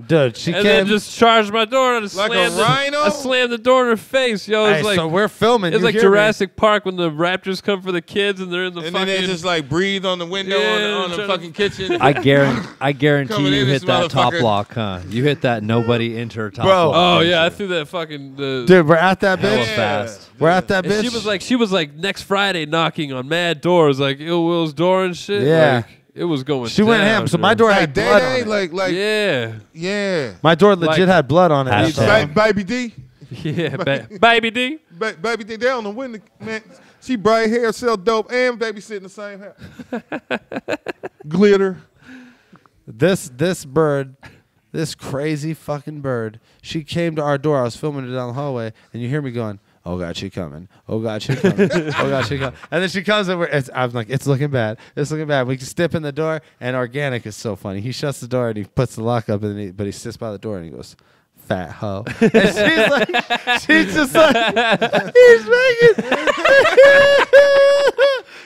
Dude, she And came. then just charged my door and I Like a slammed rhino? I slammed the door in her face. Yo, it's Hey, like so we're filming. it's you like hear me. Jurassic Park when the raptors come for the kids and they're in the And fucking. then they just like breathe on the window Yeah, on the trying fucking kitchen. I guarantee Coming you in, hit this that top motherfucker. lock, huh? You hit that nobody enter top Bro. lock. oh yeah, I threw that fucking. Dude, we're at that Hella bitch. fast. We're at that And bitch. she was like next Friday knocking on mad doors like Ill Will's door and shit. Yeah. Like, it was going. She went down, ham. So dude. my door Like had blood on Day-Day, it. like Yeah. yeah. My door legit like- had blood on it. Hashtag. Baby D. Yeah, baby D. Baby D, they on the window, man. She bright hair, sell dope, and babysit in the same house. Glitter. This bird, this crazy fucking bird, she came to our door. I was filming it down the hallway, and you hear me going, "Oh God, she coming! Oh God, she coming! Oh God, she coming!" And then she comes over. I'm like, "It's looking bad. It's looking bad." We step in the door, and Organic is so funny. He shuts the door and he puts the lock up, but he sits by the door and he goes, "Fat hoe," and she's like, she's just like, he's banging.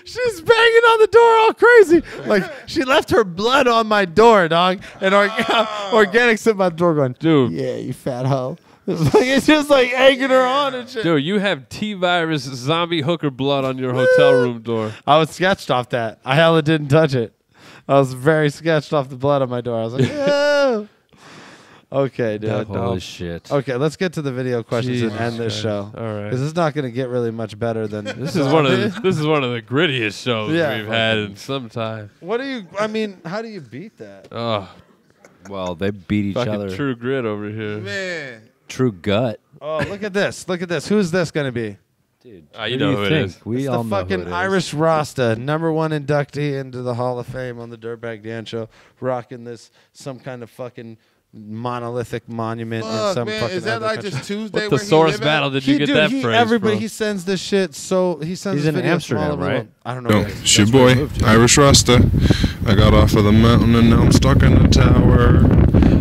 She's banging on the door all crazy. Like, she left her blood on my door, dog. And Organic sitting by the door going, Dude. "Yeah, you fat hoe. It's just like egging her on and shit. Dude, you have T-virus zombie hooker blood on your hotel room door. I was sketched off that. I hella didn't touch it. I was very sketched off the blood on my door. I was like, oh. Okay, dude. Holy shit. Okay, let's get to the video questions Jesus and end this Christ. show. All right. Because it's not going to get really much better than This is one of the grittiest shows Yeah. we've had in some time. What do you? I mean, how do you beat that? Oh, Well, they beat each fucking other. true grit over here. Man. True gut. Oh, look at this! Look at this! Who's this going to be? Dude, You who know do who you it think? is. We It's all the know who fucking it is. Irish Rasta, #1 inductee into the Hall of Fame on the Dirtbag Dan Show, rocking this some kind of fucking monolithic monument in Fuck, some man. fucking Is that other like country. just Tuesday? What where thesaurus he live battle at? did you get Dude, that phrase everybody from? he sends this shit. So he sends. He's this in videos from all Amsterdam, over the right? world. I don't know. Yo, where he is. it's your boy, Irish Rasta. I got off of the mountain and now I'm stuck in the tower.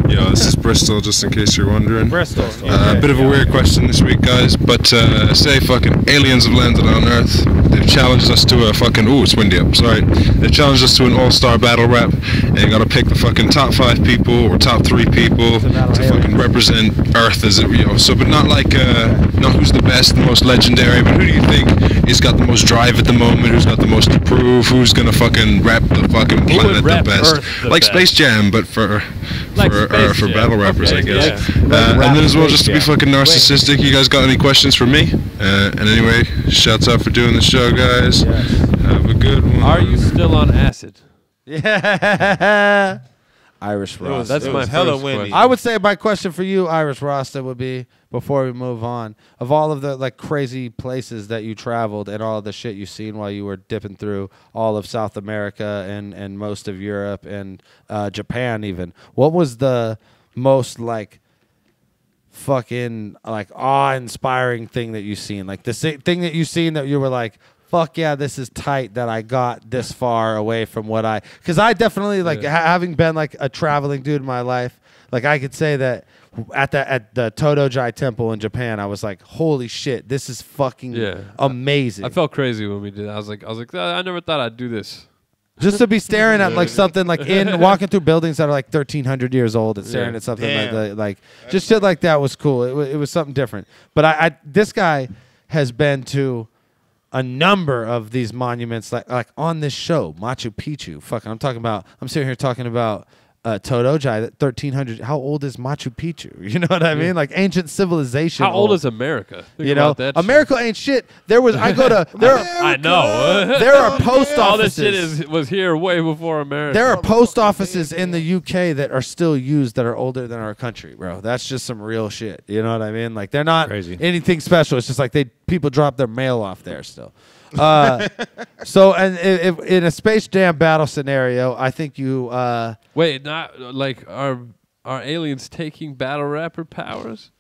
Yo, this is Bristol, just in case you're wondering. Bristol. A bit of a weird question this week, guys, but say fucking aliens have landed on Earth. They've challenged us to a fucking, ooh, it's windy up, sorry. They've challenged us to an all-star battle rap, and you gotta pick the fucking top 5 people or top 3 people to fucking represent Earth as it, so, but not like, not who's the best, the most legendary, but who do you think has got the most drive at the moment, who's got the most to prove, who's gonna fucking rap the fucking planet the rap best? Earth the Like best? Space Jam, but for Space Jam. battle rappers, Okay, I guess. yeah. And then as well, just to be Space Jam. fucking narcissistic, you guys got any questions for me? And anyway, shouts out for doing the show, guys. Have a good one. Are you still on acid? Yeah. Irish Rasta. That's It my was hella first windy. question. I would say my question for you, Irish Rasta, would be, before we move on, of all of the like crazy places that you traveled and all of the shit you seen while you were dipping through all of South America and most of Europe and Japan even, what was the most like fucking like awe-inspiring thing that you seen? Like the thing that you seen that you were like, fuck yeah, this is tight that I got this far away from what because I definitely like having been like a traveling dude in my life, like I could say that at the Todojai temple in Japan, I was like, holy shit, this is fucking amazing. I felt crazy when we did that. I was like, I never thought I'd do this. Just to be staring at like something like walking through buildings that are like 1,300 years old and staring at something like just shit like that was cool. It was something different. But this guy has been to a number of these monuments like on this show, Machu Picchu. Fucking, I'm sitting here talking about Todojai, 1,300. How old is Machu Picchu? You know what I mean? Like ancient civilization. How old is America? Think you know, about that America ain't shit. I know. There are post offices. All this shit was here way before America. There are post offices in the UK that are still used that are older than our country, bro. That's just some real shit. You know what I mean? Like they're not anything special. It's just like people drop their mail off there still. So, and if in a Space Jam battle scenario, I think you wait, not like are aliens taking battle rapper powers?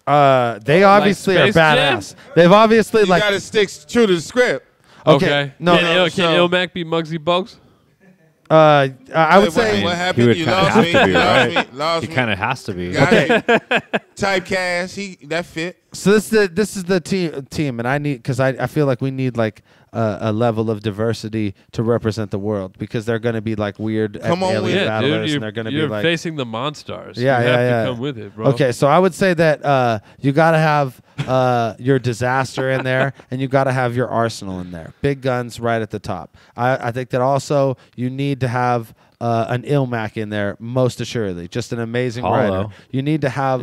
They obviously are Space Jam? badass. They've obviously You like gotta stick true to the script. Okay. No, Can Ilmac be Muggsy Bogues? I would say what He happened? would You kind of lost have me. to be, You lost right? me. Lost He me. kind of has to be. Got it. Typecast. That fit. so. This is the team, and I need because I feel like we need like a level of diversity to represent the world because they're going to be like weird Come on alien with it, battlers, dude. and they're going to be You're like facing the monsters. Yeah, you yeah, have yeah. to come with it, bro. Okay, so I would say that you got to have your disaster in there, and you got to have your arsenal in there. Big guns right at the top. I think that also you need to have an Ilmac in there, most assuredly. Just an amazing writer. You need to have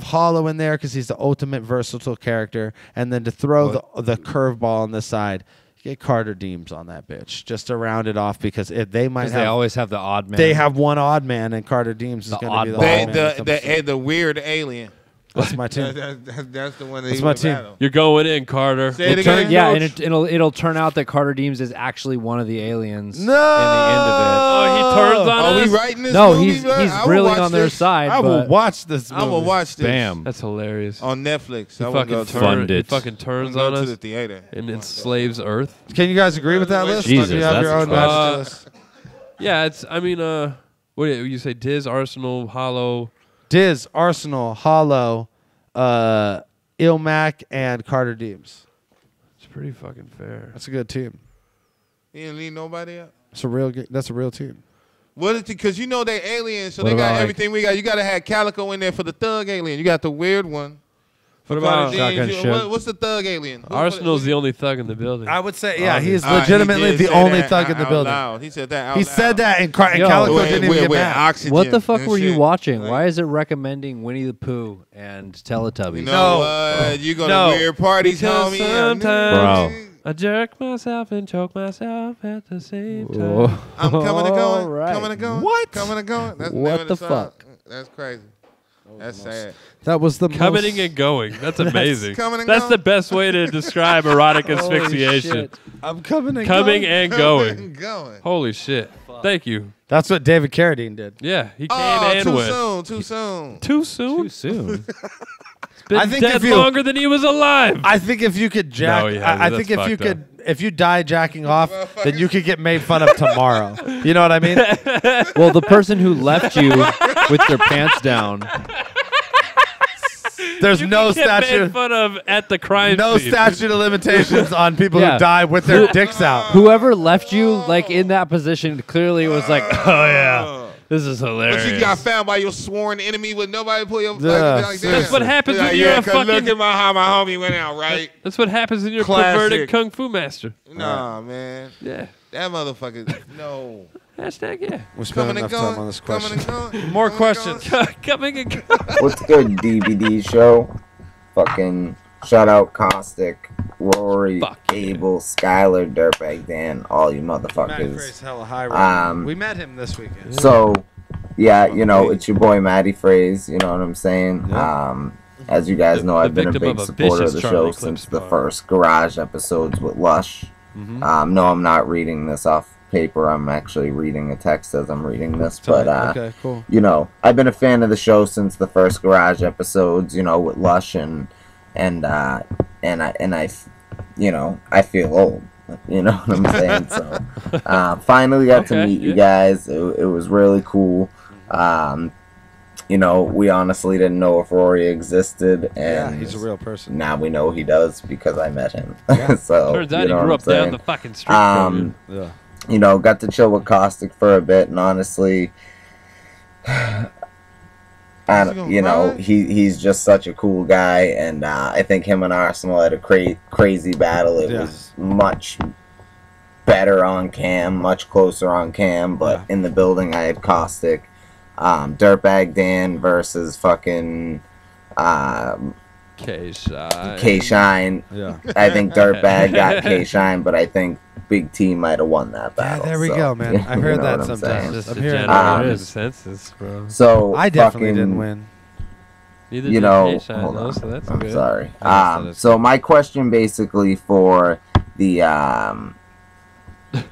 Hollow in there because he's the ultimate versatile character, and then to throw the curveball on the side. Get Carter Deems on that bitch just to round it off because they always have the odd man. They have one odd man, and Carter Deems is going to be the odd man. The weird alien. That's my team. That's the one. That's my team. You're going in, Carter. Say it again. Yeah, and it'll turn out that Carter Deems is actually one of the aliens. No! In the end of it. Oh, he turns on Are us? we writing this? No, movie, he's bro? I will really watch on their this. side. I will but watch this movie. I will watch this. Bam. That's hilarious. On Netflix. He I will fucking, go Fund it. he fucking turns go on to us the theater. and enslaves Earth. Can you guys agree with that list? Jesus, Do you have your that's own a match tough- to this? Yeah, it's. I mean, what do you say? Diz, Arsenal, Hollow. Diz, Arsenal, Hollow, Ilmac, and Carter Deems. It's pretty fucking fair. That's a good team. You didn't leave nobody out. That's a real team. What is it? Because you know they aliens, so What they got about, like- everything we got. You got to have Calico in there for the thug alien. You got the weird one. What about What's the thug alien? Arsenal's the only thug in the building. I would say, yeah, he is legitimately the only thug in the building. Loud. He said that out He loud. said that, and Calico didn't even get mad. Oxygen What the fuck and were you shit. watching? Why is it recommending Winnie the Pooh and Teletubbies? You know what? You go to weird parties, Because homie. sometimes Bro. I jerk myself and choke myself at the same time. Whoa. I'm coming and going. Alright. Coming and going. What? Coming and going. That's What name of the song. fuck? That's crazy. That's sad. That was the Coming most... and going. That's amazing. coming and That's going. the best way to describe erotic asphyxiation. shit. I'm coming and Coming going. and Coming going. and going. Holy shit. Thank you. That's what David Carradine did. Yeah, he came Oh, and too went. soon. Too soon. Too soon? Too soon. Been I think dead if you- longer than he was alive. I think if you could jack, No, he hasn't. I think That's if you fucked could, if you die jacking off, then you could get made fun of tomorrow. You know what I mean? Well, the person who left you with their pants down. There's You no can get statute, made fun of at the crime no scene. statute of limitations on people Yeah. who die with their dicks out. Whoever left you like in that position clearly was like, oh yeah, this is hilarious. But you got found by your sworn enemy with nobody pull your Yeah, like, That's what happens Like, when you're a 'cause fucking. look at how my homie went out, right? That's what happens when you're a Classic. perverted kung fu master. Nah, man. Yeah. That motherfucker. No. Hashtag yeah. We're spending enough going. time on this Coming question. and going. More Coming and questions. going. Coming and going. What's good, DVD show? Fucking shout out Caustic, Rory, Fuck yeah. Abel, Skylar, Dirtbag Dan, all you Matt motherfuckers. Frey's hella high right now. We met him this weekend. So, yeah, you know, it's your boy Matty Phrase, you know what I'm saying? As you guys know, I've been a victim big of a supporter of vicious the show Charlie since Clips the bar. first Garage episodes with Lush. No, I'm not reading this off paper. I'm actually reading a text as I'm reading this. But, okay, cool. you know, I've been a fan of the show since the first Garage episodes, you know, with Lush and I, you know, I feel old. You know what I'm saying? So, finally got to meet you guys. It was really cool. You know, we honestly didn't know if Rory existed, and Yeah, he's a real person. now we know he does because I met him. Yeah. So Turns out you know he grew what up I'm down saying? the fucking street from you. Yeah. You know, got to chill with Caustic for a bit, and honestly, you know, he's just such a cool guy, and I think him and Arsenal had a crazy battle. It was much better on cam, much closer on cam, but in the building I had Caustic, Dirtbag Dan versus fucking K-Shine. Yeah. I think Dirtbag got K-Shine, but I think Big T might have won that battle. there we so, go, man. I've you heard know that what I'm sometimes. saying? Just I'm a hearing general that. consensus, bro. So I definitely fucking, didn't win. Neither you did know, K-Shine, hold though, on. so that's I'm good. sorry. Yes, So my question basically for the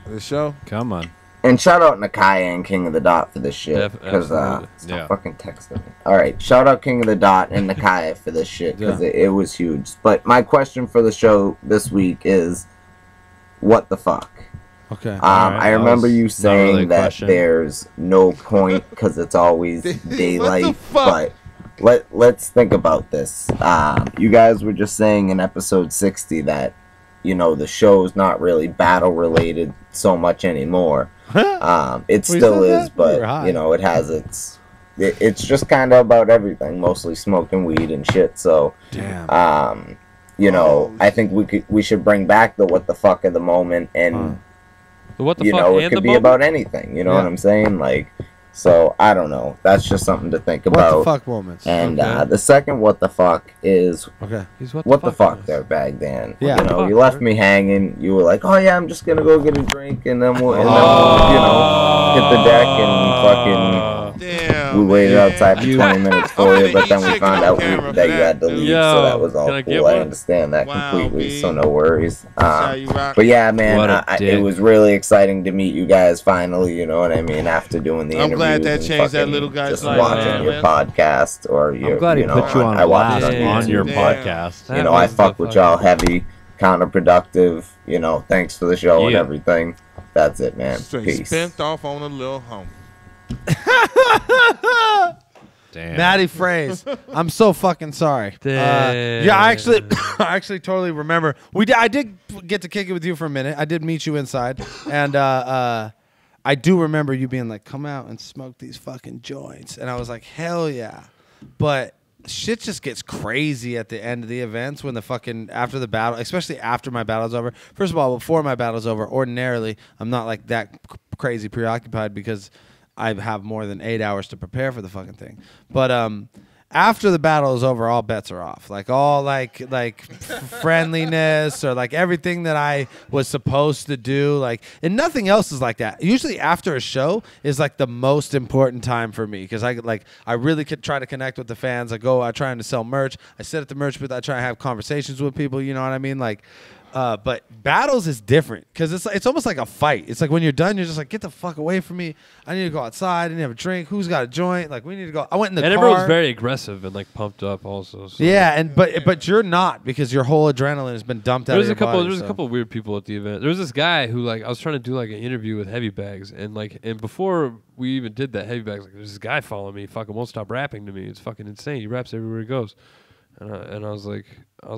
The show? Come on. and shout out Nakaya and King of the Dot for this shit because absolutely. stop fucking texting me. All right, shout out King of the Dot and Nakaya for this shit because it was huge. But my question for the show this week is, what the fuck? Okay. I remember you saying really a that question. there's no point because it's always daylight. fuck? But let's think about this. You guys were just saying in episode 60 that, you know, the show's not really battle related so much anymore. It still said is, that? We were but high. you know, it has it's just kind of about everything, mostly smoking weed and shit. So, Damn. you know, I think we should bring back the what the fuck of the moment, and The what the you fuck know, it and could the be moment? about anything. You know what I'm saying? Like, so I don't know. That's just something to think What about. the fuck moments? And Okay. the second what the fuck is Okay. He's what the fuck is. there, Bag Dan. Yeah. You know, Fuck, you left sir. me hanging. You were like, oh yeah, I'm just gonna go get a drink, and then we'll you know, hit the deck and fucking. Damn. We waited man. outside for 20 minutes for I'm you, but gonna then eat we chicken found on out camera that for you had to that, leave, dude. so that was all Can I get cool. I one? understand that Wow, completely, B. so no worries. That's how you rock. But yeah, man, What a it dick. was really exciting to meet you guys finally. You know what I mean? After doing the I'm interviews glad that and changed that fucking little guy's just life, watching man. your podcast or your. I'm glad he you know, put you on I watched blast it on your Damn. podcast. You know, I fuck with y'all heavy, counterproductive. You know, thanks for the show and Yeah. everything. That's it, man. Straight Peace. spent off on a little home. Damn. Matty Phrase. I'm so fucking sorry. Yeah, I actually, I actually totally remember. I did get to kick it with you for a minute. I did meet you inside, and I I do remember you being like, come out and smoke these fucking joints. And I was like, hell yeah. But shit just gets crazy at the end of the events when the fucking, after the battle, especially after my battle's over. First of all, before my battle's over, ordinarily, I'm not like that crazy preoccupied because I have more than 8 hours to prepare for the fucking thing. But after the battle is over, all bets are off. Like all like friendliness or like everything that I was supposed to do. Like, and nothing else is like that. Usually after a show is like the most important time for me because I really could try to connect with the fans. I try to sell merch. I sit at the merch booth. I try to have conversations with people. You know what I mean? Like. But battles is different because it's almost like a fight. It's like when you're done, you're just like, get the fuck away from me. I need to go outside. I need to have a drink. Who's got a joint? Like, we need to go. I went in the car. And everyone's very aggressive and like pumped up also. So. Yeah, but you're not because your whole adrenaline has been dumped out of your body. There was a couple of weird people at the event. There was this guy who like I was trying to do like an interview with Heavy Bags and before we even did that, Heavy Bags like there's this guy following me, fucking won't stop rapping to me. It's fucking insane. He raps everywhere he goes. And I was like, do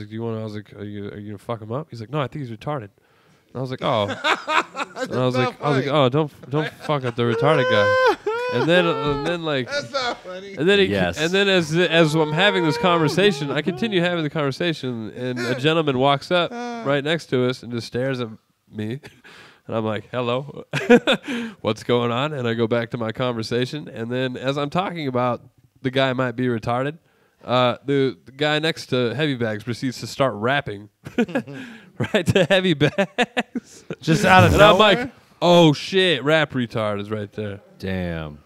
you want to? I was like, are you gonna fuck him up? He's like, no, I think he's retarded. And I was like, oh. And I was like, oh, don't fuck up the retarded guy. And then like, that's not funny. And then as I'm having this conversation, I continue having the conversation, and a gentleman walks up right next to us and just stares at me. And I'm like, hello, what's going on? And I go back to my conversation, and then as I'm talking about the guy might be retarded. The guy next to Heavy Bags proceeds to start rapping right to Heavy Bags. Just out of and nowhere? I'm like, oh shit, rap retard is right there. Damn.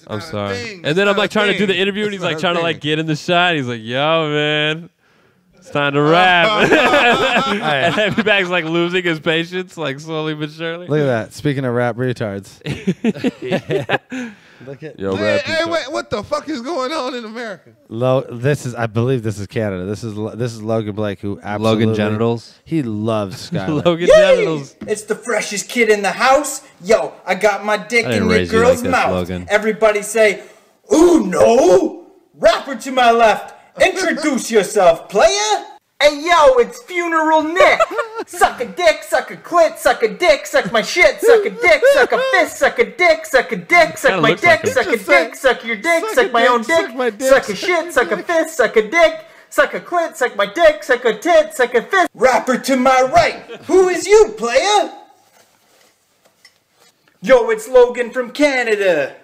I'm sorry. And then I'm like trying to do the interview and he's like trying to like get in the shot. He's like, yo, man, it's time to rap. And Heavy Bags like losing his patience, like slowly but surely. Look at that. Speaking of rap retards. Yeah. Look at hey, wait, what the fuck is going on in America? I believe this is Canada. This is Logan Blake who absolutely Logan Genitals. He loves Skylar. Logan Genitals. It's the freshest kid in the house. Yo, I got my dick in your girl's mouth. Logan. Everybody say, ooh no! Rapper to my left, introduce yourself, playa. Hey yo, it's Funeral Nick. Suck a dick, suck a clit, suck a dick, suck my shit, suck a dick, suck a fist, suck a dick, suck a dick, suck my dick, suck a dick, suck your dick, suck my own dick, suck a shit, suck a fist, suck a dick, suck a clit, suck my dick, suck a tit, suck a fist. Rapper to my right, who is you, playa? Yo, it's Logan from Canada.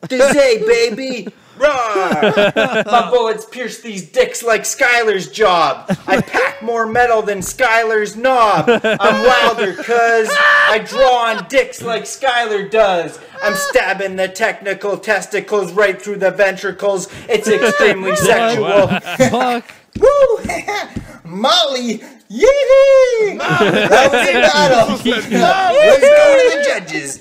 Dizzy, baby. Rawr. My bullets pierce these dicks like Skylar's job. I pack more metal than Skylar's knob. I'm wilder cuz I draw on dicks like Skylar does. I'm stabbing the technical testicles right through the ventricles. It's extremely sexual. Fuck. Woo! Molly! Yee! That was a battle. Let's go to the judges.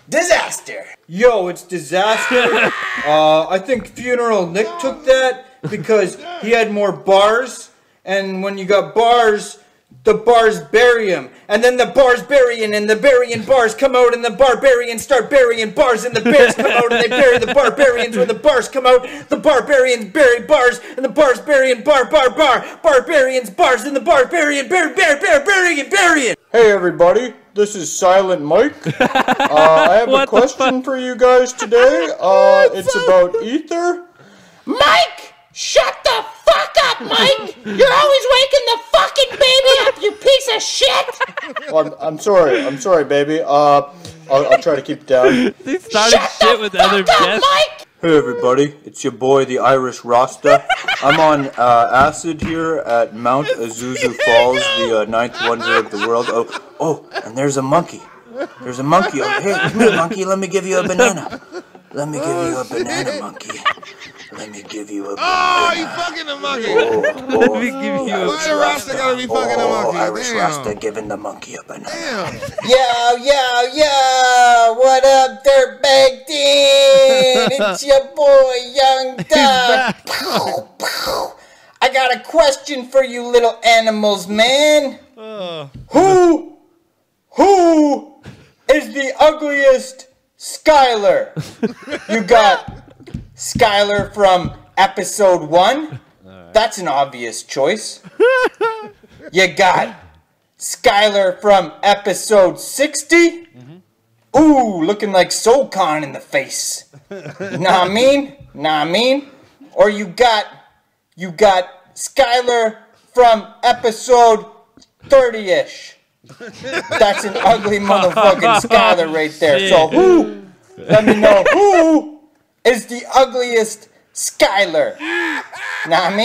Disaster. Yo, it's Disaster. I think Funeral Nick took that because he had more bars, and when you got bars, the bars bury him, and then the bars burying, and the burying bars come out, and the barbarians start burying bars, and the bears come out, and they bury the barbarians. When the bars come out, the barbarians bury bars, and the bars burying barbarians bars, and the barbarian burying. Hey everybody, this is Silent Mike. I have a question for you guys today. It's about ether. Mike! Shut the fuck up, Mike! You're always waking the fucking baby up, you piece of shit! Well, I'm sorry, baby. I'll try to keep it down. They started shit with other guests. Mike! Hey everybody, it's your boy the Irish Rasta. I'm on acid here at Mount Azuzu Falls, the ninth wonder of the world. Oh, and there's a monkey. There's a monkey over here. Come here, monkey. Let me give you a banana. Let me give you a banana, monkey. Let me give you a banana. Oh, you fucking the monkey. Let me give you a Why the Rasta gotta be fucking the monkey? Irish Damn. Rasta giving the monkey a banana. Damn. Yo, what up, Dirtbag Dean? It's your boy, Young Duck. I got a question for you little animals, man. Who is the ugliest Skylar? You got Skylar from episode 1. That's an obvious choice. You got Skylar from episode 60. Ooh, looking like SoulCon in the face. Nah, I mean? Or you got Skylar from episode 30-ish. That's an ugly motherfucking Skylar right there. So who? Let me know who is the ugliest Skylar. Nah, I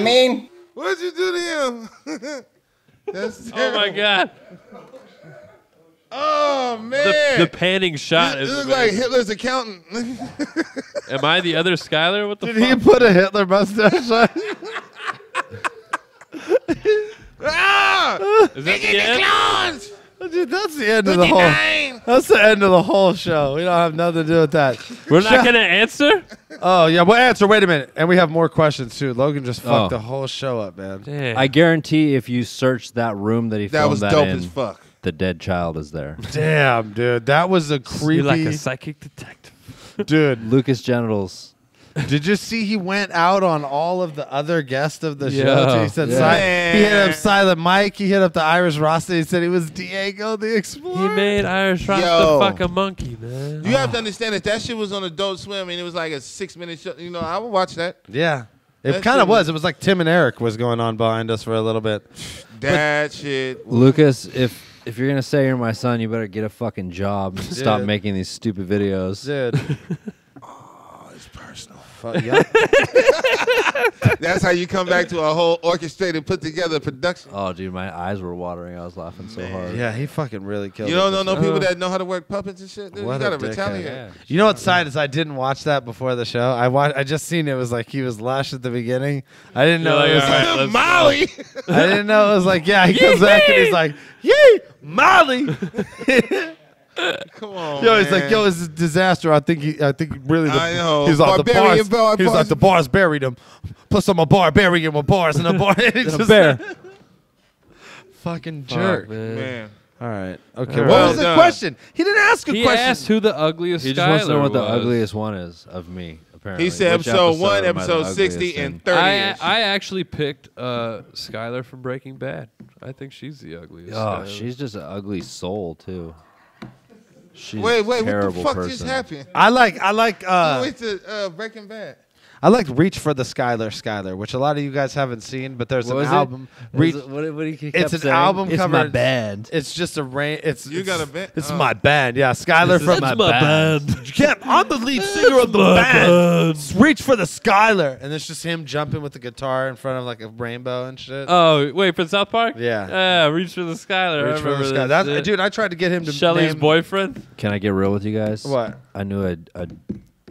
mean? What'd you do to him? That's Oh my god. Oh man. The panning shot It is looks like amazing. Hitler's accountant. Am I the other Skylar? What the Did fuck? he put a Hitler mustache on? Is that the end? Dude, that's the end of the whole. That's the end of the whole show. We don't have nothing to do with that. We're not gonna answer? Oh yeah, we'll answer. Wait a minute, and we have more questions too. Logan just fucked the whole show up, man. Damn. I guarantee if you search that room that he That filmed was that dope in, as fuck. the dead child is there. Damn, dude, that was a creepy. You're like a psychic detective. Dude, Lucas genitals. did you see he went out on all of the other guests of the show? Yeah. Too? He said Yeah. he hit up Silent Mike. He hit up the Irish Rasta. He said he was Diego the Explorer. He made Irish Rasta Yo. fuck a monkey, man. You have to understand that shit was on Adult Swim and it was like a 6-minute show. You know, I would watch that. Yeah, it That kind shit of was. It was like Tim and Eric was going on behind us for a little bit. That shit. Lucas, if you're gonna say you're my son, you better get a fucking job and stop Dude. making these stupid videos. Dude. It's personal. Yeah. That's how you come back to a whole orchestrated, put together production. Oh, dude, my eyes were watering. I was laughing so hard. Yeah, he fucking really killed You it. don't know people that know how to work puppets and shit? Dude, you What a gotta dickhead. retaliate. Yeah. You know what's sad is I didn't watch that before the show. I just seen it was like he was Lush at the beginning. I didn't know it was like Molly! I didn't know it was like he comes back and he's like, yay, Molly. Come on, Yo, he's man. like, yo, it's a disaster. I think really I know. he's like the Barbarian bars. He's bars. like the bars buried him. Plus I'm a barbarian with bars and a bar. It's A just bear. fucking jerk. Man. All right. Okay. All What right. was the Done. question? He didn't ask a He question. asked who the ugliest He just wants to know Skylar what the was. ugliest one is of me. Apparently, He said Which episode 1, am I the episode 60, ugliest in? and 30. I actually picked Skylar from Breaking Bad. I think she's the ugliest. Oh, Skylar. she's just an ugly soul too. She's Wait, a what the terrible fuck person. just happened? I like Wait to Breaking Bad. I like Reach for the Skylar, which a lot of you guys haven't seen, but there's What an was it? album. What Reach, what he kept it's an saying? album It's cover. my band. It's just a rain. It's You got a band? It's Oh. my band. Yeah, Skylar This is from my band. You can't. I'm the lead singer of the band. Reach for the Skylar, and it's just him jumping with the guitar in front of like a rainbow and shit. Oh, wait, from South Park? Yeah. Reach for the Skylar. I Reach for the remember Skylar. this That's, shit. dude, I tried to get him to Shelly's name, boyfriend? Can I get real with you guys? What? I knew a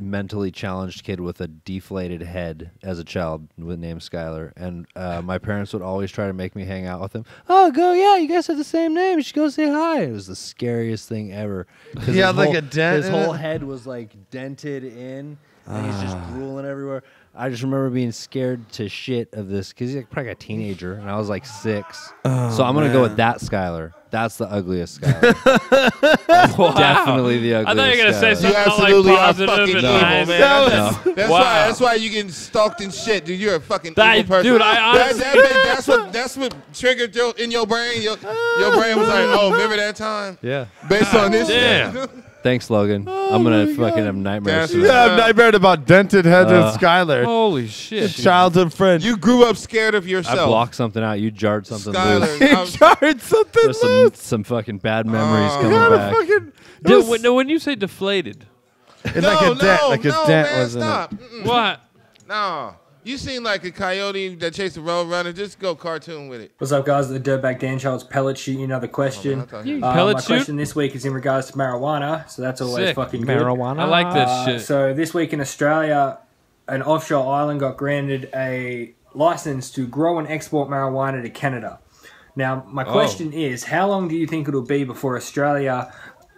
mentally challenged kid with a deflated head as a child named Skylar, and my parents would always try to make me hang out with him. Oh, yeah, you guys have the same name. You should go say hi. It was the scariest thing ever. He had like a dent His in whole it? head was like dented in, and he's just drooling everywhere. I just remember being scared to shit of this because he's like probably a teenager, and I was like 6. So I'm gonna go with that Skylar. That's the ugliest Skylar. That's definitely the ugliest. I thought you were gonna say Skylar. something You absolutely like are positive fucking and evil, nice. man. No. That's why you getting stalked and shit, dude. You're a fucking evil person. Dude, I honestly, that's what triggered in your brain. Your brain was like, oh, remember that time? Yeah. Based on this damn. shit. Thanks, Logan. I'm gonna fucking have nightmares. That's tonight. Yeah, I've nightmared about dented head and Skylar. Holy shit. Childhood friend. You grew up scared of I yourself. blocked something out. You jarred something Skylar, loose. I was- Jarred something There's some fucking bad memories coming back. When you say deflated, It's like a dent. Like his dent man, was in stop. it. what? No. You seem like a coyote that chased a road runner. Just go cartoon with it. What's up, guys? The Dirtbag Dan Show. It's Pellet shooting another question. Pellet My shoot? question this week is in regards to marijuana, so that's always Sick. fucking good. Marijuana? I like this shit. So this week in Australia, an offshore island got granted a license to grow and export marijuana to Canada. Now, my question is, how long do you think it'll be before Australia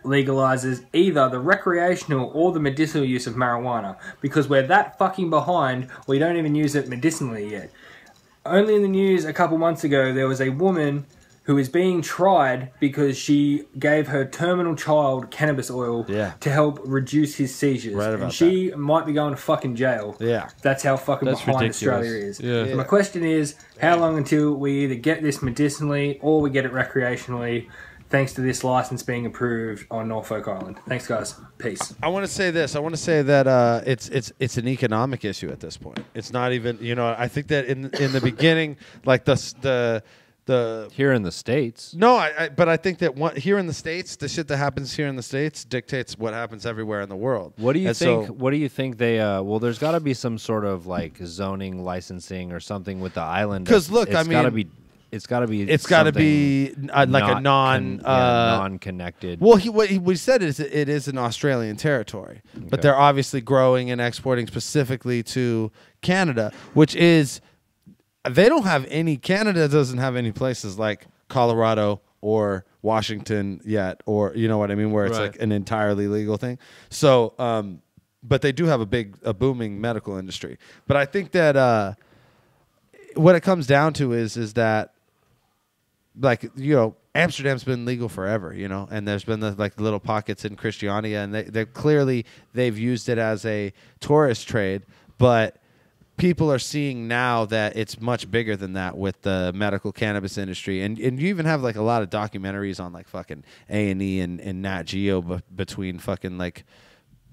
legalizes either the recreational or the medicinal use of marijuana? Because we're that fucking behind, we don't even use it medicinally yet. Only in the news a couple months ago, there was a woman who is being tried because she gave her terminal child cannabis oil to help reduce his seizures. Right about and she might be going to fucking jail. Yeah. That's how fucking That's behind ridiculous. Australia is. Yeah. So my question is, how long until we either get this medicinally or we get it recreationally, thanks to this license being approved on Norfolk Island? Thanks, guys. Peace. I want to say this. I want to say that it's an economic issue at this point. It's not even, I think that in the beginning, like the here in the States. No, but I think that here in the States, the shit that happens here in the States dictates what happens everywhere in the world. What do you And think? so- What do you think they? Well, there's got to be some sort of like zoning, licensing, or something with the island. 'Cause look, it's I gotta mean, it's got to be. it's got to be like a non-connected. Well, what he said is it is an Australian territory, but they're obviously growing and exporting specifically to Canada, which is. They don't have any. Canada doesn't have any places like Colorado or Washington yet, or you know what I mean, where it's Right. like an entirely legal thing. So, but they do have a booming medical industry. But I think that what it comes down to is that, like Amsterdam's been legal forever, and there's been the little pockets in Christiania, and they're clearly they've used it as a tourist trade, but. People are seeing now that it's much bigger than that with the medical cannabis industry, and you even have like a lot of documentaries on like fucking A&E and Nat Geo between fucking like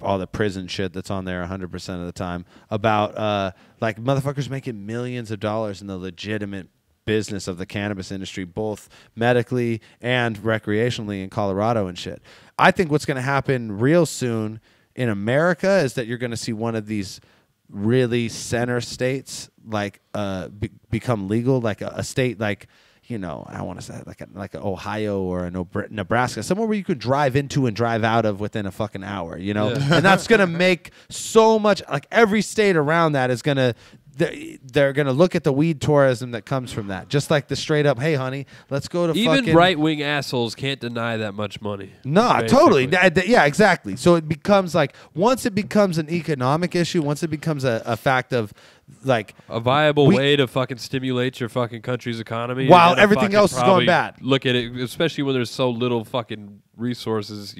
all the prison shit that's on there 100% of the time about like motherfuckers making millions of dollars in the legitimate business of the cannabis industry, both medically and recreationally in Colorado and shit. I think what's going to happen real soon in America is that you're going to see one of these really center states like become legal, like a state like I want to say like a Ohio or a Nebraska, somewhere where you could drive into and drive out of within a fucking hour, and that's gonna make so much. Like every state around that is gonna. They're going to look at the weed tourism that comes from that. Just like the straight up, hey, honey, let's go to Even fucking... right-wing assholes can't deny that much money. No, totally. Yeah, exactly. So it becomes like, once it becomes an economic issue, once it becomes a fact of like... A viable way to fucking stimulate your fucking country's economy. While and everything else is going bad. Look at it, especially when there's so little fucking resources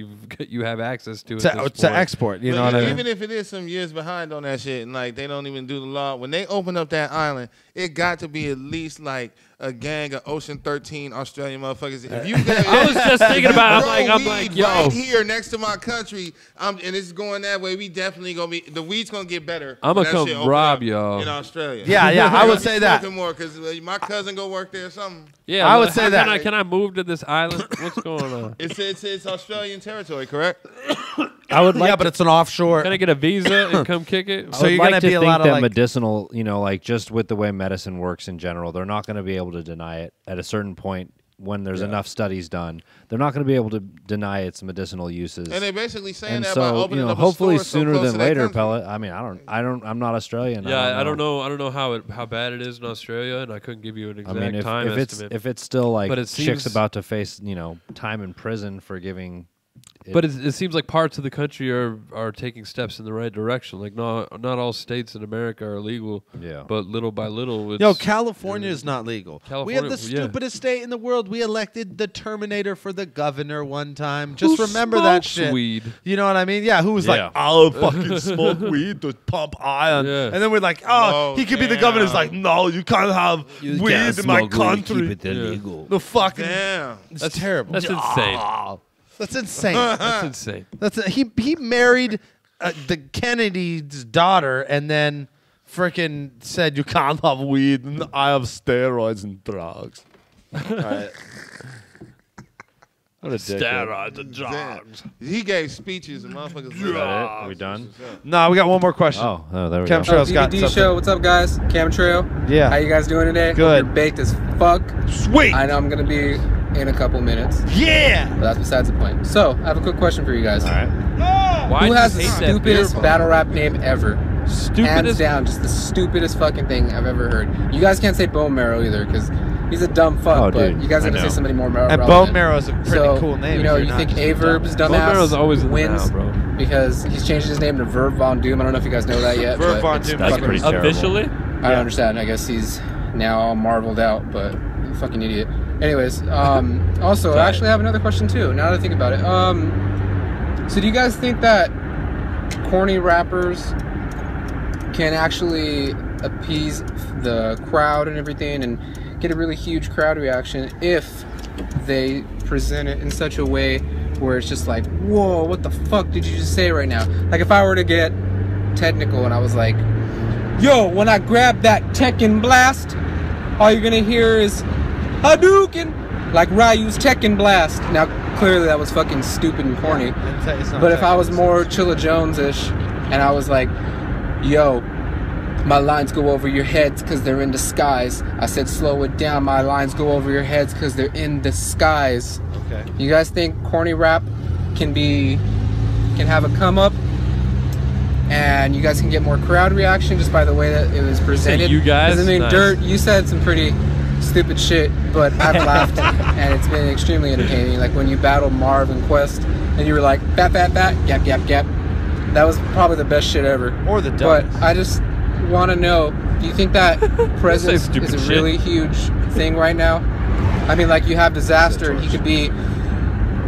you have access to. To export, you know what I mean? Even if it is some years behind on that shit and like they don't even do the law, when they open up that island, it got to be at least like a gang of Ocean 13 Australian motherfuckers. If you I was just thinking about I'm like, yo. right here next to my country, and it's going that way, we definitely gonna be, the weed's gonna get better. I'm when gonna that shit come open rob up y'all in Australia. Yeah, I would say that. More because my cousin go work there or something. Yeah, I would say that. Can I move to this island? What's going on? It's Australian territory, correct? I would like but it's an offshore. Can I get a visa and come kick it? So I would you're like gonna to be a think lot of that like medicinal, like just with the way medicine works in general, they're not going to be able to deny it at a certain point when there's enough studies done. They're not going to be able to deny its medicinal uses. And they're basically saying And that so, by opening up a hopefully store so sooner close than to that later, country. Pellet. I mean, I'm not Australian. Yeah, I don't know how bad it is in Australia, and I couldn't give you an exact time estimate. if it's still like but it chicks seems, about to face time in prison for giving. But it seems like parts of the country are taking steps in the right direction. Like not all states in America are legal. Yeah. But little by little, California is not legal. We have the stupidest state in the world. We elected the Terminator for the governor one time. Just Who remember that smokes shit. weed? You know what I mean? Yeah. Who was like, I'll fucking smoke weed to pump iron. Yeah. And then we're like, he could be the governor. It's like, no, you can't have weed in my country. Keep it illegal. The fucking Damn. It's terrible. That's insane. That's insane. That's insane. He married the Kennedy's daughter and then freaking said you can't have weed and I have steroids and drugs. All right. What a dickhead. Steroids and drugs. He gave speeches and motherfuckers. Is that it? Are we done? No, we got one more question. Oh, there we go. Chemtrail's got DVD something. show. What's up, guys? Chemtrail. Yeah. How you guys doing today? Good. Hope you're baked as fuck. Sweet. I know I'm gonna be in a couple minutes. Yeah. But that's besides the point. So I have a quick question for you guys. All right. Why Who do has you the hate that beer stupidest bong? battle rap name ever? Hands Stupidest. down, just the stupidest fucking thing I've ever heard. You guys can't say Bone Marrow either, because he's a dumb fuck. Oh, but dude, you guys I are gonna know. say somebody more And relevant. Bone Marrow is a pretty So, cool name. You know, if you you're think not just Averb's Bone Marrow's always dumbass in the wins now, bro. because he's changed his name to Verb Von Doom. I don't know if you guys know that yet. Verb but Von it's Doom. That's fucking- pretty terrible. Officially? I don't understand. I guess he's now all marveled out, but fucking idiot. Anyways, also, I actually have another question too. Now that I think about it, so do you guys think that corny rappers can actually appease the crowd and everything, and get a really huge crowd reaction if they present it in such a way where it's just like, whoa, what the fuck did you just say right now? Like if I were to get technical and I was like, yo, when I grab that Tekken Blast, all you're gonna hear is Hadouken, like Ryu's Tekken Blast. Now, clearly that was fucking stupid and corny. But if I was more Chilla Jones-ish and I was like, yo, my lines go over your heads because they're in the skies. I said slow it down, my lines go over your heads because they're in the skies. Okay. You guys think corny rap can have a come up? And you guys can get more crowd reaction just by the way that it was presented. You guys? 'Cause I mean, Nice. Dirt, you said some pretty stupid shit, but I've laughed and it's been extremely entertaining. Like when you battled Marv and Quest and you were like, bat, bat, bat, gap, gap, gap. That was probably the best shit ever. Or the But dumbest. I just want to know, do you think that presence is a really huge thing right now? I mean, like you have Disaster and he could be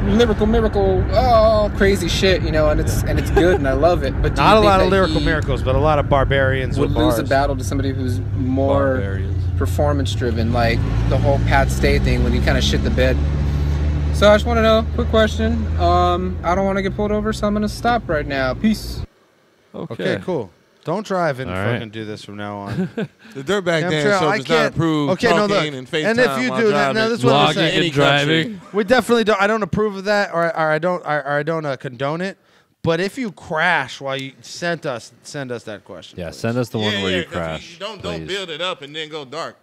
lyrical miracle, oh crazy shit, you know, and it's good and I love it. But do Not you a think lot of that lyrical he miracles, but a lot of barbarians would with lose bars. a battle to somebody who's more performance driven, like the whole Pat Stay thing when he kind of shit the bed? So I just want to know, quick question. I don't want to get pulled over, so I'm gonna stop right now. Peace. Okay, cool. Don't drive and All right. fucking do this from now on. The Dirtbag Yeah, Dance sure, Show I does not can't- approve okay, no, look. talking and FaceTime And if you while do that, driving. no, this is what I'm saying. Any country. We definitely don't. I don't approve of that, or I don't condone it. But if you crash while you send us that question. Yeah, send us the one where you crash. Don't please. build it up and then go dark.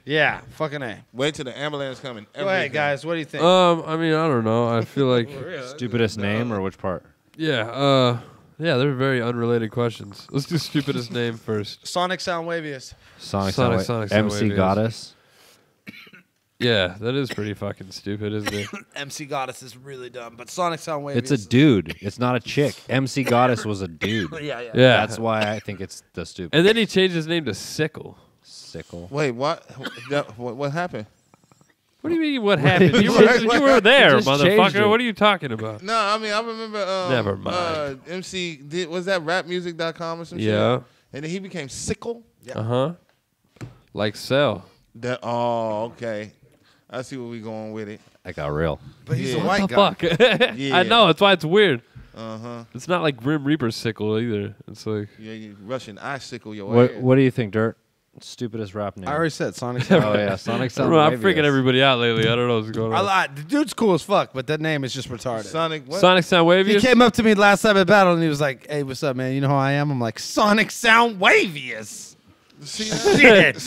Yeah, fucking A. Wait till the ambulance coming. Go ahead, guys. What do you think? I mean, I don't know. I feel like Stupidest name or which part? Yeah, yeah, they're very unrelated questions. Let's do stupidest name first. Sonic Soundwavius. Sonic Soundwavius. MC Goddess. Yeah, that is pretty fucking stupid, isn't it? MC Goddess is really dumb, but Sonic Soundwavius. It's a dude. It's not a chick. MC Goddess was a dude. Yeah. That's why I think it's the stupid. And then he changed his name to Sickle. Sickle. Wait, what? What happened? What do you mean? What happened? You were there, Just changed motherfucker. it. What are you talking about? No, I mean I remember. Never mind. MC was that rapmusic.com or some shit? Yeah. And then he became Sickle. Uh huh. Like Cell. Oh, okay. I see where we going with it. I got real. But he's a What white the guy. fuck? Yeah. I know. That's why it's weird. Uh-huh. It's not like Grim Reaper Sickle either. It's like Yeah, you Russian icicle your What ass. What do you think, Dirt? Stupidest rap name. I already said Sonic Oh Soundwavius. yeah, Sonic I don't know, I'm Soundwavius. freaking everybody out lately. I don't know what's going on. The dude's cool as fuck, but that name is just retarded. Sonic what? Sonic Soundwavius. He came up to me last time at battle and he was like, "Hey, what's up, man? You know who I am?" I'm like, "Sonic Soundwavius." Shit. You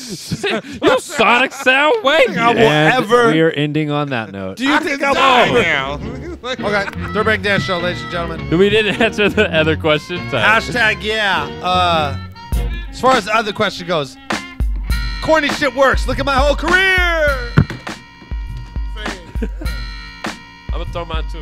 Sonic Soundwavius. I will And ever. we are ending on that note. Do you think I Die will? now. Okay, Dirtbag Dance Show, ladies and gentlemen. We didn't answer the other question. Hashtag yeah. As far as the other question goes, corny shit works. Look at my whole career. I'm gonna throw mine too.